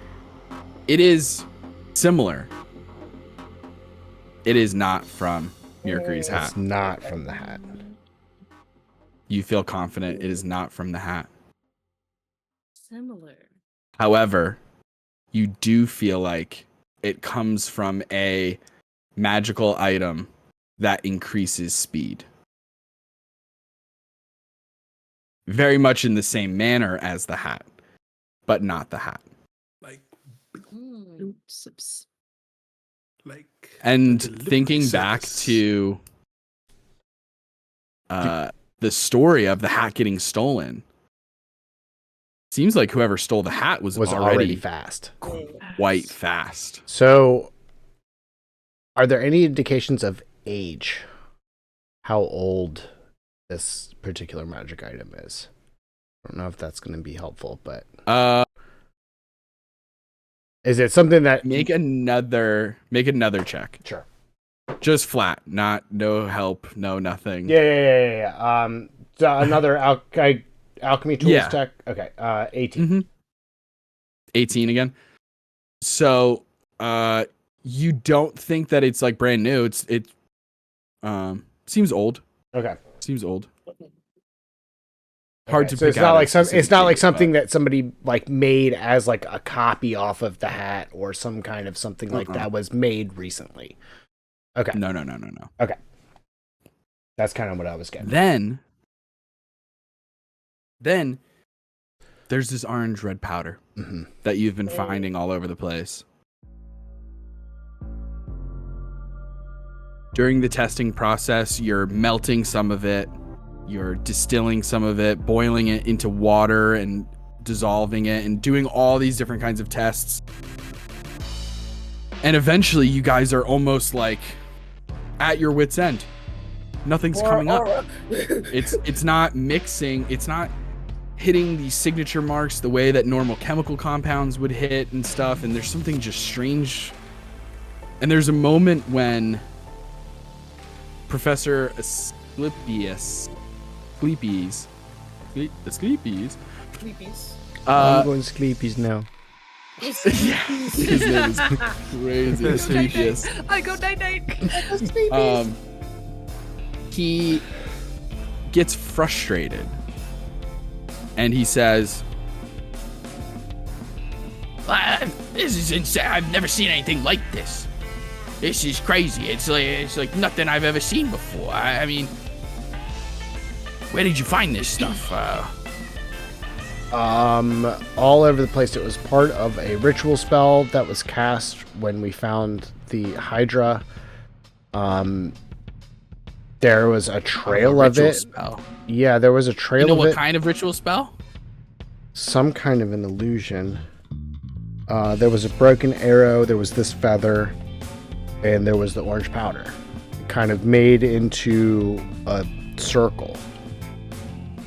it is similar. It is not from Mercury's hat. It's not from the hat. You feel confident it is not from the hat. Similar. However, you do feel like it comes from a magical item that increases speed. Very much in the same manner as the hat, but not the hat. Like, Oops. like. And delivery thinking back service. to the story of the hat getting stolen, seems like whoever stole the hat was already fast. Quite fast. So, are there any indications of age? How old this particular magic item is? I don't know if that's going to be helpful, but is it something that make another check? Sure. Just flat, no help, no nothing. Yeah. So another alchemy tools Yeah. tech. Okay, 18. Mm-hmm. 18 again. So, you don't think that it's like brand new. It seems old. Okay. Seems old. Hard to So pick it's not out. like It's not like something that somebody like made as like a copy off of the hat or some kind of something like that was made recently. Okay. No. Okay. That's kind of what I was getting. Then there's this orange red powder that you've been finding all over the place. During the testing process, you're melting some of it, you're distilling some of it, boiling it into water and dissolving it and doing all these different kinds of tests. And eventually you guys are almost like at your wit's end. Nothing's coming up. It's not mixing, it's not hitting the signature marks the way that normal chemical compounds would hit and stuff, and there's something just strange. And there's a moment when Professor Asclepius, Sleepies. I'm going sleepies now. his name is crazy, Asclepius. I go night. He gets frustrated and he says, This is insane. I've never seen anything like this. This is crazy. It's like nothing I've ever seen before. I mean, where did you find this stuff? All over the place. It was part of a ritual spell that was cast when we found the Hydra. There was a trail of it. Spell. Yeah, there was a trail You know of what it. kind of ritual spell? Some kind of an illusion. There was a broken arrow, there was this feather, and there was the orange powder. Kind of made into a circle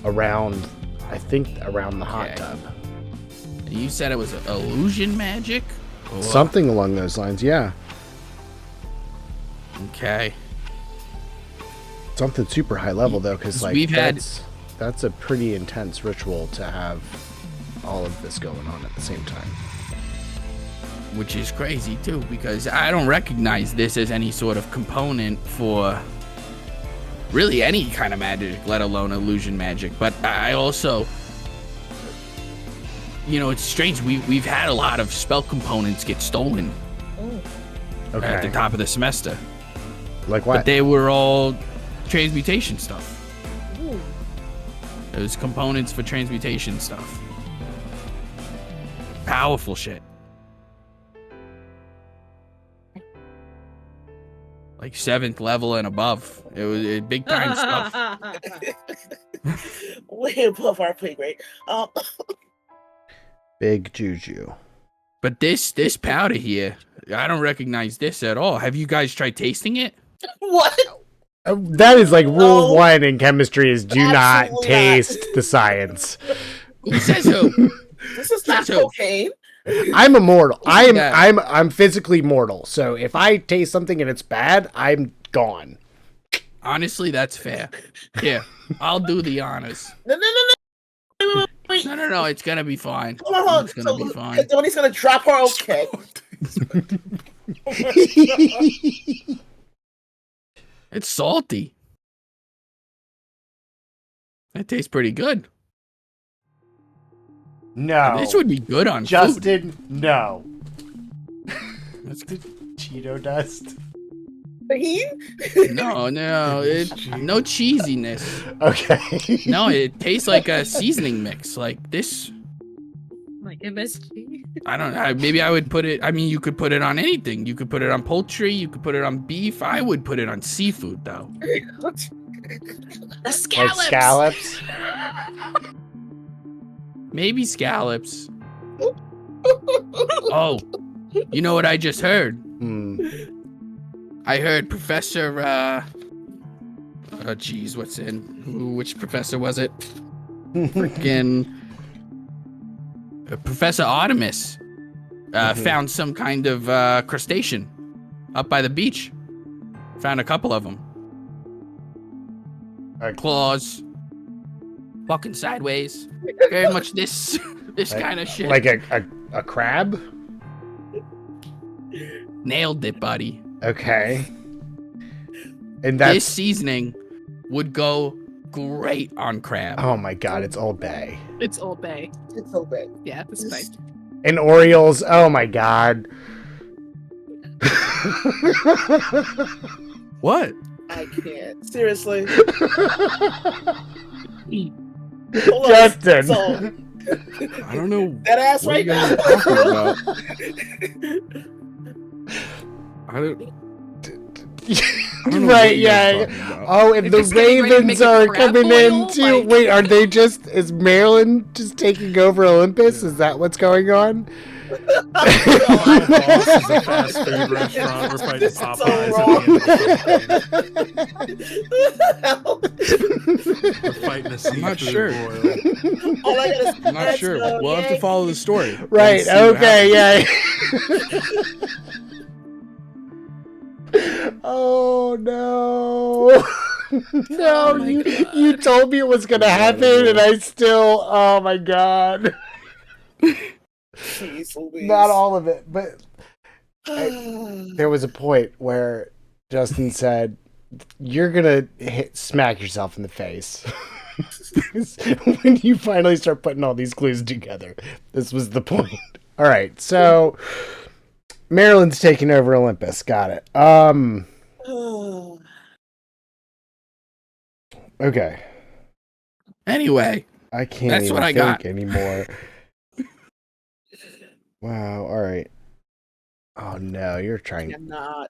around, I think, around the hot Okay. tub. You said it was illusion magic? Or- Something along those lines, yeah. Okay. Something super high level, though, because like, We've had- that's a pretty intense ritual to have all of this going on at the same time. Which is crazy too, because I don't recognize this as any sort of component for really any kind of magic, let alone illusion magic. But I also, it's strange. We've had a lot of spell components get stolen at the Okay. top of the semester, Like what? but they were all transmutation stuff. It was components for transmutation stuff. Powerful shit. like 7th level and above. It was big time stuff. Way above our pay grade. Big juju. But this powder here, I don't recognize this at all. Have you guys tried tasting it? What? That is like rule No. 1 in chemistry is do not Absolutely taste not. the science. Who says who? This is not So- cocaine. I'm immortal. Yeah. I'm physically mortal. So if I taste something and it's bad, I'm gone. Honestly, that's fair. Here, I'll do the honors. No. Wait. No, it's gonna be fine. Hold on. It's gonna be fine. Donnie's gonna drop her. Okay. It's salty. That tastes pretty good. No. This would be good on food. Justin, no. That's good. Cheeto dust. No, it's no cheesiness. Okay. No, it tastes like a seasoning mix. Like this. Like MSG. I don't know. Maybe I would put it. I mean, you could put it on anything. You could put it on poultry. You could put it on beef. I would put it on seafood, though. The scallops. Like scallops. Maybe scallops. Oh, you know what I just heard? I heard Professor. Oh, geez, what's in? Which professor was it? Freaking Professor Artemis found some kind of crustacean up by the beach. Found a couple of them. Claws, walking sideways. Very much this kind of shit. Like a crab? Nailed it, buddy. Okay. And that's This seasoning would go great on crab. oh my god, it's Old Bay. It's Old Bay. It's so bad. Yeah, that's right. And Orioles, oh my god. What? I can't. Seriously. Justin. So, I don't know. that ass What are right you guys now. talking about? I don't know Right, what you guys yeah. are talking about. Oh, and They're the just getting ready to Ravens make a are crab coming in boil, too. like- Wait, are they just is Maryland just taking over Olympus? Is that what's going on? My boss is a fast food restaurant. We're fighting This is so Popeyes at the end of something. We're fighting a seafood not sure. boil. All I gotta say, I'm not let's sure. go, We'll have to Yankees. follow the story. and Right, see what okay, happens. yeah. Oh no. No, Oh my you told me it was gonna happen and I still oh my god. Jeez Louise. Not all of it, but there was a point where Justin said, "You're gonna smack yourself in the face." When you finally start putting all these clues together, this was the point. All right, so Maryland's taking over Olympus. Got it. Okay. Anyway, I can't That's even what I think got. anymore. Wow. All right. Oh no, you're trying. cannot.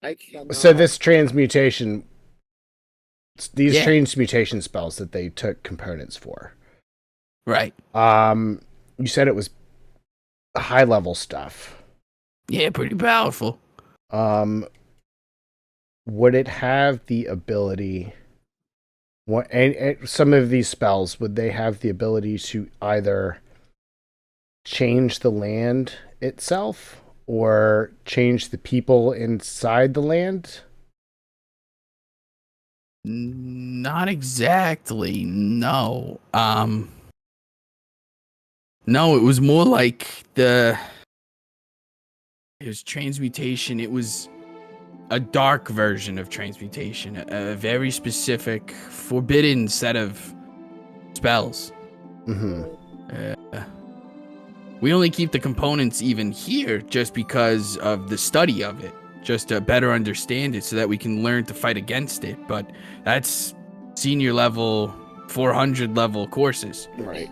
I cannot. So this transmutation, these Yeah. transmutation spells that they took components for. right. You said it was high level stuff. Yeah, pretty powerful. Would it have the ability? What and some of these spells would they have the ability to either change the land itself or change the people inside the land? Not exactly. No. No, it was more like it was transmutation. It was a dark version of transmutation, a very specific, forbidden set of spells. Mm-hmm. We only keep the components even here just because of the study of it, just to better understand it so that we can learn to fight against it. But that's senior level, 400 level courses. Right.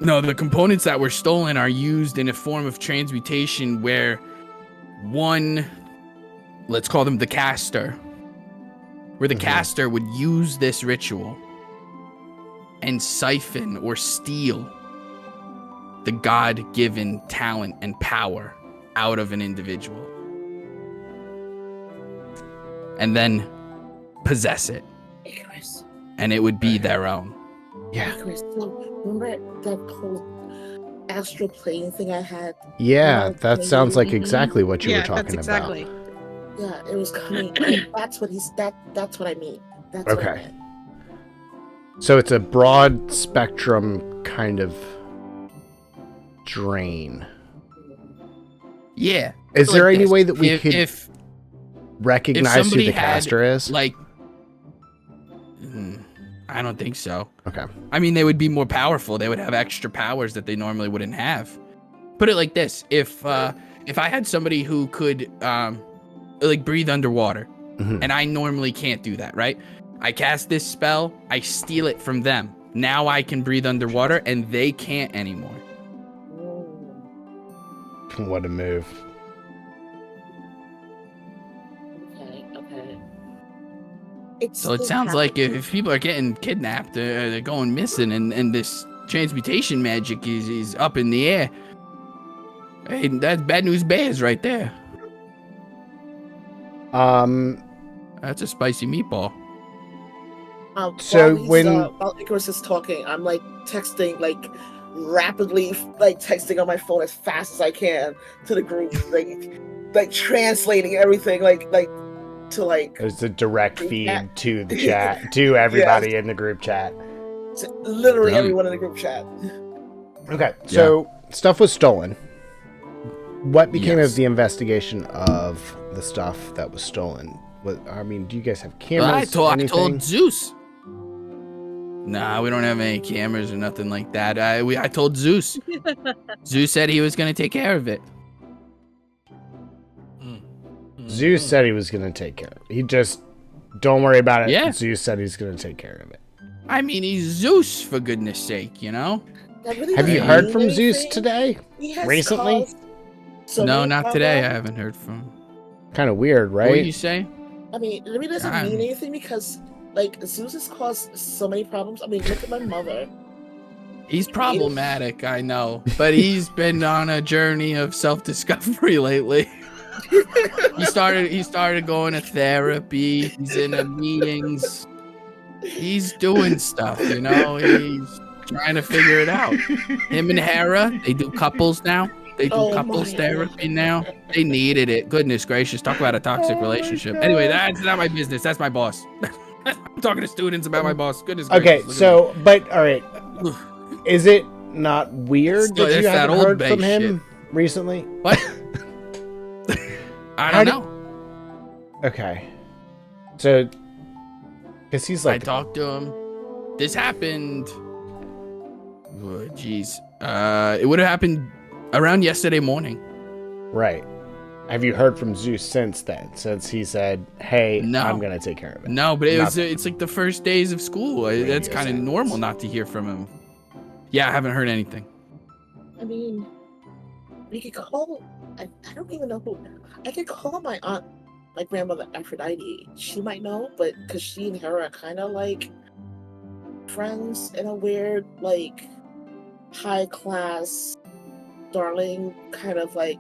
No, the components that were stolen are used in a form of transmutation where one let's call them the caster, where the caster would use this ritual and siphon or steal the God-given talent and power out of an individual. And then possess it. Hey, Chris. And it would be their own. Yeah. Hey, Chris, so remember that whole astral plane thing I had? Yeah, that sounds like exactly what you were talking that's exactly. about. Yeah, it was coming. And that's what that's what I mean. That's what I Okay. meant. So it's a broad spectrum kind of drain. Yeah. Is there any this. way that we could if recognize who somebody the had, caster is? like, I don't think so. Okay. I mean, they would be more powerful. They would have extra powers that they normally wouldn't have. Put it like this: if I had somebody who could like breathe underwater, and I normally can't do that, right? I cast this spell, I steal it from them. Now I can breathe underwater, and they can't anymore. What a move. Okay. So it sounds like if people are getting kidnapped, they're going missing, and this transmutation magic is up in the air. Hey, that's bad news bears right there. That's a spicy meatball. So while Icarus is talking, I'm like texting, like rapidly, like texting on my phone as fast as I can to the group, like translating everything, like to like. There's a direct feed to the chat, to everybody in the group chat. Literally everyone in the group chat. Okay, so stuff was stolen. What became of the investigation of the stuff that was stolen? I mean, do you guys have cameras? I told Zeus. Nah, we don't have any cameras or nothing like that. I told Zeus. Zeus said he was going to take care of it. Zeus said he was going to take care of it. He just, don't worry about it. Yeah. Zeus said he's going to take care of it. I mean, he's Zeus, for goodness sake, you know? Really have you heard from Zeus today? Recently? No, not today. I haven't heard from him. Kind of weird, right? What did you say? I mean, it really doesn't mean anything because, like, Zeus has caused so many problems. I mean, look at my mother. He's problematic, I know, but he's been on a journey of self-discovery lately. He started going to therapy. He's in meetings. He's doing stuff, you know. He's trying to figure it out. Him and Hera, they do couples now. They do couples therapy now. They needed it. Goodness gracious. Talk about a toxic relationship. Anyway, that's not my business. That's my boss. I'm talking to students about my boss. Goodness gracious. Okay, so, but, all right. Is it not weird that you haven't heard from him recently? What? I don't know. Okay. So, because he's like... I talked to him. This happened... Oh, jeez. It would have happened around yesterday morning. Right. Have you heard from Zeus since then? Since he said, "Hey, I'm gonna take care of it." No, but it's like the first days of school. That's kind of normal not to hear from him. Yeah, I haven't heard anything. I mean, we could call. I don't even know who. I could call my aunt, my grandmother Aphrodite. She might know, but because she and her are kind of like friends in a weird, like, high class, darling kind of like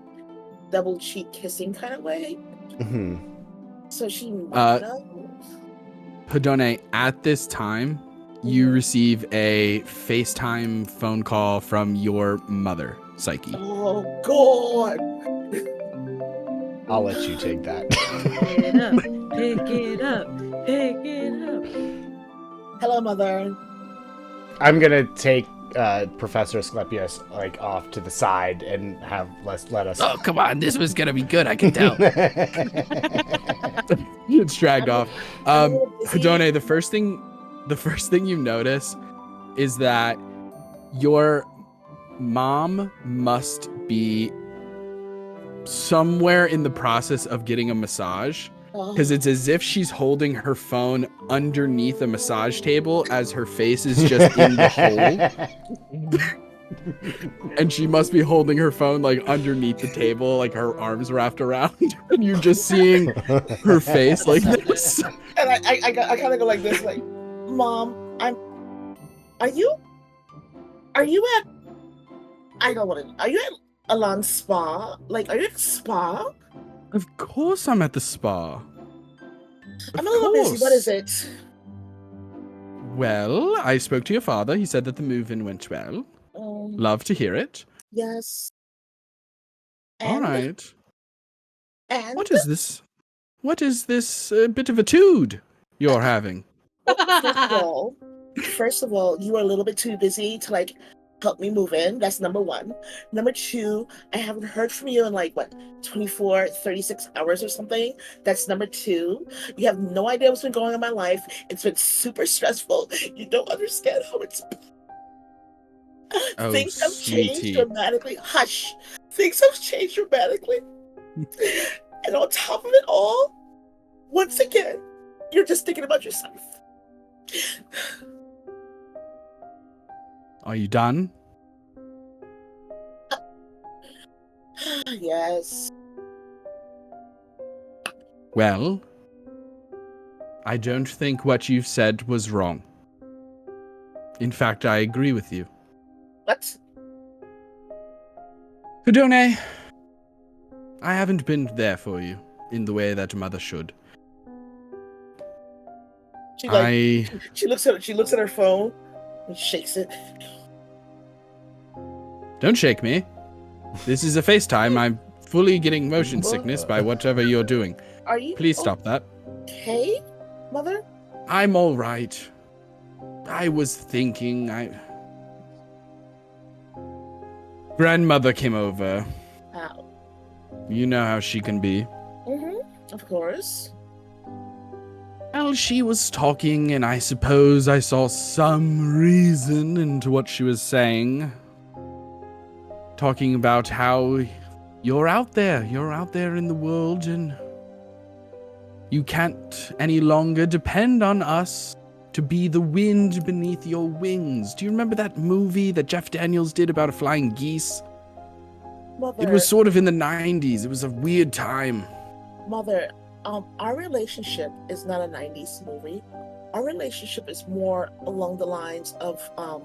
double cheek kissing kind of way. So she might know. Hedone, at this time, you receive a FaceTime phone call from your mother, Psyche. Oh God! I'll let you take that. Pick it up. Hello, mother. I'm gonna take Professor Asclepius like off to the side and let us. Oh, come on, this was gonna be good. I can tell. It's dragged off. Hedone, the first thing you notice is that your mom must be somewhere in the process of getting a massage, because it's as if she's holding her phone underneath a massage table as her face is just in the hole. And she must be holding her phone like underneath the table, like her arms wrapped around, and you're just seeing her face like this. And I kind of go like this, like, Mom, are you at, I don't want to, are you at Alan Spa? Like, are you at the spa? Of course I'm at the spa. I'm a little busy. What is it? Well, I spoke to your father. He said that the move-in went well. Love to hear it. Yes. All right. And what is this? What is this bit of a tude you're having? First of all, you are a little bit too busy to like help me move in. That's number one. Number two, I haven't heard from you in like 24, 36 hours or something. That's number two. You have no idea what's been going on in my life. It's been super stressful. You don't understand how it's been. Oh, things have sweetie. changed dramatically. Hush. Things have changed dramatically. And on top of it all, once again, you're just thinking about yourself. Are you done? Yes. Well, I don't think what you've said was wrong. In fact, I agree with you. What? Hudone, I haven't been there for you in the way that a mother should. She looks at her phone and shakes it. Don't shake me. This is a FaceTime. I'm fully getting motion sickness by whatever you're doing. Are you? Please stop that. Okay, Mother? I'm all right. I was thinking, Grandmother came over. How? You know how she can be. Mm-hmm, of course. Well, she was talking, and I suppose I saw some reason into what she was saying. Talking about how you're out there in the world, and you can't any longer depend on us to be the wind beneath your wings. Do you remember that movie that Jeff Daniels did about a flying geese? Mother, It was sort of in the 90s. It was a weird time. Mother, our relationship is not a 90s movie. Our relationship is more along the lines of, I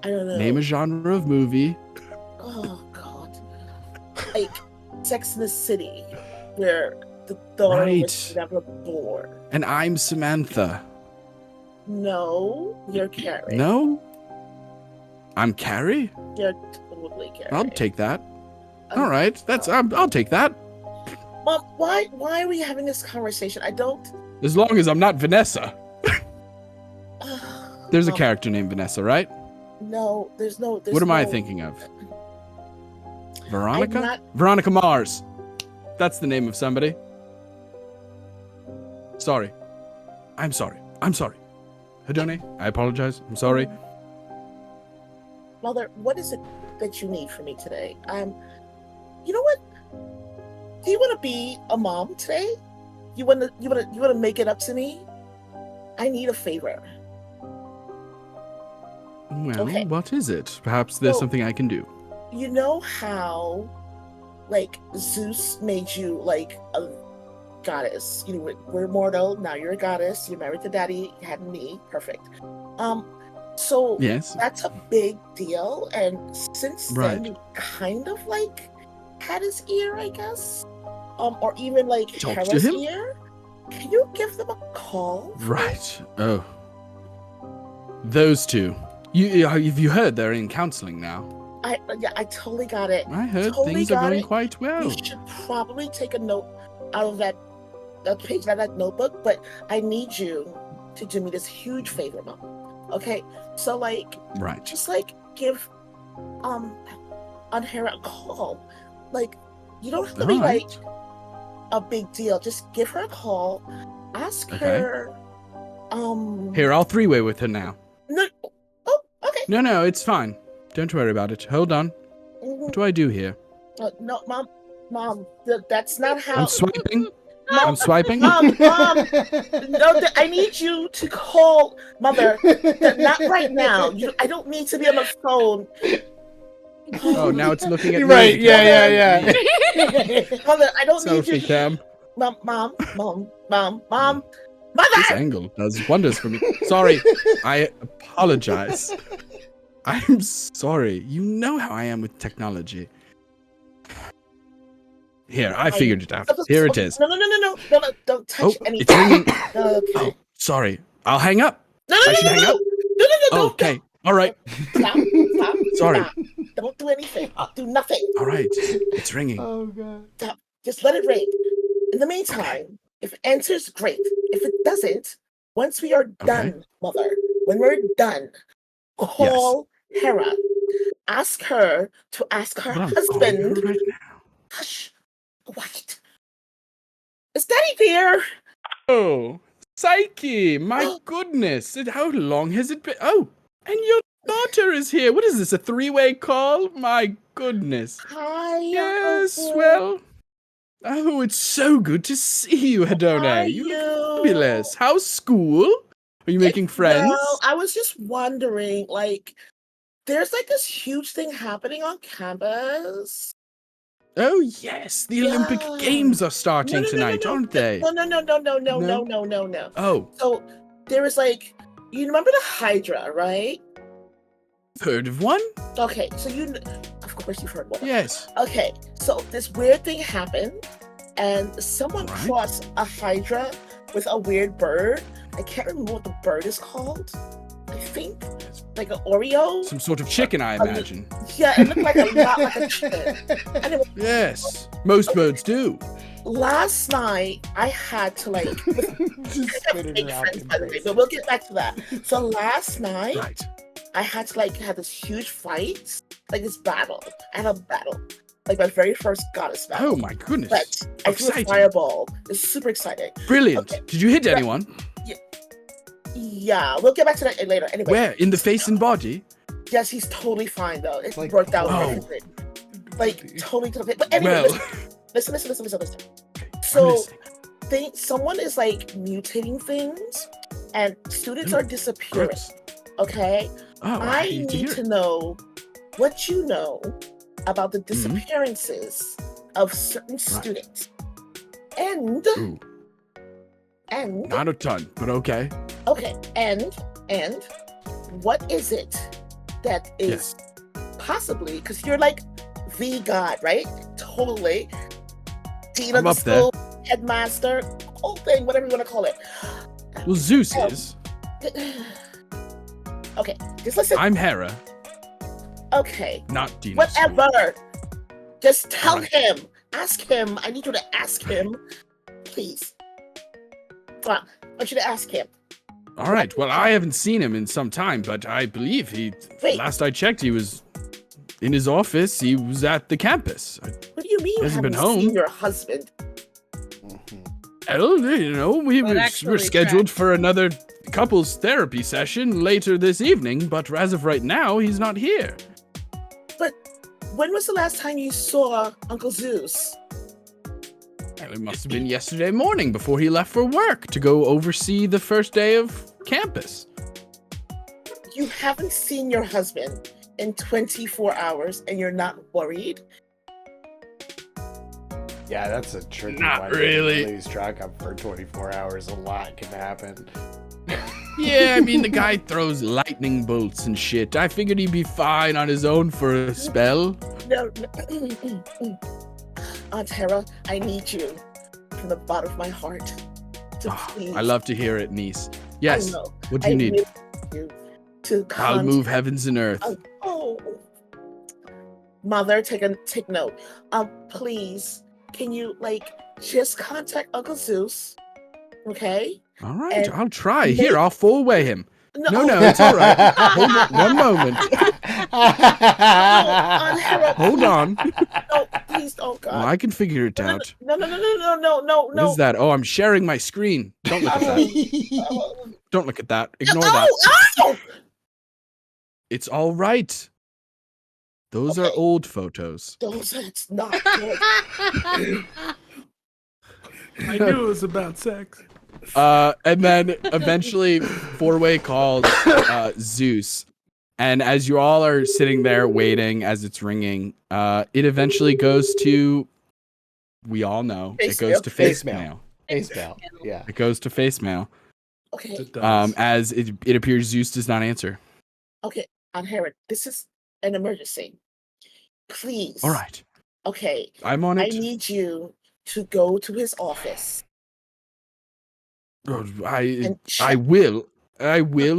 don't know. Name a genre of movie. Oh, God. Like, Sex in the City, where the daughter was never born. And I'm Samantha. No, you're Carrie. No? I'm Carrie? You're totally Carrie. I'll take that. All right, I'll take that. Mom, why are we having this conversation? I don't. As long as I'm not Vanessa. There's a character named Vanessa, right? No, there's no. What am I thinking of? Veronica? Veronica Mars. That's the name of somebody. Sorry. I'm sorry. Hudone, I apologize. I'm sorry. Mother, what is it that you need from me today? You know what? Do you want to be a mom today? You want to make it up to me? I need a favor. Well, okay. What is it? Perhaps there's something I can do. You know how, like, Zeus made you like a goddess. You know, we're mortal. Now you're a goddess. You're married to daddy. You had me. Perfect. So yes, that's a big deal. And since then, you kind of like had his ear, I guess. Or even like Hera's ear. Can you give them a call? Right. Oh. Those two. Have you heard they're in counseling now? I totally got it. I heard things are going quite well. We should probably take a note out of that page, out of that notebook, but I need you to do me this huge favor, Mom. Okay? So like just like give Aunt Hera a call. Like, you don't have to be like a big deal. Just give her a call. Ask her Here, I'll three-way with her now. No. Oh, okay. No, it's fine. Don't worry about it. Hold on. What do I do here? No, Mom, that's not how. I'm swiping. I'm swiping. Mom, no, I need you to call Mother. Not right now. I don't need to be on the phone. Oh, now it's looking at me. Right, yeah. Mother, I don't need you. Selfie cam. Mom. This Mother! angle does wonders for me. Sorry, I apologize. I'm sorry. You know how I am with technology. Here, I figured it out. Here it is. No, don't touch anything. It's ringing. Okay. Oh, sorry. I'll hang up. No, I should hang up. No, Okay. All right. Stop. Sorry. Stop. Don't do anything. Do nothing. All right. It's ringing. Oh god. Stop. Just let it ring. In the meantime, if it answers, great. If it doesn't, once we are done, Mother, when we're done, call Hera. Ask her to ask her husband. Right now. Hush. Quiet. Is Daddy there? Oh, Psyche, my goodness. How long has it been? Oh, and your daughter is here. What is this, a three-way call? My goodness. Hi. Yes, Uncle. well. Oh, it's so good to see you, Hedone. You look fabulous. How's school? Are you making friends? Well, I was just wondering, there's this huge thing happening on campus. Oh, yes. The Olympic Games are starting tonight, aren't they? No. No. Oh. So there is you remember the Hydra, right? Heard of one? Okay, so of course you've heard one. Yes. Okay, so this weird thing happened, and someone crossed a Hydra with a weird bird. I can't remember what the bird is called. I think like an Oreo. Some sort of chicken, I imagine. Yeah, it looked like a lot like a chicken. Anyway, Yes, most birds do. last night I had to Just spit it make around friends, in by the way, place. but we'll get back to that. So last night Right. I had to have this huge fight, this battle. I had a battle, my very first goddess battle. Oh my goodness. But I threw a Exciting. fireball. It's super exciting. Brilliant. Okay. Did you hit anyone? Yeah, we'll get back to that later. Anyway, Where? In the face and body? yes, he's totally fine though. It Like- worked out Oh. perfectly. Totally. But anyway, Well, listen. I'm So listening. someone is mutating things, and students are disappearing. Gross. Okay, Oh, I hate to need hear to it. know what you know about the Mm-hmm. disappearances of certain students, and Ooh, and not a ton, but okay. okay, and what is it that is possibly, because you're the god, right? Totally. Dean of I'm the up there. school, headmaster, whole thing, whatever you want to call it. Well, Zeus is. Okay, just listen. I'm Hera, Okay, not Dina. whatever. Just tell Alright. him. Ask him. I need you to ask him, please. Come on, I want you to ask him. All right. Well, I haven't seen him in some time, but I believe Wait. last I checked, he was in his office. He was at the campus. What do you mean you Hasn't haven't been seen home. your husband? Well, we But were actually scheduled tracked. for another couples therapy session later this evening, but as of right now, he's not here. But when was the last time you saw Uncle Zeus? Well, it must have been yesterday morning before he left for work to go oversee the first day of campus. You haven't seen your husband in 24 hours and you're not worried? Yeah, that's a tricky Not one to really. lose track of for 24 hours. A lot can happen. Yeah, I mean, the guy throws lightning bolts and shit. I figured he'd be fine on his own for a spell. No. Aunt Hera, I need you from the bottom of my heart to please. I love to hear it, niece. Yes. I know. What do you need? need you to I'll move contact- heavens and earth. Oh. Mother, take note. Please, can you just contact Uncle Zeus? Okay? All right, and I'll try. make- Here, I'll four-way him. No, oh, it's all right. Hold on, one moment. Aunt Hera, Hold on. no, please, oh God. Well, I can figure it out. No. What is that? Oh, I'm sharing my screen. Don't look at that. Oh, Don't look at that. Ignore that. ow! It's all right. Those are Okay. old photos. That's not good. I knew it was about sex. And then eventually 4-way calls Zeus. And as you all are sitting there waiting as it's ringing, it eventually goes to, we all know, it goes to facemail. Facemail. Yeah. It goes to facemail. Okay. As it appears Zeus does not answer. Okay, Herod, this is an emergency. Please. All right. Okay. I'm on it. I need you to go to his office. I will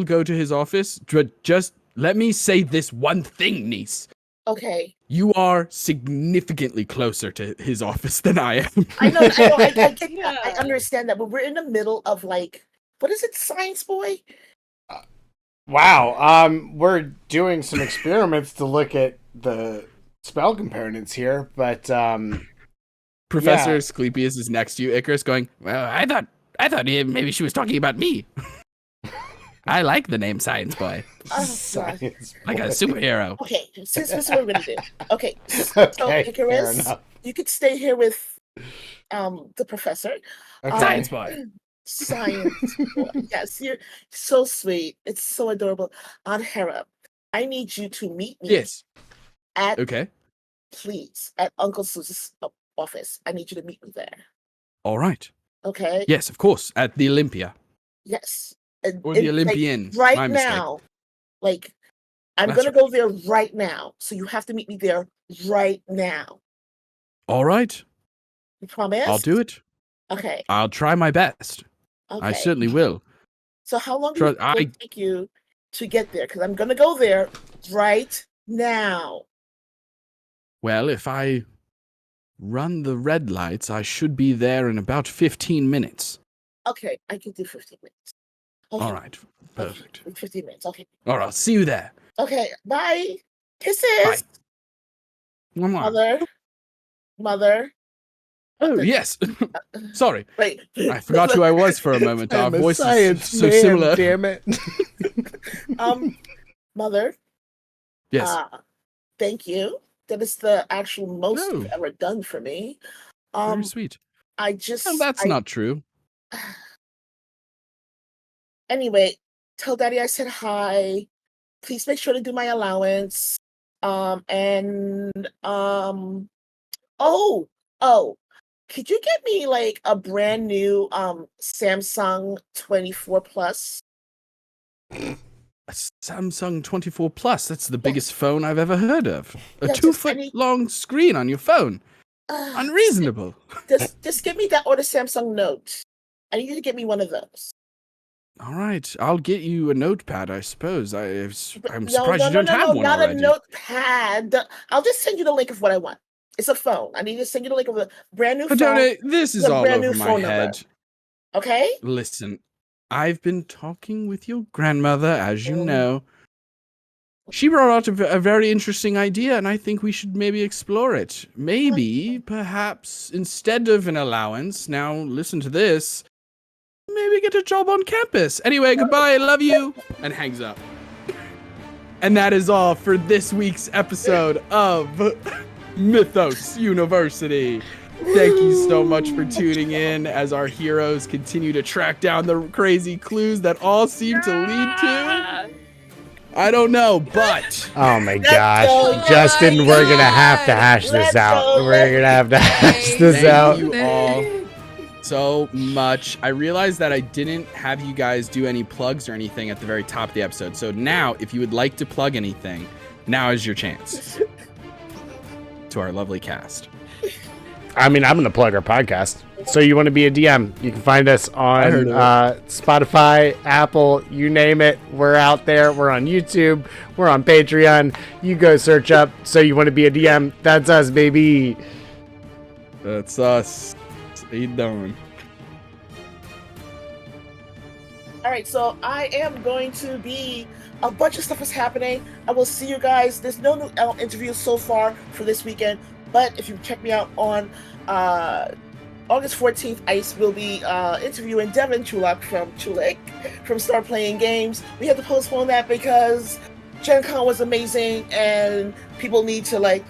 go to his office. Just let me say this one thing, niece. Okay. You are significantly closer to his office than I am. I know. I understand that, but we're in the middle of like, what is it, Science Boy? Wow. We're doing some experiments to look at the spell components here, but Professor Asclepius is next to you, Icarus, going, well, I thought maybe she was talking about me. I like the name Science Boy. Science like a superhero. Okay, this is what we're gonna do. Okay, Okay, so Icarus, you could stay here with the professor. Okay. Science Boy. Science Boy. Yes, you're so sweet. It's so adorable. On Hera, I need you to meet me. Yes. Please, at Uncle Zeus's office. I need you to meet me there. All right. Okay. Yes, of course. At the Olympia. Yes. Or the Olympian. Like, My right mistake. now. Like, I'm That's going to go there right now. So you have to meet me there right now. All right. You promise? I'll do it. Okay. I'll try my best. Okay. I certainly will. So how long will it take you to get there? Because I'm going to go there right now. Well, if I run the red lights, I should be there in about 15 minutes. Okay, I can do 15 minutes. Okay. All right. Perfect. Okay, 15 minutes. Okay. All right. I'll see you there. Okay. Bye. Kisses. Bye. Mother. Oh, yes. Sorry. Wait. I forgot who I was for a moment. Our I'm a voices science so man, similar. Damn it. Mother. Yes. Thank you. That is the actual most Oh. you've ever done for me. Very sweet. Well, that's not true. Anyway, tell Daddy I said hi. Please make sure to do my allowance. Oh, could you get me like a brand new Samsung 24 Plus? A Samsung 24 Plus. That's the biggest phone I've ever heard of. A Yeah, 2-foot long screen on your phone. Unreasonable. Just give me that or the Samsung Note. I need you to get me one of those. All right. I'll get you a notepad, I suppose. I'm surprised No, you don't have one not already. a notepad. I'll just send you the link of what I want. It's a phone. I need to send you the link of a brand new phone. Adone, this is with a all brand over new my phone head. number. Okay? Listen, I've been talking with your grandmother, as you know. She brought out a very interesting idea, and I think we should maybe explore it. Maybe, perhaps, instead of an allowance, now listen to this, maybe get a job on campus. Anyway, goodbye, I love you, and hangs up. And that is all for this week's episode of Mythos University. Thank you so much for tuning in as our heroes continue to track down the crazy clues that all seem to lead to, I don't know, but... Oh my gosh. Justin, we're going to have to hash this out. We're going to have to hash this out. Thank you all so much. I realized that I didn't have you guys do any plugs or anything at the very top of the episode. So now, if you would like to plug anything, now is your chance. To our lovely cast. I mean, I'm going to plug our podcast. So you want to be a DM, you can find us on Spotify, Apple, you name it. We're out there. We're on YouTube. We're on Patreon. You go search up So You Want to Be a DM. That's us, baby. That's us. How you doing? All right, so I am going to be... A bunch of stuff is happening. I will see you guys. There's no new interviews so far for this weekend, but if you check me out on August 14th, I will be interviewing Devin Chulak from Start Playing Games. We had to postpone that because Gen Con was amazing and people need to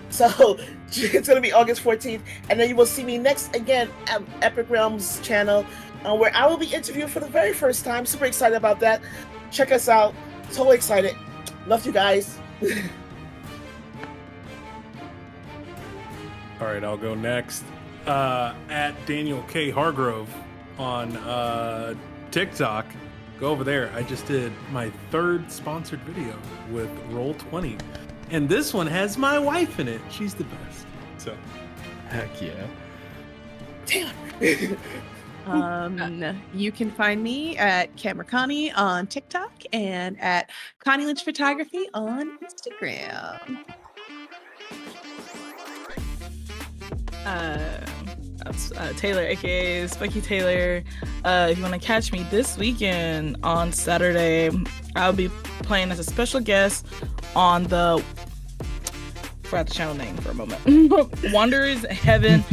so It's going to be August 14th. And then you will see me next again at Epic Realms channel, where I will be interviewed for the very first time. Super excited about that. Check us out. Totally excited. Love you guys. All right, I'll go next. At Daniel K. Hargrove on TikTok. Go over there. I just did my 3rd sponsored video with Roll20. And this one has my wife in it. She's the best. So, Heck yeah. Damn. You can find me at Camera Connie on TikTok and at Connie Lynch Photography on Instagram. That's Taylor, aka Spiky Taylor. If you want to catch me this weekend on Saturday, I'll be playing as a special guest on the forgot the channel name for a moment. Wanderers Heaven.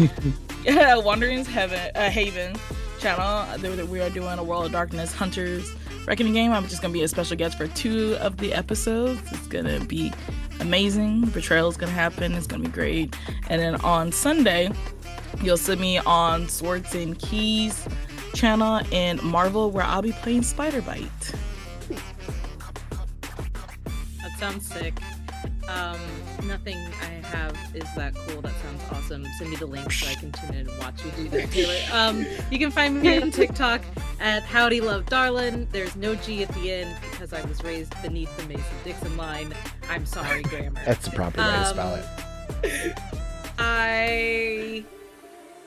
Yeah, Wanderers Haven channel. We are doing a World of Darkness Hunters Reckoning game. I'm just gonna be a special guest for 2 of the episodes. It's gonna be amazing. Betrayal is gonna happen. It's gonna be great. And then on Sunday, you'll see me on Swords and Keys channel in Marvel, where I'll be playing Spider Bite. That sounds sick. Nothing I have is that cool. That sounds awesome. Send me the link so I can tune in and watch you do that, Taylor. You can find me on TikTok at Howdy Love Darlin. There's no G at the end because I was raised beneath the Mason-Dixon line. I'm sorry, grammar. That's the proper way to spell it. I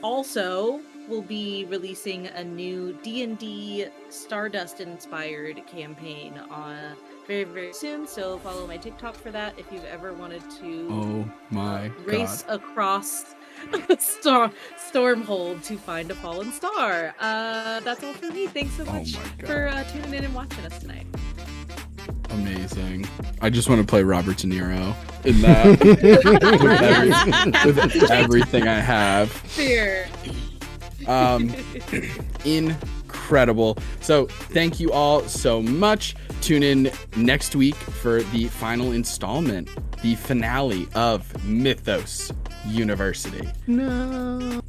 also will be releasing a new D&D Stardust inspired campaign on very, very soon. So follow my TikTok for that if you've ever wanted to Oh my race God. across Stormhold to find a fallen star. That's all for me. Thanks so much my God. for tuning in and watching us tonight. Amazing. I just want to play Robert De Niro in that with everything I have. Fear. Incredible. So thank you all so much. Tune in next week for the final installment, the finale of Mythos University. No.